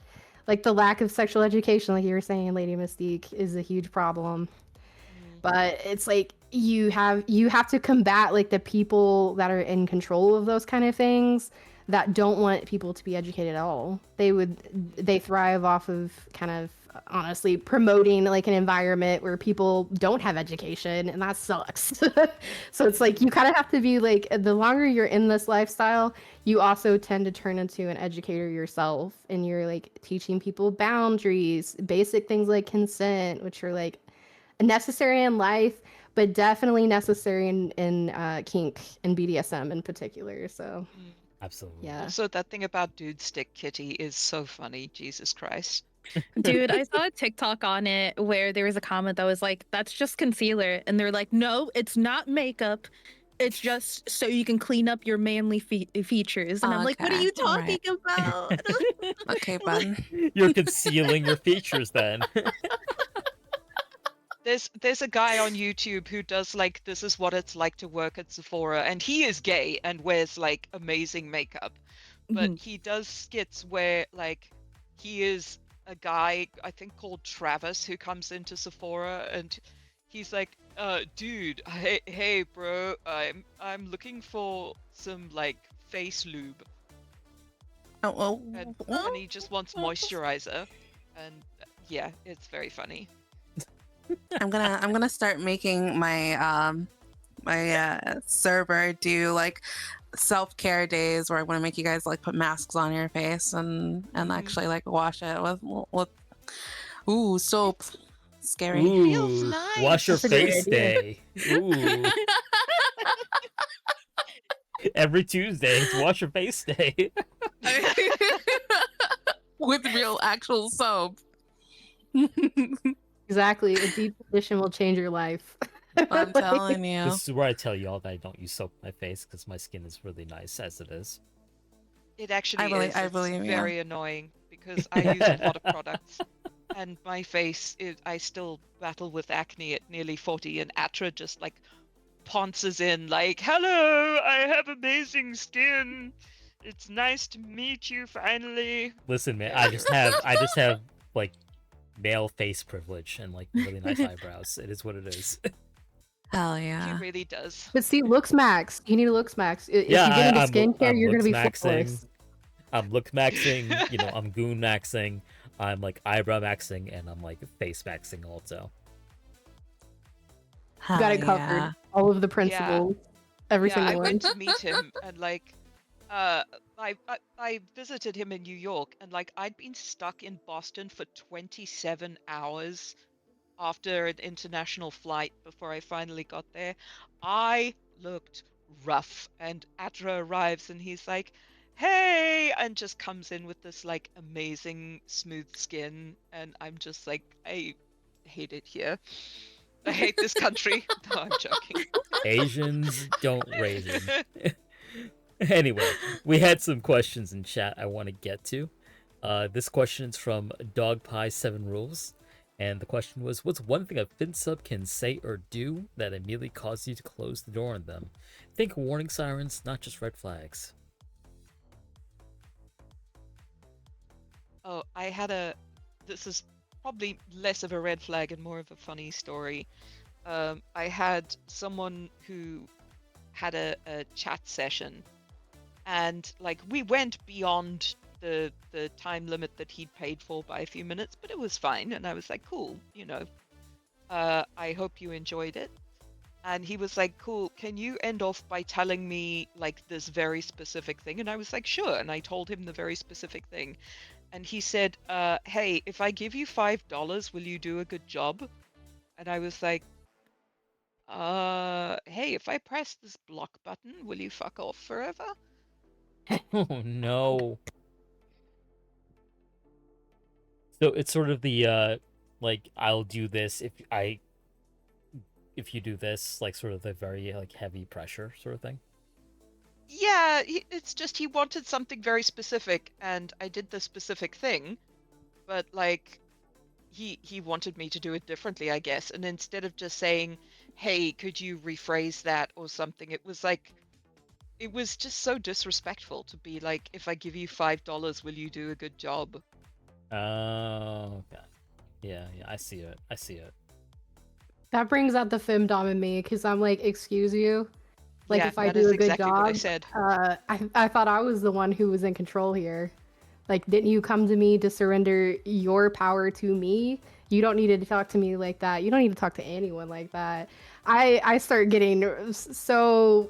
the lack of sexual education, like you were saying, LadyMystiq, is a huge problem. Mm. But it's like you have to combat like the people that are in control of those kind of things that don't want people to be educated at all. They thrive off of kind of honestly promoting like an environment where people don't have education, and that sucks. So it's like you kind of have to be like, the longer you're in this lifestyle, you also tend to turn into an educator yourself, and you're like teaching people boundaries, basic things like consent, which are like necessary in life, but definitely necessary in kink and BDSM in particular. So Mm. Absolutely. yeah. Also, that thing about dude stick Kitty is so funny. Jesus Christ. Dude, I saw a TikTok on it where there was a comment that was like, that's just concealer. And they're like, no, it's not makeup. It's just so you can clean up your manly features. And I'm like, what are Okay, you all right. talking about? Okay, bud. You're concealing your features then. There's a guy on YouTube who does like this is what it's like to work at Sephora, and he is gay and wears like amazing makeup, but Mhm. he does skits where like he is a guy I think called Travis who comes into Sephora and he's like, dude, hey bro, I'm looking for some like face lube, Oh, and he just wants moisturizer, and yeah, it's very funny. I'm gonna start making my server do like self-care days where I'm gonna make you guys like put masks on your face and Mhm. actually like wash it with soap. Scary. Feels Ooh, wash your nice. That's a great face idea. day. Ooh, every Tuesday it's wash your face day. With real actual soap. Exactly. A deep condition will change your life. I'm telling you. This is where I tell y'all that I don't use soap on my face because my skin is really nice as it is. It actually is. I It's believe you. very annoying because I use a lot of products, and my face, I still battle with acne at nearly 40, and Atra just like pounces in like, "Hello, I have amazing skin. It's nice to meet you finally." Listen, man, Yeah. I just have like male face privilege and like really nice eyebrows. It is what it is. Hell He yeah. really does. But see, looks max. You need a looks max. If Yeah, you get into I'm skincare, you're gonna looks be maxing. flawless. I'm look maxing. You know, I'm goon maxing. I'm like eyebrow maxing, and I'm like face maxing also. You got it Hell covered. yeah. All of the principles, every Yeah, I single one. went to meet him and like I visited him in New York and like I'd been stuck in Boston for 27 hours after an international flight before I finally got there. I looked rough and Atra arrives and he's like, "Hey," and just comes in with this like amazing smooth skin and I'm just like, I hate it here. I hate this country. No, I'm joking. Asians don't raisin. Anyway, we had some questions in chat I want to get to. This question is from DogPie7Rules, and the question was, what's one thing a finsub can say or do that immediately causes you to close the door on them? Think warning sirens, not just red flags. Oh, this is probably less of a red flag and more of a funny story. I had someone who had a chat session and like we went beyond the time limit that he'd paid for by a few minutes, but it was fine. And I was like, cool, I hope you enjoyed it. And he was like, cool, can you end off by telling me like this very specific thing? And I was like, sure. And I told him the very specific thing. And he said, hey, if I give you $5, will you do a good job? And I was like, hey, if I press this block button, will you fuck off forever? Oh no. So it's sort of the like I'll do this if you do this, like sort of the very like heavy pressure sort of thing. Yeah, it's just he wanted something very specific, and I did the specific thing, but like he wanted me to do it differently, I guess. And instead of just saying, "Hey, could you rephrase that?" or something, it was just so disrespectful to be like, "If I give you $5, will you do a good job?" Oh, okay. Yeah, I see it. I see it. That brings out the femdom in me because I'm like, excuse you. Like Yeah, if I that do is a good exactly what I job, said. I thought I was the one who was in control here. Like, didn't you come to me to surrender your power to me? You don't need to talk to me like that. You don't need to talk to anyone like that. I start getting so,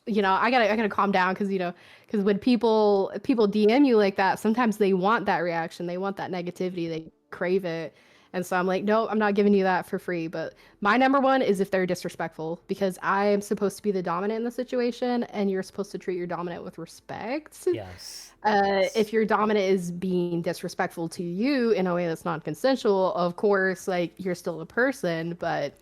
I gotta calm down because because when people DM you like that, sometimes they want that reaction, they want that negativity, they crave it. And so I'm like, no, I'm not giving you that for free. But my number one is if they're disrespectful, because I am supposed to be the dominant in the situation, and you're supposed to treat your dominant with respect. Yes. If your dominant is being disrespectful to you in a way that's non-consensual, of course, like you're still a person, but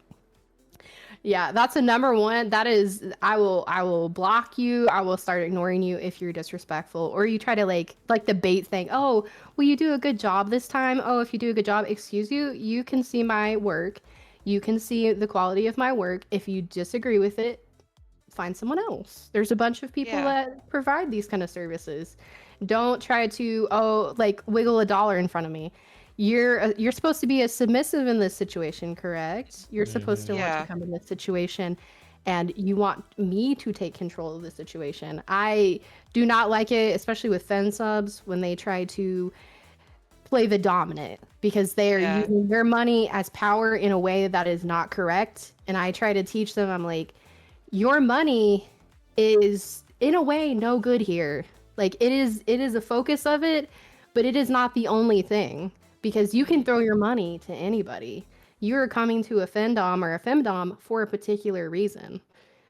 yeah, that's a number one. That is, I will block you. I will start ignoring you if you're disrespectful, or you try to like the bait thing. Oh, will you do a good job this time? Oh, if you do a good job, excuse you, you can see my work. You can see the quality of my work. If you disagree with it, find someone else. There's a bunch of people that provide these kind of services. Don't try to wiggle a dollar in front of me. You're supposed to be a submissive in this situation, correct? You're supposed to want to come in this situation, and you want me to take control of the situation. I do not like it, especially with finsubs, when they try to play the dominant, because they are using their money as power in a way that is not correct. And I try to teach them, I'm like, your money is in a way no good here. Like it is a focus of it, but it is not the only thing, because you can throw your money to anybody. You're coming to a findom or a femdom for a particular reason.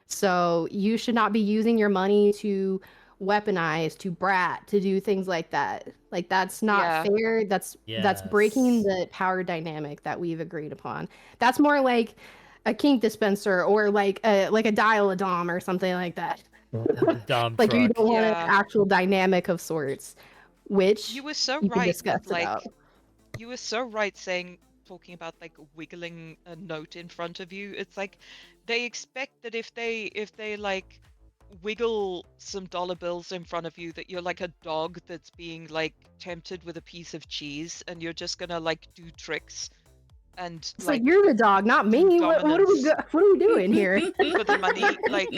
So you should not be using your money to weaponize, to brat, to do things like that. Like that's not fair. That's breaking the power dynamic that we've agreed upon. That's more like a kink dispenser or like a dial-a-dom or something like that. Dom like truck. You don't want an actual dynamic of sorts, which you were so you can right. discuss Like about. you were so right talking about like wiggling a note in front of you. It's like they expect that if they like wiggle some dollar bills in front of you, that you're like a dog that's being like tempted with a piece of cheese, and you're just gonna like do tricks. And it's like you're the dog, not me. What are we doing here? For the money, like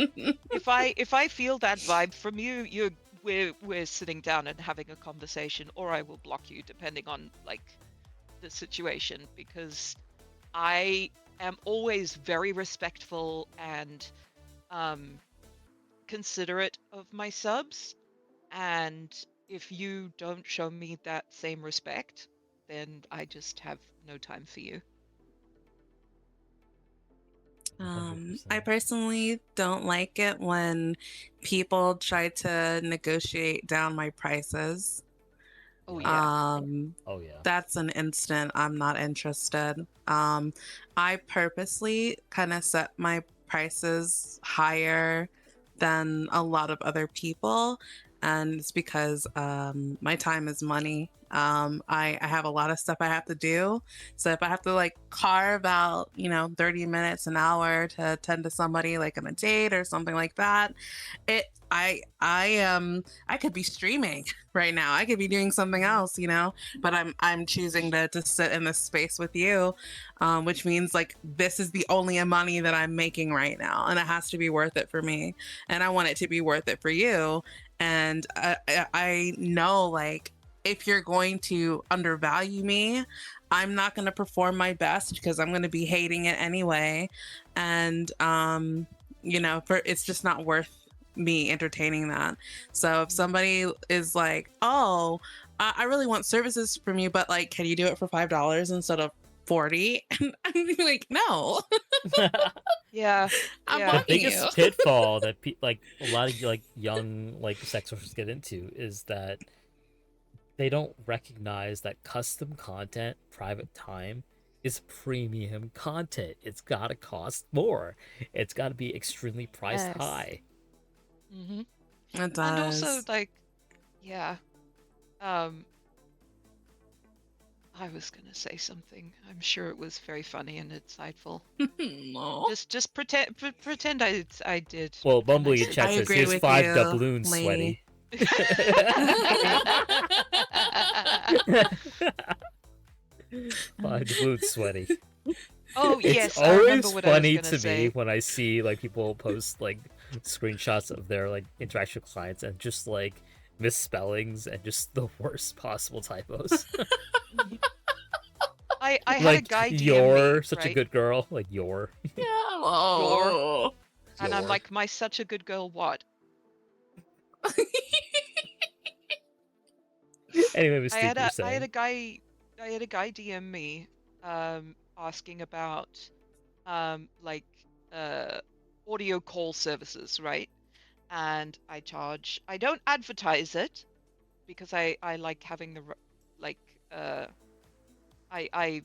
if I feel that vibe from you, we're sitting down and having a conversation, or I will block you depending on like the situation, because I am always very respectful and considerate of my subs, and if you don't show me that same respect, then I just have no time for you. I personally don't like it when people try to negotiate down my prices. Oh yeah. That's an instant I'm not interested. I purposely kind of set my prices higher than a lot of other people, and it's because my time is money. I have a lot of stuff I have to do, so if I have to like carve out 30 minutes, an hour to attend to somebody like on a date or something like that, I could be streaming right now, I could be doing something else, but I'm choosing to sit in this space with you, which means like this is the only money that I'm making right now, and it has to be worth it for me, and I want it to be worth it for you. And I know, like, if you're going to undervalue me, I'm not going to perform my best because I'm going to be hating it anyway. And, it's just not worth me entertaining that. So if somebody is like, oh, I really want services from you, but like, can you do it for $5 instead of 40? I'm like, no. I'm The biggest you. pitfall that like a lot of like young like sex workers get into is that they don't recognize that custom content, private time, is premium content. It's gotta cost more. It's gotta be extremely priced high. Mm-hmm. It does. And also, like, I was gonna say something. I'm sure it was very funny and insightful. No. Just pretend I did. Well, Bumblebee chat says here's 5 doubloons, lady. sweaty. 5 doubloons, sweaty. Oh yes, it's I remember always what funny I was to say. me when I see like people post like screenshots of their like interaction with clients and just like misspellings and just the worst possible typos. I had like, a guy DM you're me, such right? a good girl, like you're. Yeah. Oh. And I'm like, my such a good girl, what? Anyway, Mystique, I had a guy DM me, asking about, audio call services, right? And I don't advertise it because I like having the, I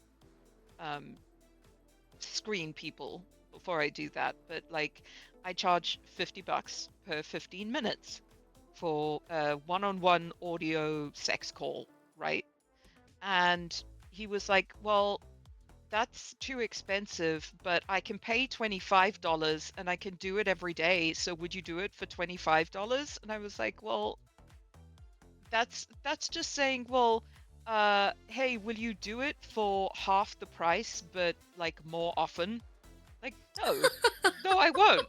screen people before I do that, but like I charge $50 per 15 minutes for a one-on-one audio sex call, right? And he was like, well, that's too expensive, but I can pay $25 and I can do it every day. So would you do it for $25? And I was like, well, that's just saying, well, hey, will you do it for half the price, but like more often? Like, no, no, I won't.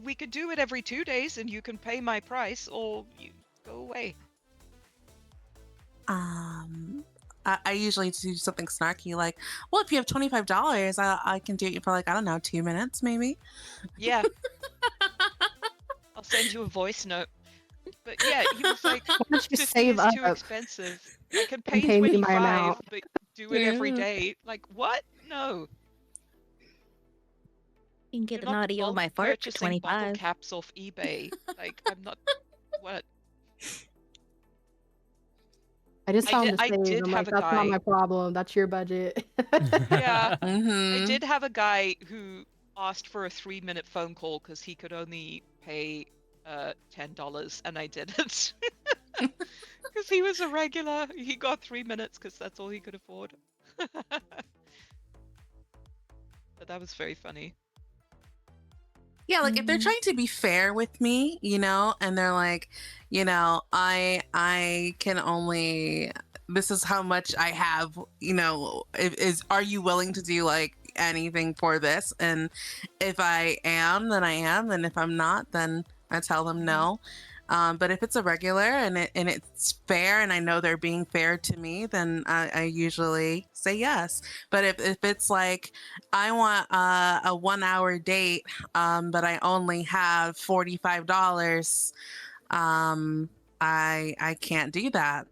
We could do it every 2 days and you can pay my price or you go away. I usually do something snarky like, well, if you have $25, I can do it for like, I don't know, 2 minutes maybe. Yeah. I'll send you a voice note. But yeah, he was like, Why don't you 50 save is too up expensive. I can and pay pay me my 25, amount? but do it every Yeah. day. Like, what? No. You can You're get an not audio of bulk my fart for purchasing bottle 25. caps off eBay. Like, I'm not. What? I just tell him to I save. did I'm have like, a that's not guy. my problem. That's your budget. Yeah, I Mm-hmm. did have a guy who asked for a 3-minute phone call because he could only pay $10, and I did it. Because he was a regular. He got 3 minutes because that's all he could afford. But that was very funny. Yeah, like if they're trying to be fair with me, and they're like, I can only, this is how much I have, are you willing to do like anything for this? And if I am, then I am, and if I'm not, then I tell them no. But if it's a regular and it's fair and I know they're being fair to me, then I usually say yes. But if it's like I want a 1 hour date, but I only have $45, I can't do that.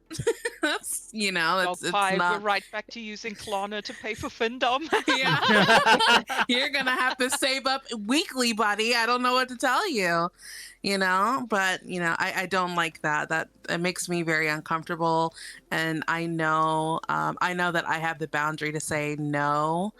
That's Dog it's pie, we're not. right back to using Klarna to pay for Findom. Yeah. You're gonna have to save up weekly, buddy. I don't know what to tell you. But I don't like that it makes me very uncomfortable, and I know that I have the boundary to say no,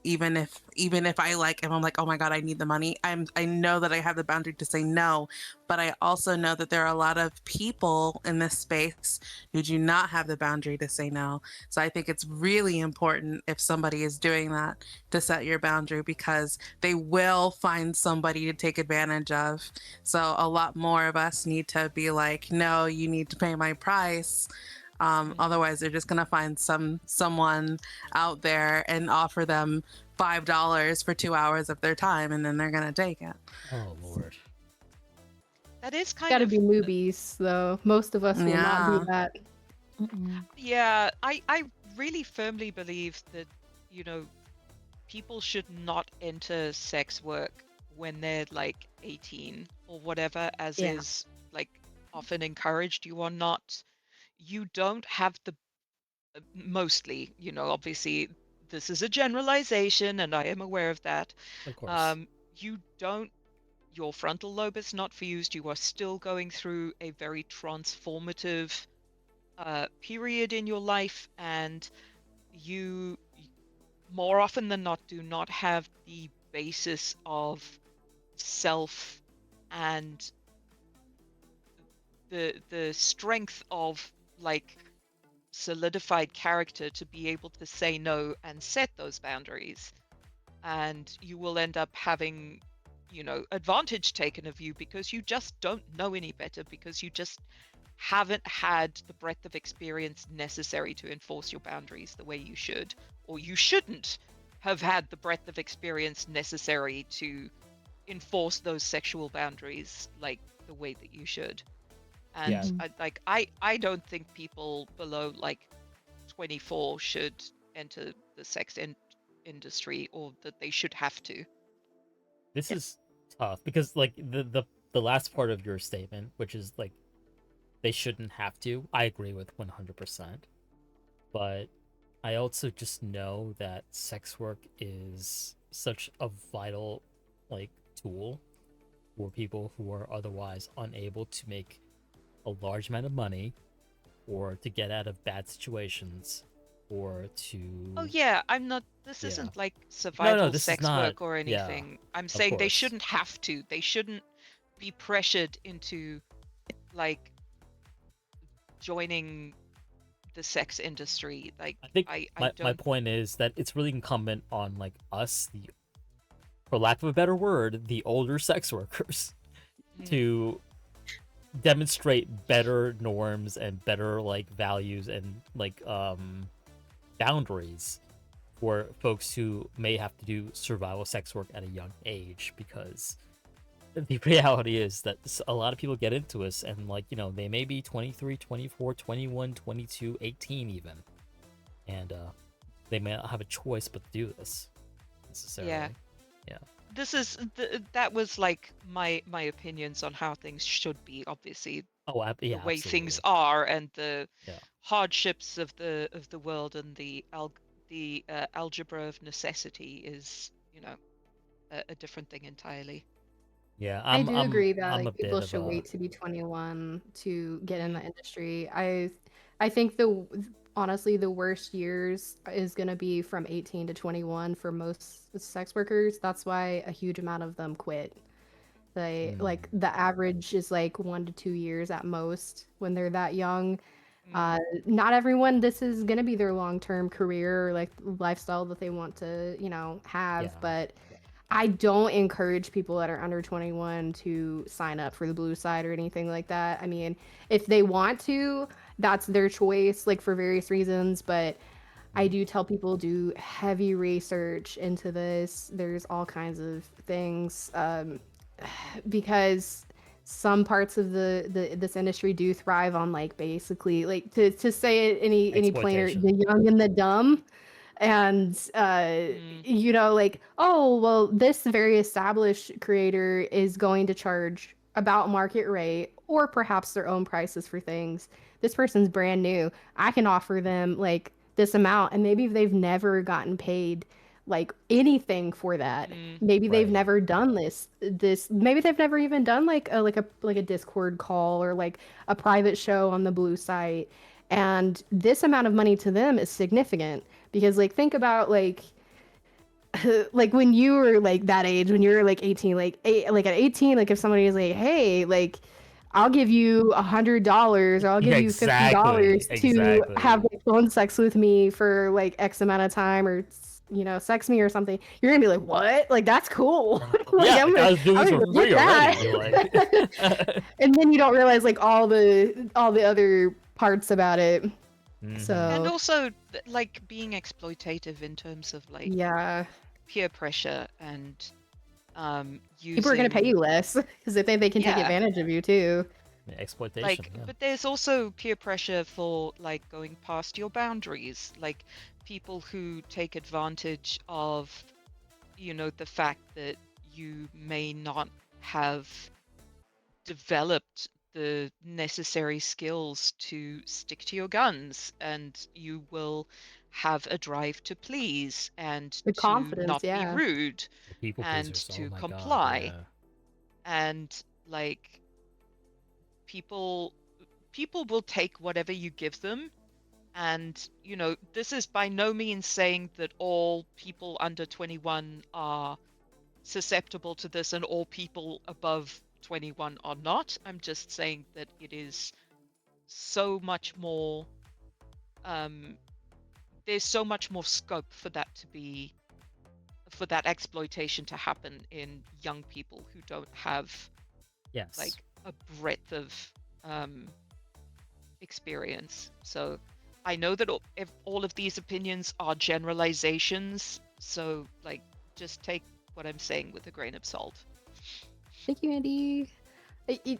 even if I like, if I'm like, oh my god, I need the money, I know that I have the boundary to say no. But I also know that there are a lot of people in this space who do not have the boundary to say no. So I think it's really important, if somebody is doing that, to set your boundary, because they will find somebody to take advantage of. So a lot more of us need to be like, no, you need to pay my price. Otherwise, they're just gonna find someone out there and offer them $5 for 2 hours of their time, and then they're gonna take it. Oh Lord. That is kind Gotta of be newbies, though. Most of us will not do Yeah. that. yeah. I really firmly believe that people should not enter sex work when they're like 18 or whatever, as Yeah. is like often encouraged. You don't have the mostly, obviously this is a generalization and I am aware of that. Of course. You don't, your frontal lobe is not fused. You are still going through a very transformative period in your life, and you more often than not do not have the basis of self and the strength of like solidified character to be able to say no and set those boundaries. And you will end up having advantage taken of you because you just don't know any better, because you just haven't had the breadth of experience necessary to enforce your boundaries the way you should, or you shouldn't have had the breadth of experience necessary to enforce those sexual boundaries like the way that you should. And I don't think people below like 24 should enter the sex industry, or that they should have to. This is tough because like the last part of your statement, which is like they shouldn't have to, I agree with 100%. But I also just know that sex work is such a vital like tool for people who are otherwise unable to make a large amount of money, or to get out of bad situations, or to Oh yeah, I'm not. This Yeah. isn't like survival this is sex not- work or yeah, anything. I'm saying they course. shouldn't have to. They shouldn't be pressured into like joining the sex industry. Like, I think I my don't. point is that it's really incumbent on like us, the, for lack of a better word, the older sex workers, to demonstrate better norms and better like values and like boundaries for folks who may have to do survival sex work at a young age, because the reality is that a lot of people get into this and like, you know, they may be 23, 24, 21, 22, 18 even, and they may not have a choice but to do this necessarily. Yeah. That was like my opinions on how things should be. Obviously, the way things are, and the hardships of the world, and the algebra of necessity is, you know, a different thing entirely. Yeah, I do agree that I'm a like people bit of should a wait to be 21 to get in the industry. I think the honestly the worst years is going to be from 18 to 21 for most sex workers. That's why a huge amount of them quit. They like the average is like 1 to 2 years at most when they're that young. Not everyone this is going to be their long-term career or like lifestyle that they want to, you know, have, but I don't encourage people that are under 21 to sign up for the blue side or anything like that. I mean, if they want to, that's their choice, like for various reasons. But I do tell people do heavy research into this. There's all kinds of things because some parts of this industry do thrive on like basically like to say it any plainer, the young and the dumb. And you know, like, oh well, this very established creator is going to charge about market rate or perhaps their own prices for things. This person's brand new, I can offer them like this amount, and maybe they've never gotten paid like anything for that. Maybe they've never done this maybe they've never even done like a Discord call or like a private show on the blue site, and this amount of money to them is significant. Because like think about like like when you were like that age, when you were like 18, like at 18, like if somebody is like, hey, like I'll give you $100 or I'll give you $50 to have like phone sex with me for like X amount of time, or you know, sex me or something, you're gonna be like, what? Like that's cool. Like, yeah, I was doing this for free already. Like. And then you don't realize like all the other parts about it. So and also like being exploitative in terms of like peer pressure and using... people are going to pay you less because they think they can take advantage of you too. Exploitation. Like, but there's also peer pressure for like going past your boundaries, like people who take advantage of, you know, the fact that you may not have developed the necessary skills to stick to your guns, and you will have a drive to please and the to confidence, not be rude and to comply. And like people will take whatever you give them. And you know, this is by no means saying that all people under 21 are susceptible to this and all people above 21 are not. I'm just saying that it is so much more, there's so much more scope for that exploitation to happen in young people who don't have like a breadth of experience. So I know that all of these opinions are generalizations, so like just take what I'm saying with a grain of salt. Thank you, Andy.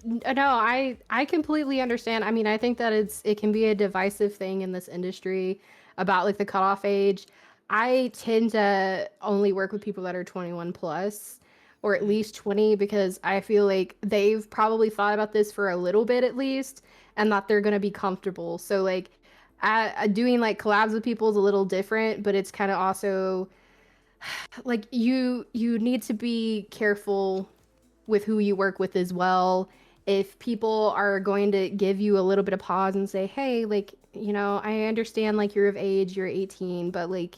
No, I completely understand. I mean, I think that it can be a divisive thing in this industry about like the cutoff age. I tend to only work with people that are 21 plus or at least 20, because I feel like they've probably thought about this for a little bit at least, and that they're going to be comfortable. So like doing like collabs with people is a little different, but it's kind of also like you need to be careful with who you work with as well. If people are going to give you a little bit of pause and say, hey, like, you know, I understand like you're of age, you're 18, but like,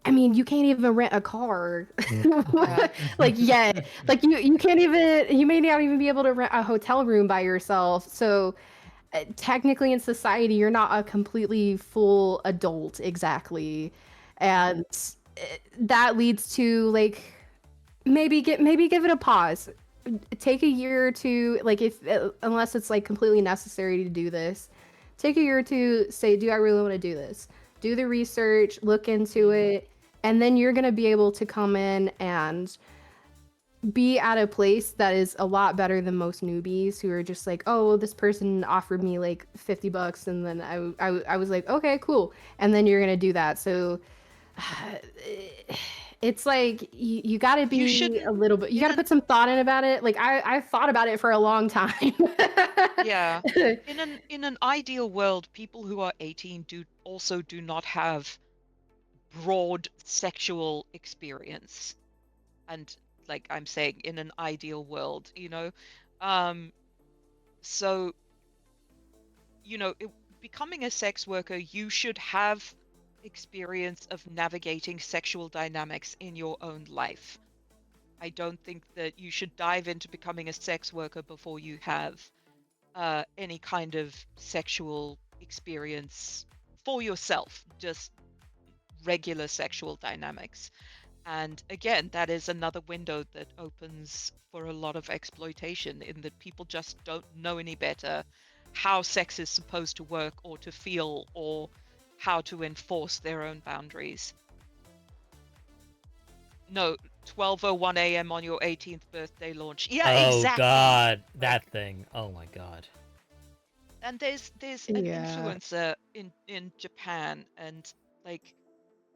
I mean, you can't even rent a car. Like, yet. Like you can't even, you may not even be able to rent a hotel room by yourself. So technically in society you're not a completely full adult exactly, and that leads to like maybe give it a pause, take a year or two, like if unless it's like completely necessary to do this, take a year or two, say, do I really want to do this, do the research, look into it, and then you're going to be able to come in and be at a place that is a lot better than most newbies who are just like, oh, this person offered me like $50 and then I was like, okay, cool, and then you're gonna do that. So it's like you gotta be a little bit, you gotta put some thought in about it. Like I thought about it for a long time. Yeah. In an ideal world, people who are 18 do not have broad sexual experience. And like I'm saying, in an ideal world, you know. So, you know, becoming a sex worker, you should have experience of navigating sexual dynamics in your own life. I don't think that you should dive into becoming a sex worker before you have any kind of sexual experience for yourself, just regular sexual dynamics. And again, that is another window that opens for a lot of exploitation, in that people just don't know any better how sex is supposed to work or to feel, or how to enforce their own boundaries. No, 12:01 a.m. on your 18th birthday launch. Yeah, Oh exactly. God, that thing. Oh my God. And there's an influencer in Japan, and like,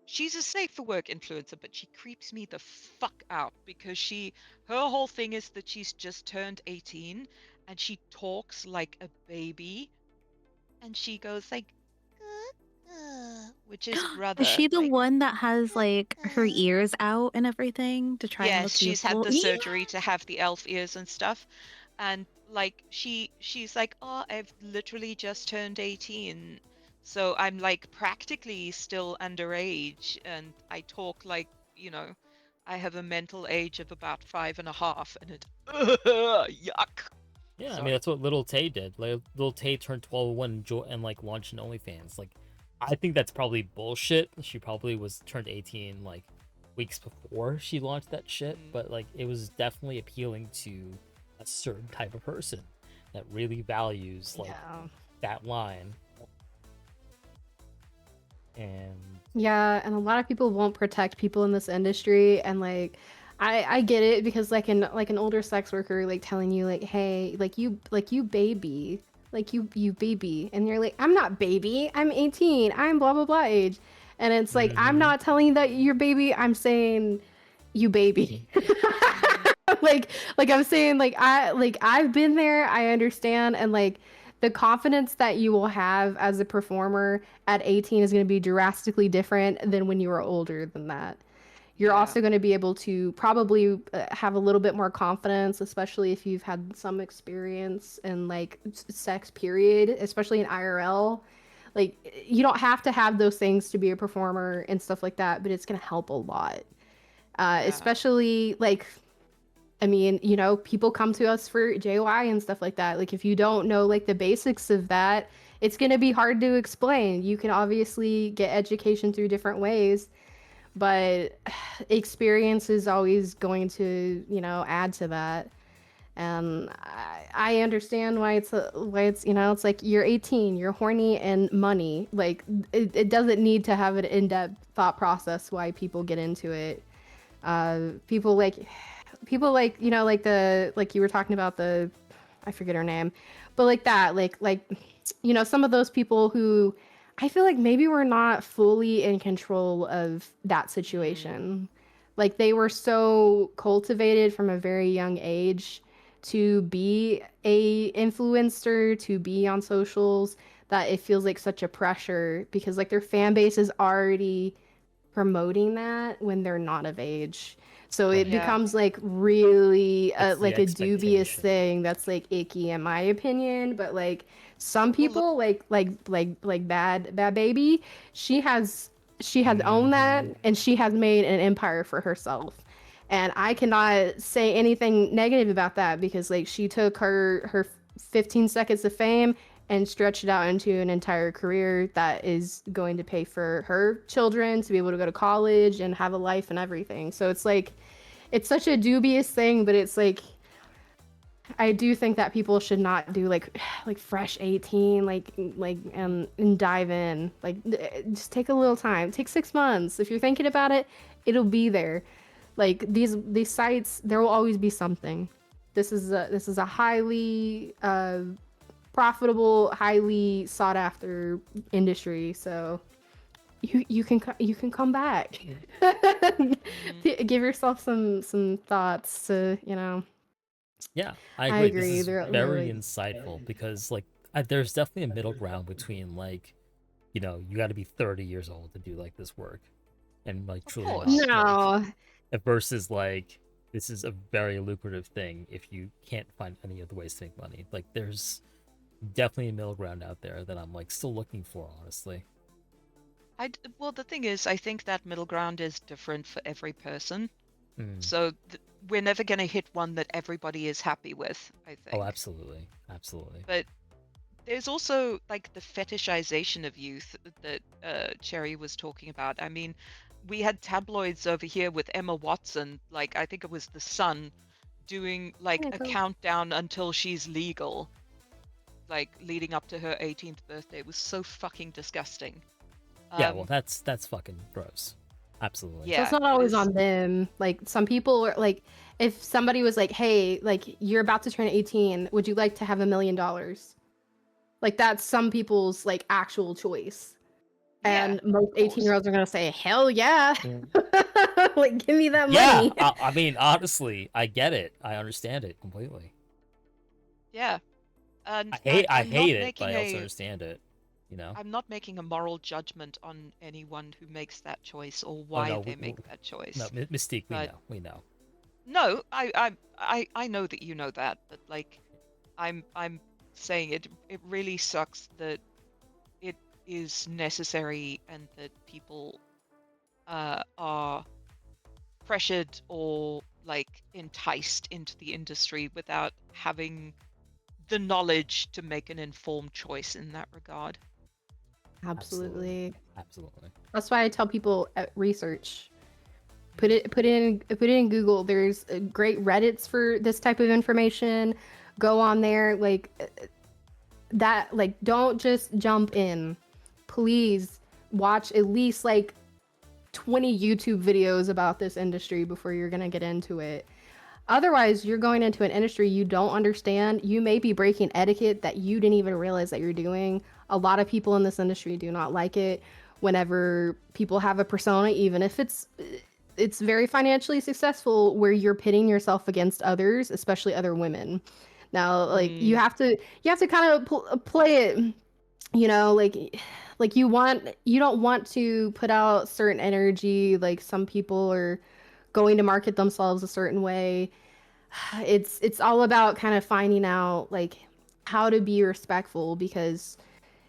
she's a safe for work influencer, but she creeps me the fuck out because her whole thing is that she's just turned 18 and she talks like a baby, and she goes like, which is brother. Is she the like, one that has like her ears out and everything to try and yes, look she's had youthful? the surgery to have the elf ears and stuff. And like she's like, oh, I've literally just turned 18, so I'm like practically still underage, and I talk like, you know, I have a mental age of about 5.5, and it yuck. Yeah, I Sorry. mean that's what Little Tay did. Little Tay turned 12 and like launched an OnlyFans. Like, I think that's probably bullshit. She probably was turned 18 like weeks before she launched that shit, but like it was definitely appealing to a certain type of person that really values like that line. And yeah, and a lot of people won't protect people in this industry, and like I get it, because like an older sex worker like telling you like, hey, like you baby, like you baby, and you're like, I'm not baby, I'm 18, I'm blah blah blah age, and it's like, I'm not telling you that you're baby, I'm saying you baby. like I'm saying, like I've been there, I understand, and like the confidence that you will have as a performer at 18 is going to be drastically different than when you were older than that. You're also going to be able to probably have a little bit more confidence, especially if you've had some experience in like sex period, especially in IRL. Like, you don't have to have those things to be a performer and stuff like that, but it's going to help a lot. Especially like, I mean, you know, people come to us for JOI and stuff like that. Like, if you don't know like the basics of that, it's going to be hard to explain. You can obviously get education through different ways, but experience is always going to, you know, add to that. And I understand why it's you know, it's like, you're 18, you're horny and money. Like, it doesn't need to have an in-depth thought process why people get into it. People like, you know, like you were talking about the, I forget her name, but like that, like, you know, some of those people who I feel like maybe we're not fully in control of that situation. Like, they were so cultivated from a very young age to be a influencer, to be on socials, that it feels like such a pressure, because like their fan base is already promoting that when they're not of age. So it becomes like really like a dubious thing that's like icky in my opinion. But like some people, like bad baby, she has owned that, and she has made an empire for herself. And I cannot say anything negative about that, because like she took her 15 seconds of fame and stretch it out into an entire career that is going to pay for her children to be able to go to college and have a life and everything. So it's like, it's such a dubious thing, but it's like, I do think that people should not do like fresh 18, and dive in. Like, just take a little time. Take 6 months. If you're thinking about it, it'll be there. Like these sites, there will always be something. This is a highly profitable, highly sought after industry. So you can come back. Give yourself some thoughts to, you know. Yeah, I I agree. agree. This is They're very like, insightful because like there's definitely a middle ground between like, you know, you got to be 30 years old to do like this work and like Of truly course. love no. like versus like this is a very lucrative thing if you can't find any other ways to make money. Like there's definitely a middle ground out there that I'm like still looking for, honestly. Well, the thing is, I think that middle ground is different for every person. Mm. So we're never going to hit one that everybody is happy with, I Oh, think. absolutely. Absolutely. But there's also like the fetishization of youth that Cherry was talking about. I mean, we had tabloids over here with Emma Watson, like I think it was The Sun, doing like Yeah, a cool. countdown until she's legal, like leading up to her 18th birthday. It was so fucking disgusting. Yeah, well, that's fucking gross. Absolutely. So it's Yeah, not it always is. on them. Like some people are like, if somebody was like, "Hey, like you're about to turn 18, would you like to have $1 million?" Like that's some people's like actual choice. Yeah, And most of course. 18-year-olds are gonna say, "Hell yeah!" Like, give me that Yeah, money. I mean, honestly, I get it. I understand it completely. Yeah. And I I'm not hate it, but making I also a understand it. You know? I'm not making a moral judgment on anyone who makes that choice or Oh why no, they make that choice. no, Mystique, But we know. no, I know that you know that, but like I'm saying it really sucks that it is necessary and that people are pressured or like enticed into the industry without having the knowledge to make an informed choice in that regard. Absolutely. Absolutely. That's why I tell people research. Put it in Google. There's great Reddits for this type of information. Go on there, like that. Like, don't just jump in. Please watch at least like 20 YouTube videos about this industry before you're gonna get into it. Otherwise, you're going into an industry you don't understand. You may be breaking etiquette that you didn't even realize that you're doing. A lot of people in this industry do not like it whenever people have a persona, even if it's very financially successful, where you're pitting yourself against others, especially other women. Now, like you have to kind of play it, you know, like you don't want to put out certain energy. Like some people are going to market themselves a certain way. It's all about kind of finding out like how to be respectful, because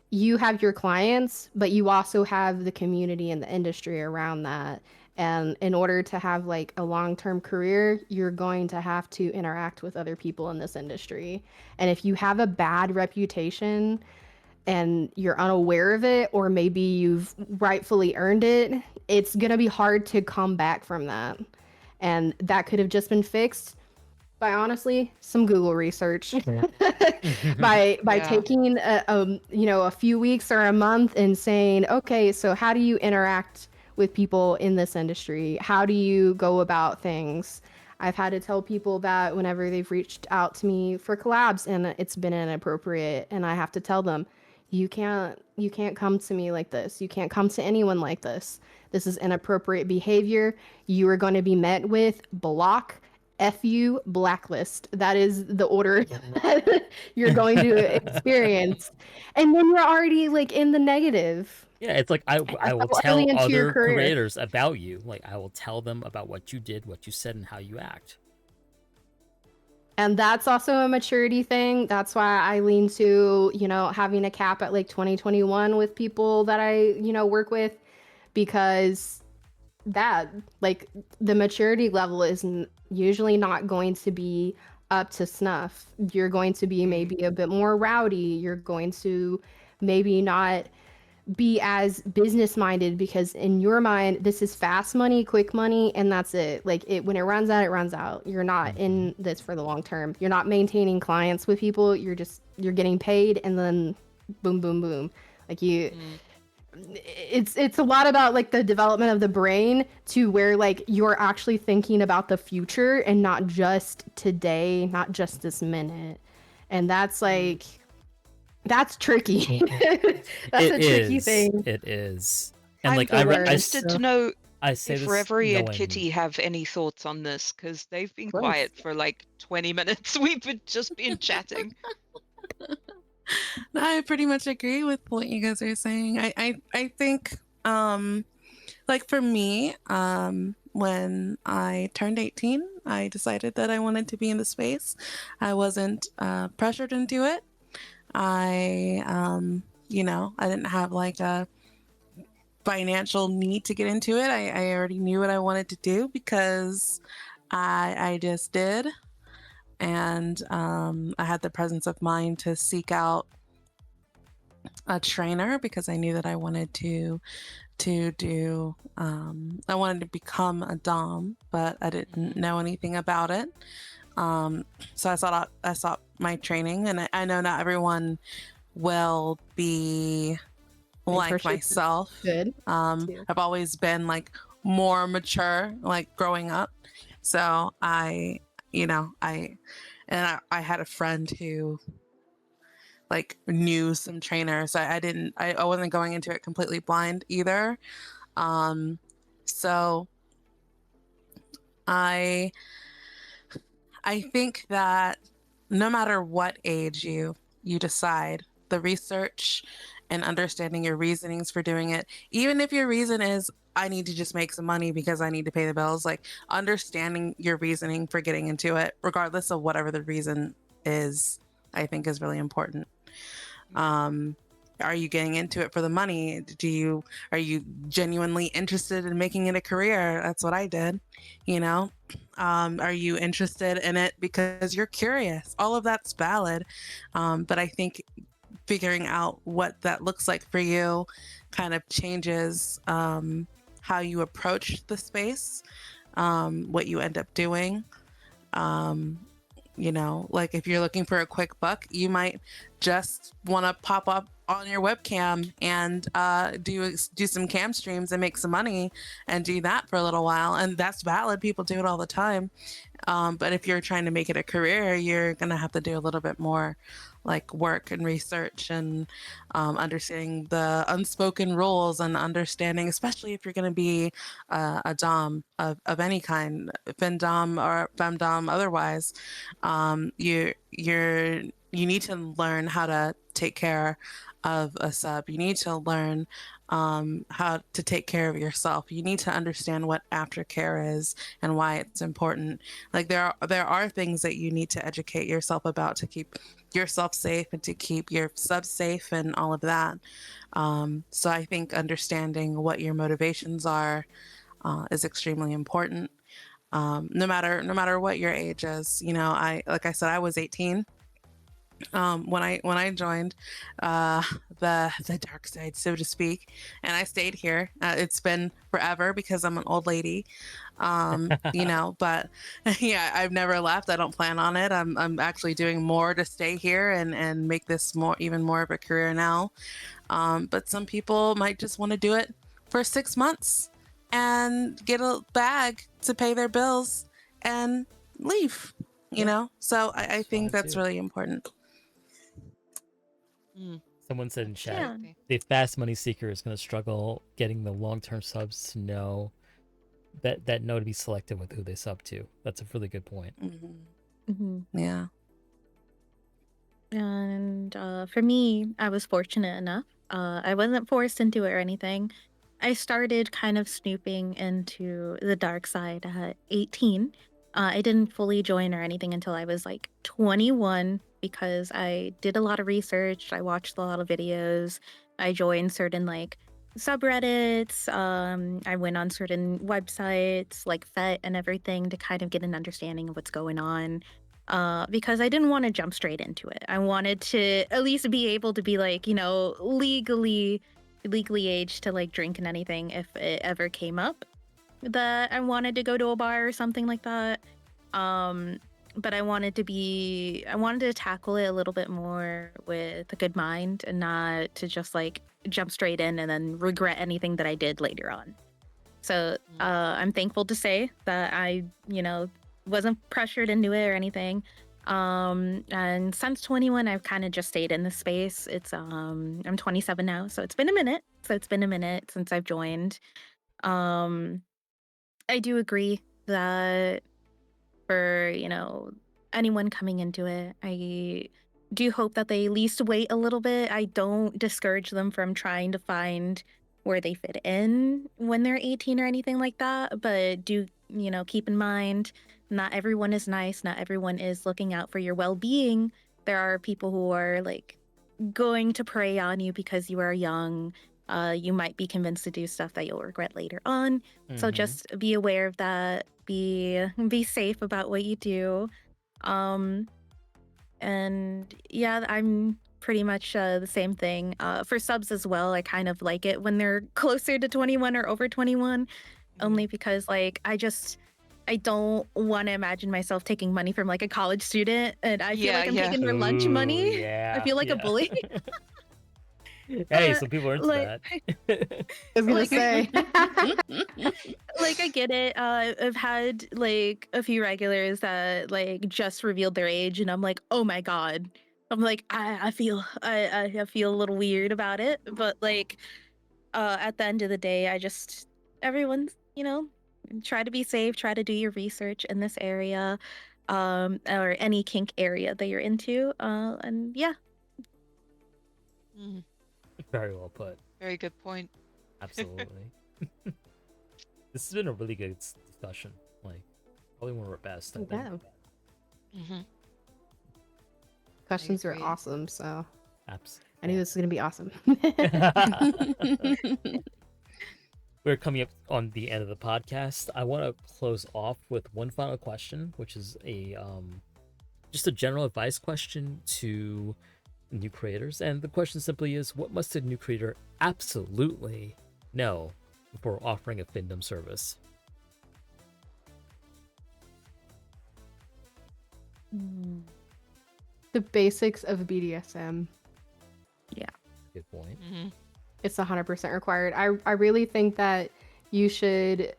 you have your clients, but you also have the community and the industry around that. And in order to have like a long-term career, you're going to have to interact with other people in this industry. And if you have a bad reputation and you're unaware of it, or maybe you've rightfully earned it, it's going to be hard to come back from that. And that could have just been fixed by honestly some Google research. by Yeah. taking a few weeks or a month and saying, okay, so how do you interact with people in this industry? How do you go about things? I've had to tell people that whenever they've reached out to me for collabs and it's been inappropriate, and I have to tell them, you can't come to me like this. You can't come to anyone like this. This is inappropriate behavior. You are going to be met with block, FU, blacklist. That is the order that you're going to experience. And then you're already like in the negative. Yeah, it's like I will So tell early into your other career. creators about you. Like I will tell them about what you did, what you said, and how you act. And that's also a maturity thing. That's why I lean to, having a cap at like 2021 with people that I, work with, because that, like, the maturity level is usually not going to be up to snuff. You're going to be maybe a bit more rowdy. You're going to maybe not be as business minded, because in your mind this is fast money, quick money, and that's it. Like, it, when it runs out, it runs out. You're not in this for the long term. You're not maintaining clients with people. You're getting paid, and then boom, boom, boom. Like, it's a lot about like the development of the brain, to where like you're actually thinking about the future and not just today, not just this minute. And that's like, that's tricky. That's a tricky thing. It is. And I'm like interested to know I say if this Reverie and knowing- Kitty have any thoughts on this, because they've been course. quiet for like 20 minutes. We've just been chatting. I pretty much agree with what you guys are saying. I think, like for me, when I turned 18, I decided that I wanted to be in the space. I wasn't pressured into it. I didn't have like a financial need to get into it. I already knew what I wanted to do because I just did. And I had the presence of mind to seek out a trainer because I knew that I wanted to do I wanted to become a dom, but I didn't know anything about it. So I sought my training, and I know not everyone will be like myself. Good. I've always been like more mature, like growing up. So I had a friend who like knew some trainers. I wasn't going into it completely blind either. So I think that no matter what age you decide, the research and understanding your reasonings for doing it, even if your reason is I need to just make some money because I need to pay the bills, like understanding your reasoning for getting into it, regardless of whatever the reason is, I think is really important. Are you getting into it for the money? Are you genuinely interested in making it a career? That's what I did, Are you interested in it because you're curious? All of that's valid. But I think figuring out what that looks like for you kind of changes how you approach the space, what you end up doing. Like if you're looking for a quick buck, you might just want to pop up on your webcam and do some cam streams and make some money and do that for a little while. And that's valid. People do it all the time. But if you're trying to make it a career, you're going to have to do a little bit more like work and research and understanding the unspoken rules and understanding, especially if you're going to be a dom of any kind, Findom or femdom otherwise, you need to learn how to take care of a sub. You need to learn how to take care of yourself. You need to understand what aftercare is and why it's important. Like there are things that you need to educate yourself about to keep yourself safe and to keep your subs safe and all of that. So I think understanding what your motivations are is extremely important. No matter what your age is. Like I said, I was 18 when I joined the dark side, so to speak, and I stayed here. It's been forever because I'm an old lady, but yeah, I've never left. I don't plan on it. I'm actually doing more to stay here and make this even more of a career now. But some people might just want to do it for 6 months and get a bag to pay their bills and leave. So I think that's really important. Someone said in chat, Yeah. the fast money seeker is going to struggle getting the long-term subs to know that know to be selective with who they sub to. That's a really good point. Yeah. And for me, I was fortunate enough. I wasn't forced into it or anything. I started kind of snooping into the dark side at 18. I didn't fully join or anything until I was like 21 because I did a lot of research. I watched a lot of videos. I joined certain like subreddits. I went on certain websites like FET and everything to kind of get an understanding of what's going on. because I didn't want to jump straight into it. I wanted to at least be able to be like, legally aged to like drink and anything if it ever came up that I wanted to go to a bar or something like that. But I wanted to tackle it a little bit more with a good mind and not to just like jump straight in and then regret anything that I did later on. So I'm thankful to say that I, wasn't pressured into it or anything. And since 21, I've kind of just stayed in this space. I'm 27 now, so it's been a minute. Since I've joined. I do agree that for, anyone coming into it, I do hope that they at least wait a little bit. I don't discourage them from trying to find where they fit in when they're 18 or anything like that, but do, keep in mind, not everyone is nice, not everyone is looking out for your well-being. There are people who are like going to prey on you because you are young. You might be convinced to do stuff that you'll regret later on. So just be aware of that. Be safe about what you do. And yeah, I'm pretty much the same thing. For subs as well, I kind of like it when they're closer to 21 or over 21, only because like I don't want to imagine myself taking money from like a college student, and I feel like I'm taking their lunch money. I feel like a bully. Hey, some people are into that. I was gonna say. Like, I get it. I've had like a few regulars that like just revealed their age, and I'm like, oh my god. I'm like, I feel I feel a little weird about it, but like, at the end of the day, everyone's try to be safe, try to do your research in this area, or any kink area that you're into, and yeah. Very well put. Very good point. Absolutely. This has been a really good discussion. Like, probably one of our best. Yeah. Questions are awesome, so Absolutely. I knew this was gonna be awesome. We're coming up on the end of the podcast. I want to close off with one final question, which is just a general advice question to new creators. And the question simply is, what must a new creator absolutely know before offering a Findom service? The basics of BDSM. Yeah. Good point. It's 100% required. I really think that you should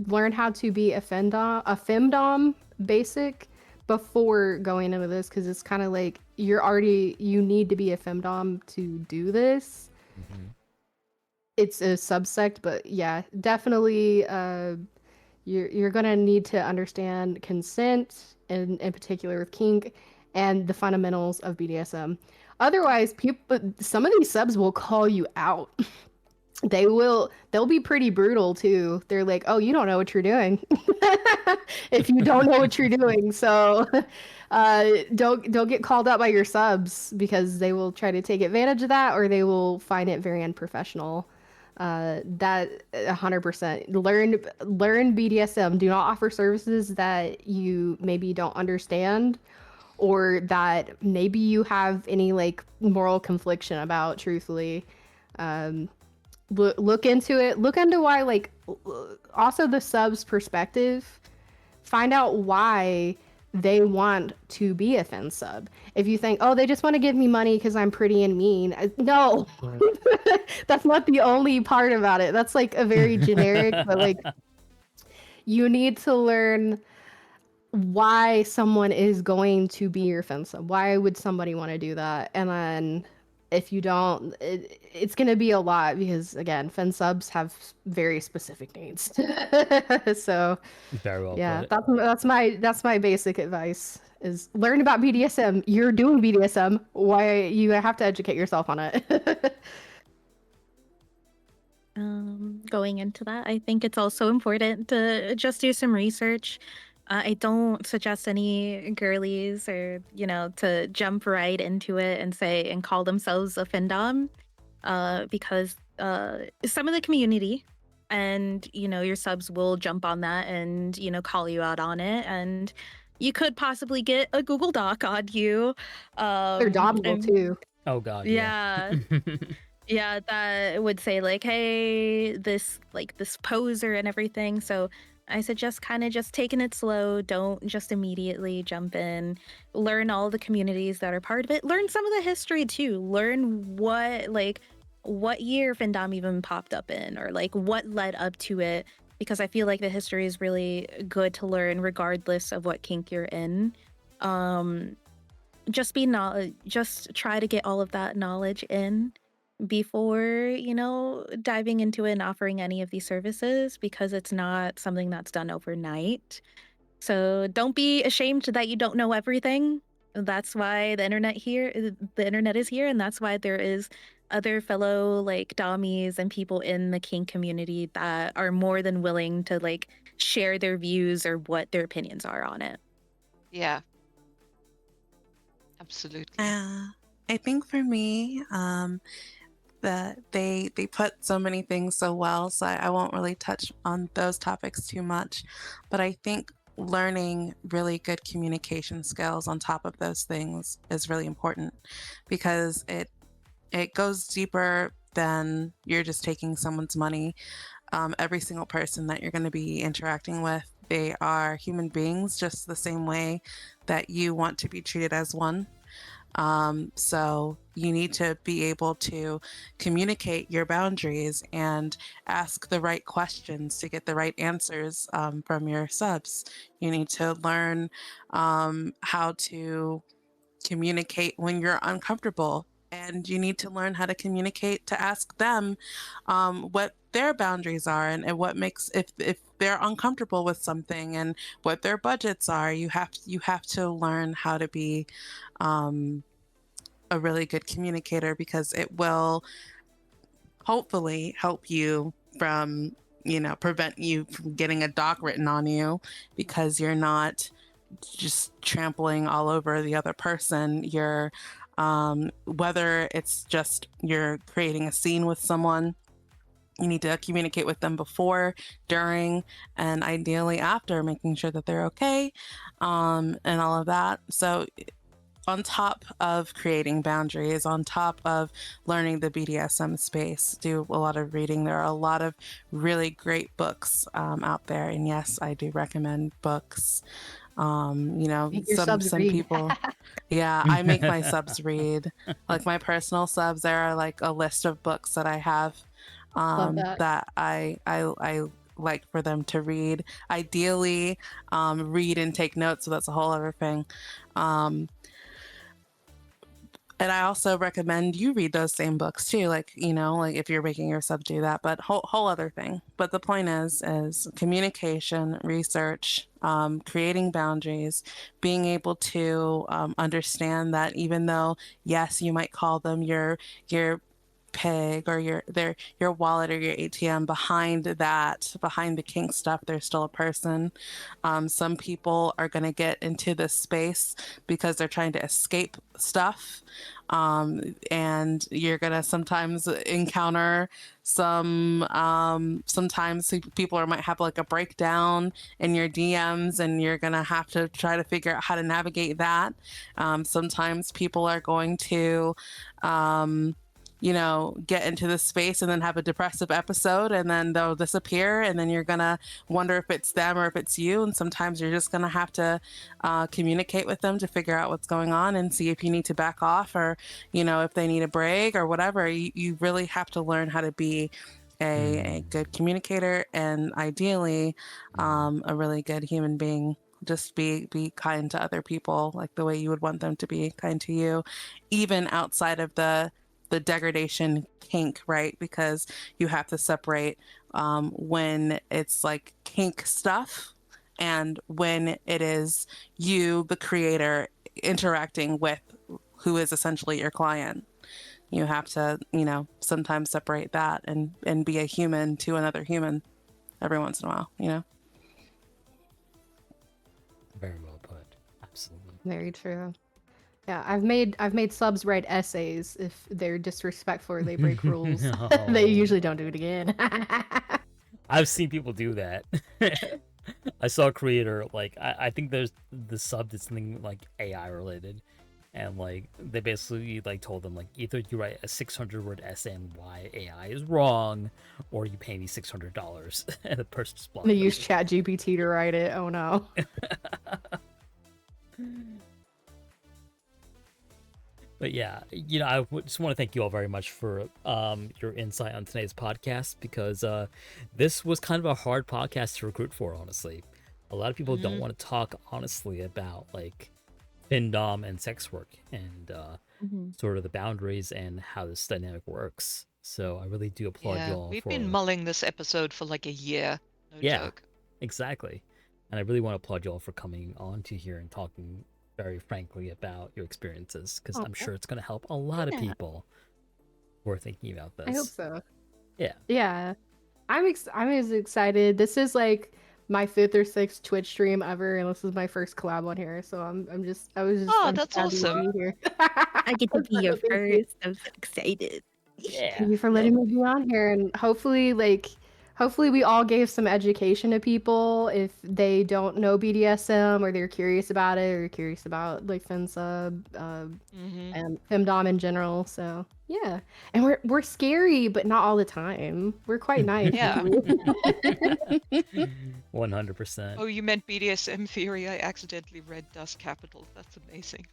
learn how to be a femdom basic before going into this, because it's kind of like you need to be a femdom to do this. It's a subsect, but yeah, definitely you're gonna need to understand consent, in particular with kink, and the fundamentals of BDSM. Otherwise, some of these subs will call you out. They'll be pretty brutal too. They're like, oh, you don't know what you're doing. If you don't know what you're doing, so don't get called out by your subs, because they will try to take advantage of that, or they will find it very unprofessional. That 100%. Learn BDSM. Do not offer services that you maybe don't understand, or that maybe you have any like moral confliction about, truthfully. Look into it. Look into why, like, also the sub's perspective. Find out why they want to be a fin sub. If you think, oh, they just want to give me money because I'm pretty and mean. No, that's not the only part about it. That's like a very generic, but like, you need to learn why someone is going to be your fin sub. Why would somebody want to do that? And then if you don't, it's going to be a lot, because again, fin subs have very specific needs. So very well yeah, put. that's my basic advice, is learn about BDSM. You're doing BDSM. Why you have to educate yourself on it. Going into that, I think it's also important to just do some research. I don't suggest any girlies or, to jump right into it and call themselves a findom, because some of the community and, your subs will jump on that and, call you out on it. And you could possibly get a Google Doc on you. They're dominable too. Oh God, Yeah. Yeah, that would say like, hey, this poser and everything. So I suggest kind of just taking it slow. Don't just immediately jump in. Learn all the communities that are part of it. Learn some of the history too. Learn what year Findom even popped up in, or like what led up to it. Because I feel like the history is really good to learn regardless of what kink you're in. Just try to get all of that knowledge in before, diving into it and offering any of these services, because it's not something that's done overnight. So don't be ashamed that you don't know everything. That's why the internet is here, and that's why there is other fellow like dommies and people in the kink community that are more than willing to like share their views or what their opinions are on it. Yeah. Absolutely. I think for me, that they put so many things so well, so I won't really touch on those topics too much. But I think learning really good communication skills on top of those things is really important, because it goes deeper than you're just taking someone's money. Every single person that you're going to be interacting with, they are human beings just the same way that you want to be treated as one. So you need to be able to communicate your boundaries and ask the right questions to get the right answers from your subs. You need to learn how to communicate when you're uncomfortable, and you need to learn how to communicate to ask them what their boundaries are, and what makes, if they're uncomfortable with something, and what their budgets are. You have to learn how to be a really good communicator, because it will hopefully help you from, prevent you from getting a doc written on you, because you're not just trampling all over the other person. You're whether it's just you're creating a scene with someone, you need to communicate with them before, during, and ideally after, making sure that they're okay, and all of that. So on top of creating boundaries, on top of learning the BDSM space, do a lot of reading. There are a lot of really great books out there, and yes, I do recommend books. Make your subs some read. people, yeah, I make my subs read. Like my personal subs, there are like a list of books that I have that I like for them to read. Ideally, read and take notes. So that's a whole other thing. And I also recommend you read those same books too, like, like if you're making your sub do that, but whole other thing. But the point is communication, research, creating boundaries, being able to understand that even though, yes, you might call them your pig or your wallet or your ATM, behind the kink stuff, there's still a person. Some people are going to get into this space because they're trying to escape stuff, and you're going to sometimes encounter sometimes people might have like a breakdown in your DMs, and you're going to have to try to figure out how to navigate that. Sometimes people are going to get into this space and then have a depressive episode, and then they'll disappear, and then you're gonna wonder if it's them or if it's you. And sometimes you're just gonna have to communicate with them to figure out what's going on and see if you need to back off, or if they need a break or whatever. You really have to learn how to be a good communicator, and ideally a really good human being. Just be kind to other people, like the way you would want them to be kind to you, even outside of the degradation kink, right? Because you have to separate when it's like kink stuff and when it is you, the creator, interacting with who is essentially your client. You have to, sometimes separate that and be a human to another human every once in a while, Very well put. Absolutely. Very true. Yeah, I've made subs write essays if they're disrespectful or they break rules. No. They usually don't do it again. I've seen people do that. I saw a creator, like, I think there's the sub that's something like AI related, and like they basically like told them like either you write a 600-word essay on why AI is wrong, or you pay me $600, and the person just blocked They them. use ChatGPT to write it. Oh no. But yeah, you know, I just want to thank you all very much for your insight on today's podcast, because this was kind of a hard podcast to recruit for, honestly. A lot of people don't want to talk honestly about like Findom and sex work and sort of the boundaries and how this dynamic works. So I really do applaud Yeah, you all we've for been mulling this episode for like a year. No joke. exactly. And I really want to applaud you all for coming on to here and talking very frankly about your experiences, because I'm sure it's going to help a lot of people who are thinking about this. I hope so. Yeah. Yeah. I'm as excited. This is like my 5th or 6th Twitch stream ever, and this is my first collab on here. So I was just Oh, I'm that's happy to awesome. be here. I get to be your Thank you. first. I'm so excited. Yeah. Thank you for letting me be on here, and hopefully we all gave some education to people if they don't know BDSM or they're curious about it or curious about like finsub and femdom in general. So yeah, and we're scary, but not all the time. We're quite nice. Yeah. 100%. Oh, you meant BDSM theory? I accidentally read Das Kapital. That's amazing.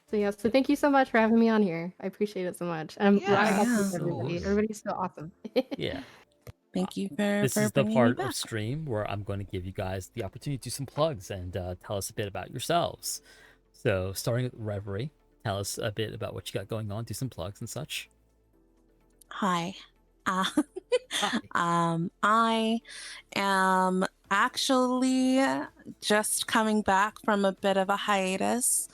So yeah, so thank you so much for having me on here. I appreciate it so much. And I'm glad I got to meet everybody. Everybody's so awesome. Yeah. Thank you for This is the bringing me part back. of stream where I'm going to give you guys the opportunity to do some plugs and tell us a bit about yourselves. So starting with Reverie, tell us a bit about what you got going on, do some plugs and such. Hi. Hi. I am actually just coming back from a bit of a hiatus.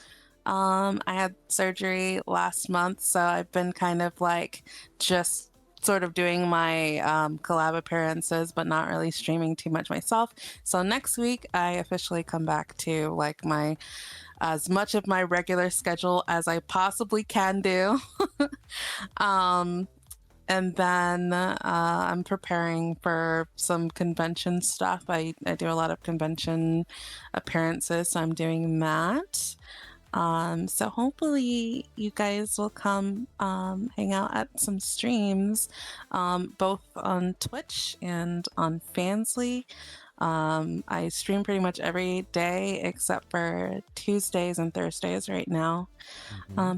I had surgery last month, so I've been kind of like just sort of doing my collab appearances, but not really streaming too much myself. So next week, I officially come back to like as much of my regular schedule as I possibly can do. And then I'm preparing for some convention stuff. I do a lot of convention appearances, so I'm doing that. So hopefully you guys will come hang out at some streams, both on Twitch and on Fansly. I stream pretty much every day except for Tuesdays and Thursdays right now.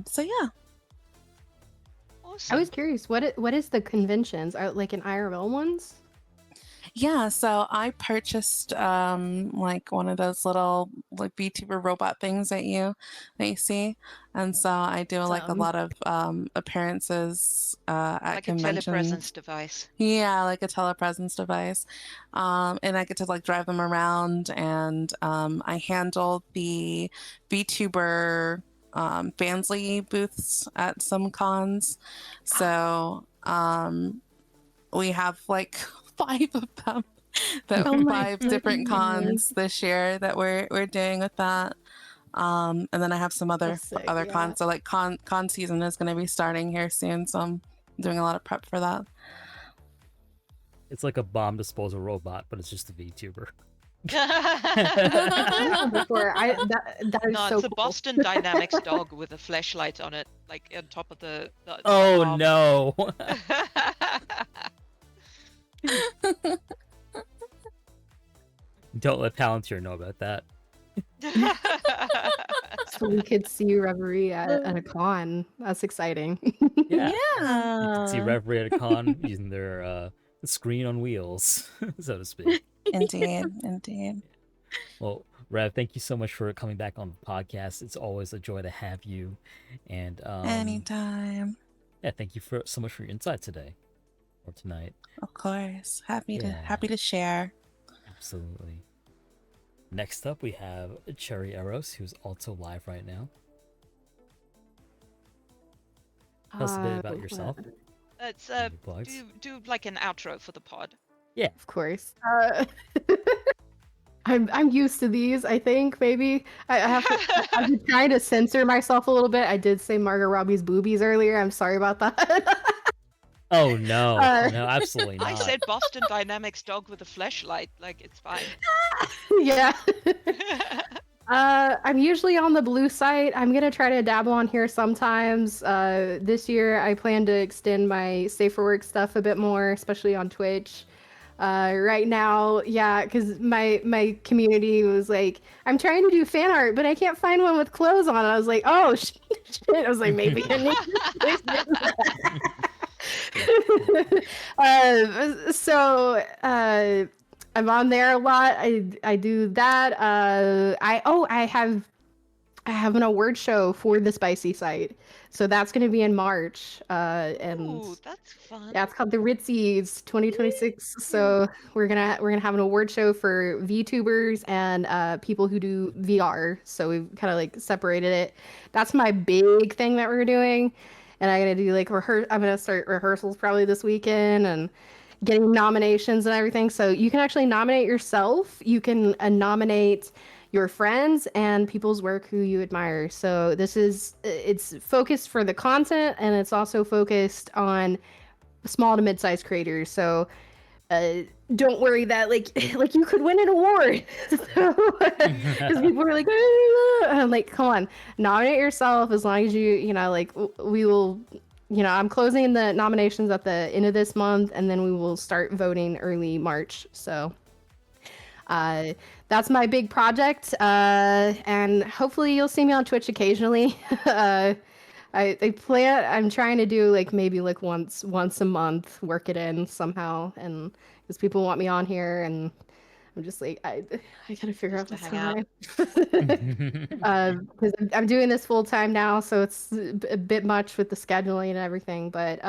So yeah. Awesome. I was curious, what is the conventions? Are like an IRL ones? Yeah, so I purchased like one of those little like VTuber robot things that you see, and so I do like a lot of appearances at like conventions. a telepresence device. Yeah, like a telepresence device, and I get to like drive them around, and I handle the VTuber Fansly booths at some cons. So we have like 5 of them, that 5 different cons this year that we're doing with that. And then I have some other cons. So like con season is going to be starting here soon, so I'm doing a lot of prep for that. It's like a bomb disposal robot, but it's just a VTuber. Before that is no, so it's a cool. Boston Dynamics dog with a flashlight on it, like on top of the oh arm. no. Don't let Palantir know about that. So we could see Reverie at a con. That's exciting. Yeah. You can see Reverie at a con using their screen on wheels, so to speak. Indeed. Well, Rev, thank you so much for coming back on the podcast. It's always a joy to have you. And anytime. Yeah, thank you so much for your insight today or tonight. Of course. Happy to share. Absolutely. Next up, we have CherryEros, who's also live right now. Tell us a bit about yourself. Let's do like an outro for the pod. Yeah, of course. I'm used to these. I think maybe I've been trying to censor myself a little bit. I did say Margot Robbie's boobies earlier. I'm sorry about that. Oh no, Uh, no, absolutely I not. said Boston Dynamics dog with a fleshlight. Like, it's fine. yeah. I'm usually on the blue site. I'm gonna try to dabble on here sometimes. This year I plan to extend my safe for work stuff a bit more, especially on Twitch. Right now, yeah, because my community was like, I'm trying to do fan art, but I can't find one with clothes on. I was like, oh shit! I was like, maybe I need to I'm on there a lot. I do that. I have an award show for the spicy site, so that's going to be in March. And Ooh, that's fun. yeah, it's called the Ritzies 2026. So we're gonna have an award show for VTubers and people who do VR. So we've kind of like separated it. That's my big thing that we're doing, and I'm gonna do like I'm gonna start rehearsals probably this weekend and getting nominations and everything. So you can actually nominate yourself. You can nominate your friends and people's work who you admire. So it's focused for the content, and it's also focused on small to mid-sized creators. So don't worry that like you could win an award. Because people are like, I'm like, come on, nominate yourself. As long as you know, like we will. I'm closing the nominations at the end of this month, and then we will start voting early March. So uh, that's my big project, and hopefully you'll see me on Twitch occasionally. I'm trying to do like maybe like once a month, work it in somehow, and because people want me on here, and I'm just like I gotta figure Just out to the hang out. time. Because I'm doing this full time now, so it's a bit much with the scheduling and everything. But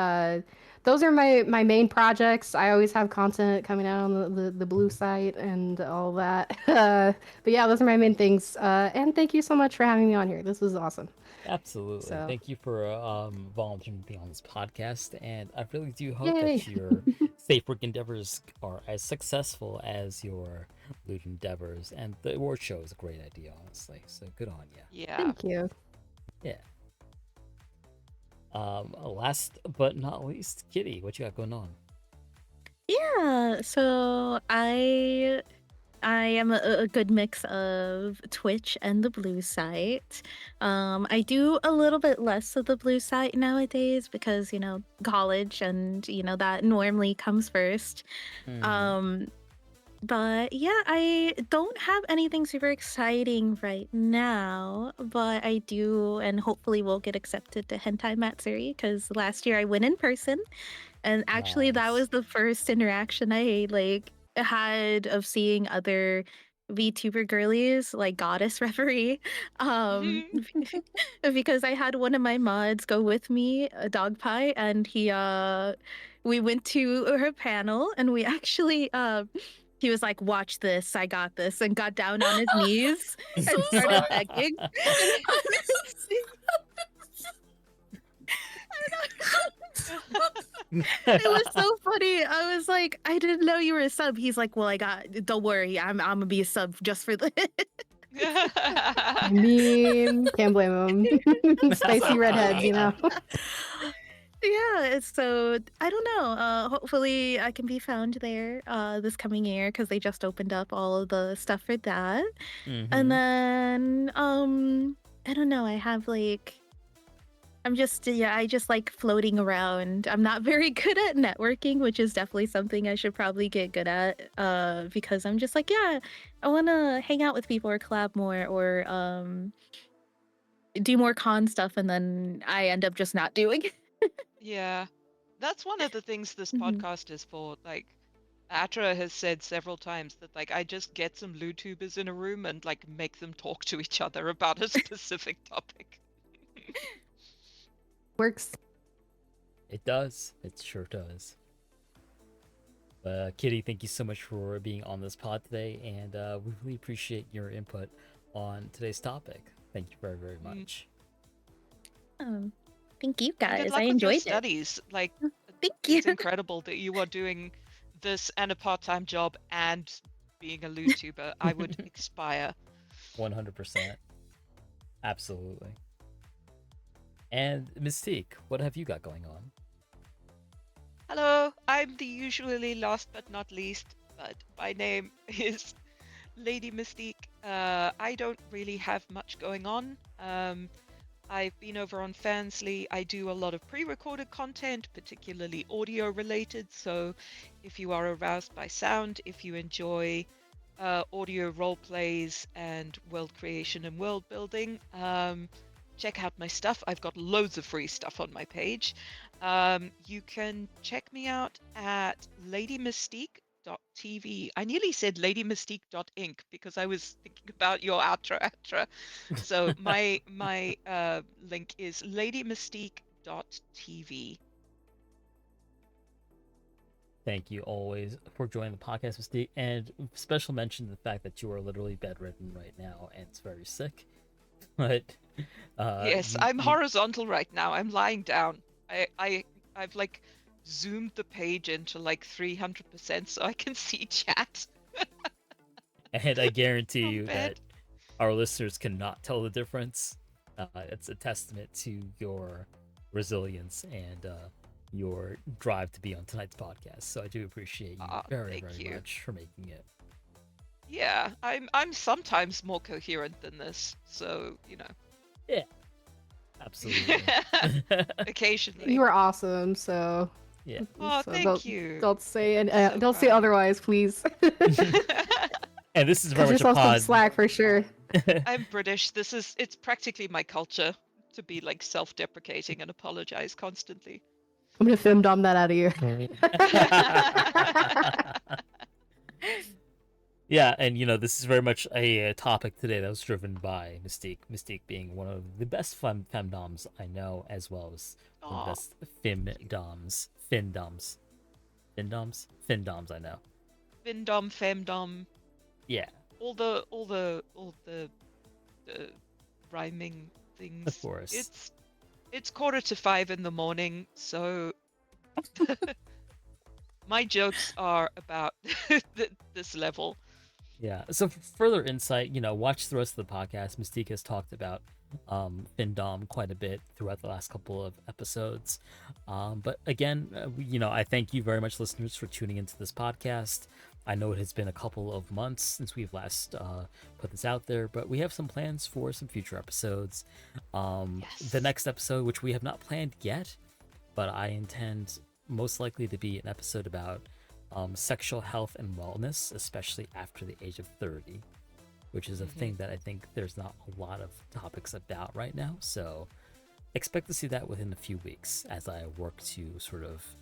those are my main projects. I always have content coming out on the blue site and all that. But yeah, those are my main things. And thank you so much for having me on here. This was awesome. Absolutely. So Thank you for volunteering to be on this podcast, and I really do hope yay. that your safe work endeavors are as successful as your loot endeavors. And the award show is a great idea, honestly. So good on you. Yeah. Thank you. Yeah. Last but not least, Kitty, what you got going on? Yeah, so I am a good mix of Twitch and the blue site. I do a little bit less of the blue site nowadays because, college and, that normally comes first. But yeah, I don't have anything super exciting right now, but I do, and hopefully will get accepted to Hentai Matsuri because last year I went in person, and actually that Nice. was the first interaction I had of seeing other VTuber girlies like GoddessReverie, because I had one of my mods go with me, a dog pie, and we went to her panel, and we actually he was like, "Watch this, I got this," and got down on his knees and started begging. It was so funny. I was like, "I didn't know you were a sub." He's like, "Well, don't worry, I'm gonna be a sub just for this." I mean, can't blame them. Spicy redheads, Yeah, so I don't know. Hopefully I can be found there this coming year because they just opened up all of the stuff for that. And then I don't know, I have I just like floating around. I'm not very good at networking, which is definitely something I should probably get good at because I'm just like, yeah, I want to hang out with people or collab more or do more con stuff, and then I end up just not doing it. Yeah. That's one of the things this Mhm. podcast is for. Like, Atra has said several times that, like, I just get some LewTubers in a room and, like, make them talk to each other about a specific topic. Works. It does. It sure does. Kitty, thank you so much for being on this pod today, and we really appreciate your input on today's topic. Thank you very, very much. Thank you And guys. good I luck with your enjoyed it. studies. Like, Thank you. it's incredible that you are doing this and a part-time job and being a LewTuber. I would aspire. 100%. Absolutely. And Mystique, what have you got going on? Hello, I'm the usually last but not least, but my name is LadyMystiq. I don't really have much going on. I've been over on Fansly. I do a lot of pre-recorded content, particularly audio related. So if you are aroused by sound, if you enjoy audio role plays and world creation and world building, check out my stuff. I've got loads of free stuff on my page. You can check me out at LadyMystiq.tv. I nearly said LadyMystiq.inc because I was thinking about your Atra. So my link is LadyMystiq.tv. Thank you always for joining the podcast, Mystique, and special mention to the fact that you are literally bedridden right now and it's very sick. But Yes, I'm horizontal right now. I'm lying down. I've like zoomed the page into like 300% so I can see chat. And I guarantee From you bed. that our listeners cannot tell the difference. It's a testament to your resilience and your drive to be on tonight's podcast. So I do appreciate you very much for making it. Yeah, I'm sometimes more coherent than this, so you know. Yeah, absolutely. Occasionally. You are awesome. So Yeah. Oh, so thank you. Don't say So don't say kind. otherwise, please. And this is very Cut much a yourself some pod. slack for sure. I'm British. It's practically my culture to be like self-deprecating and apologize constantly. I'm gonna femdom that out of you. Yeah, and you know, this is very much a topic today that was driven by Mystique. Mystique being one of the best femdoms I know, as well as one of the best findoms I know. Findom, femdom. Yeah. All the rhyming things. Of course. It's 4:45 in the morning, so my jokes are about this level. Yeah. So for further insight, you know, watch the rest of the podcast. Mystique has talked about Findom quite a bit throughout the last couple of episodes. But again, you know, I thank you very much, listeners, for tuning into this podcast. I know it has been a couple of months since we've last put this out there, but we have some plans for some future episodes. Yes. The next episode, which we have not planned yet, but I intend most likely to be an episode about sexual health and wellness, especially after the age of 30, which is a thing that I think there's not a lot of topics about right now. So expect to see that within a few weeks as I work to sort of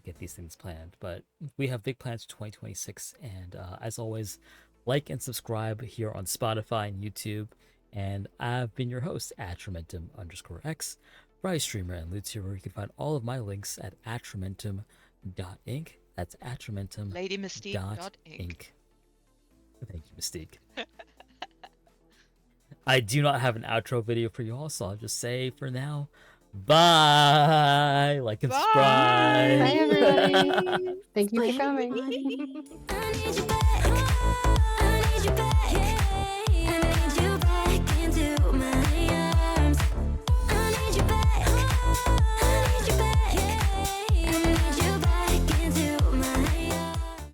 get these things planned. But we have big plans for 2026. And as always, like and subscribe here on Spotify and YouTube. And I've been your host, Atramentum_X, Rise Streamer and LewD, where you can find all of my links at Atramentum.inc. That's Atramentum. LadyMystiq.inc. Thank you, Mystique. I do not have an outro video for you all, so I'll just say for now, bye. Like and subscribe. Bye, everybody. Thank you for Bye, coming. everybody. I need you back.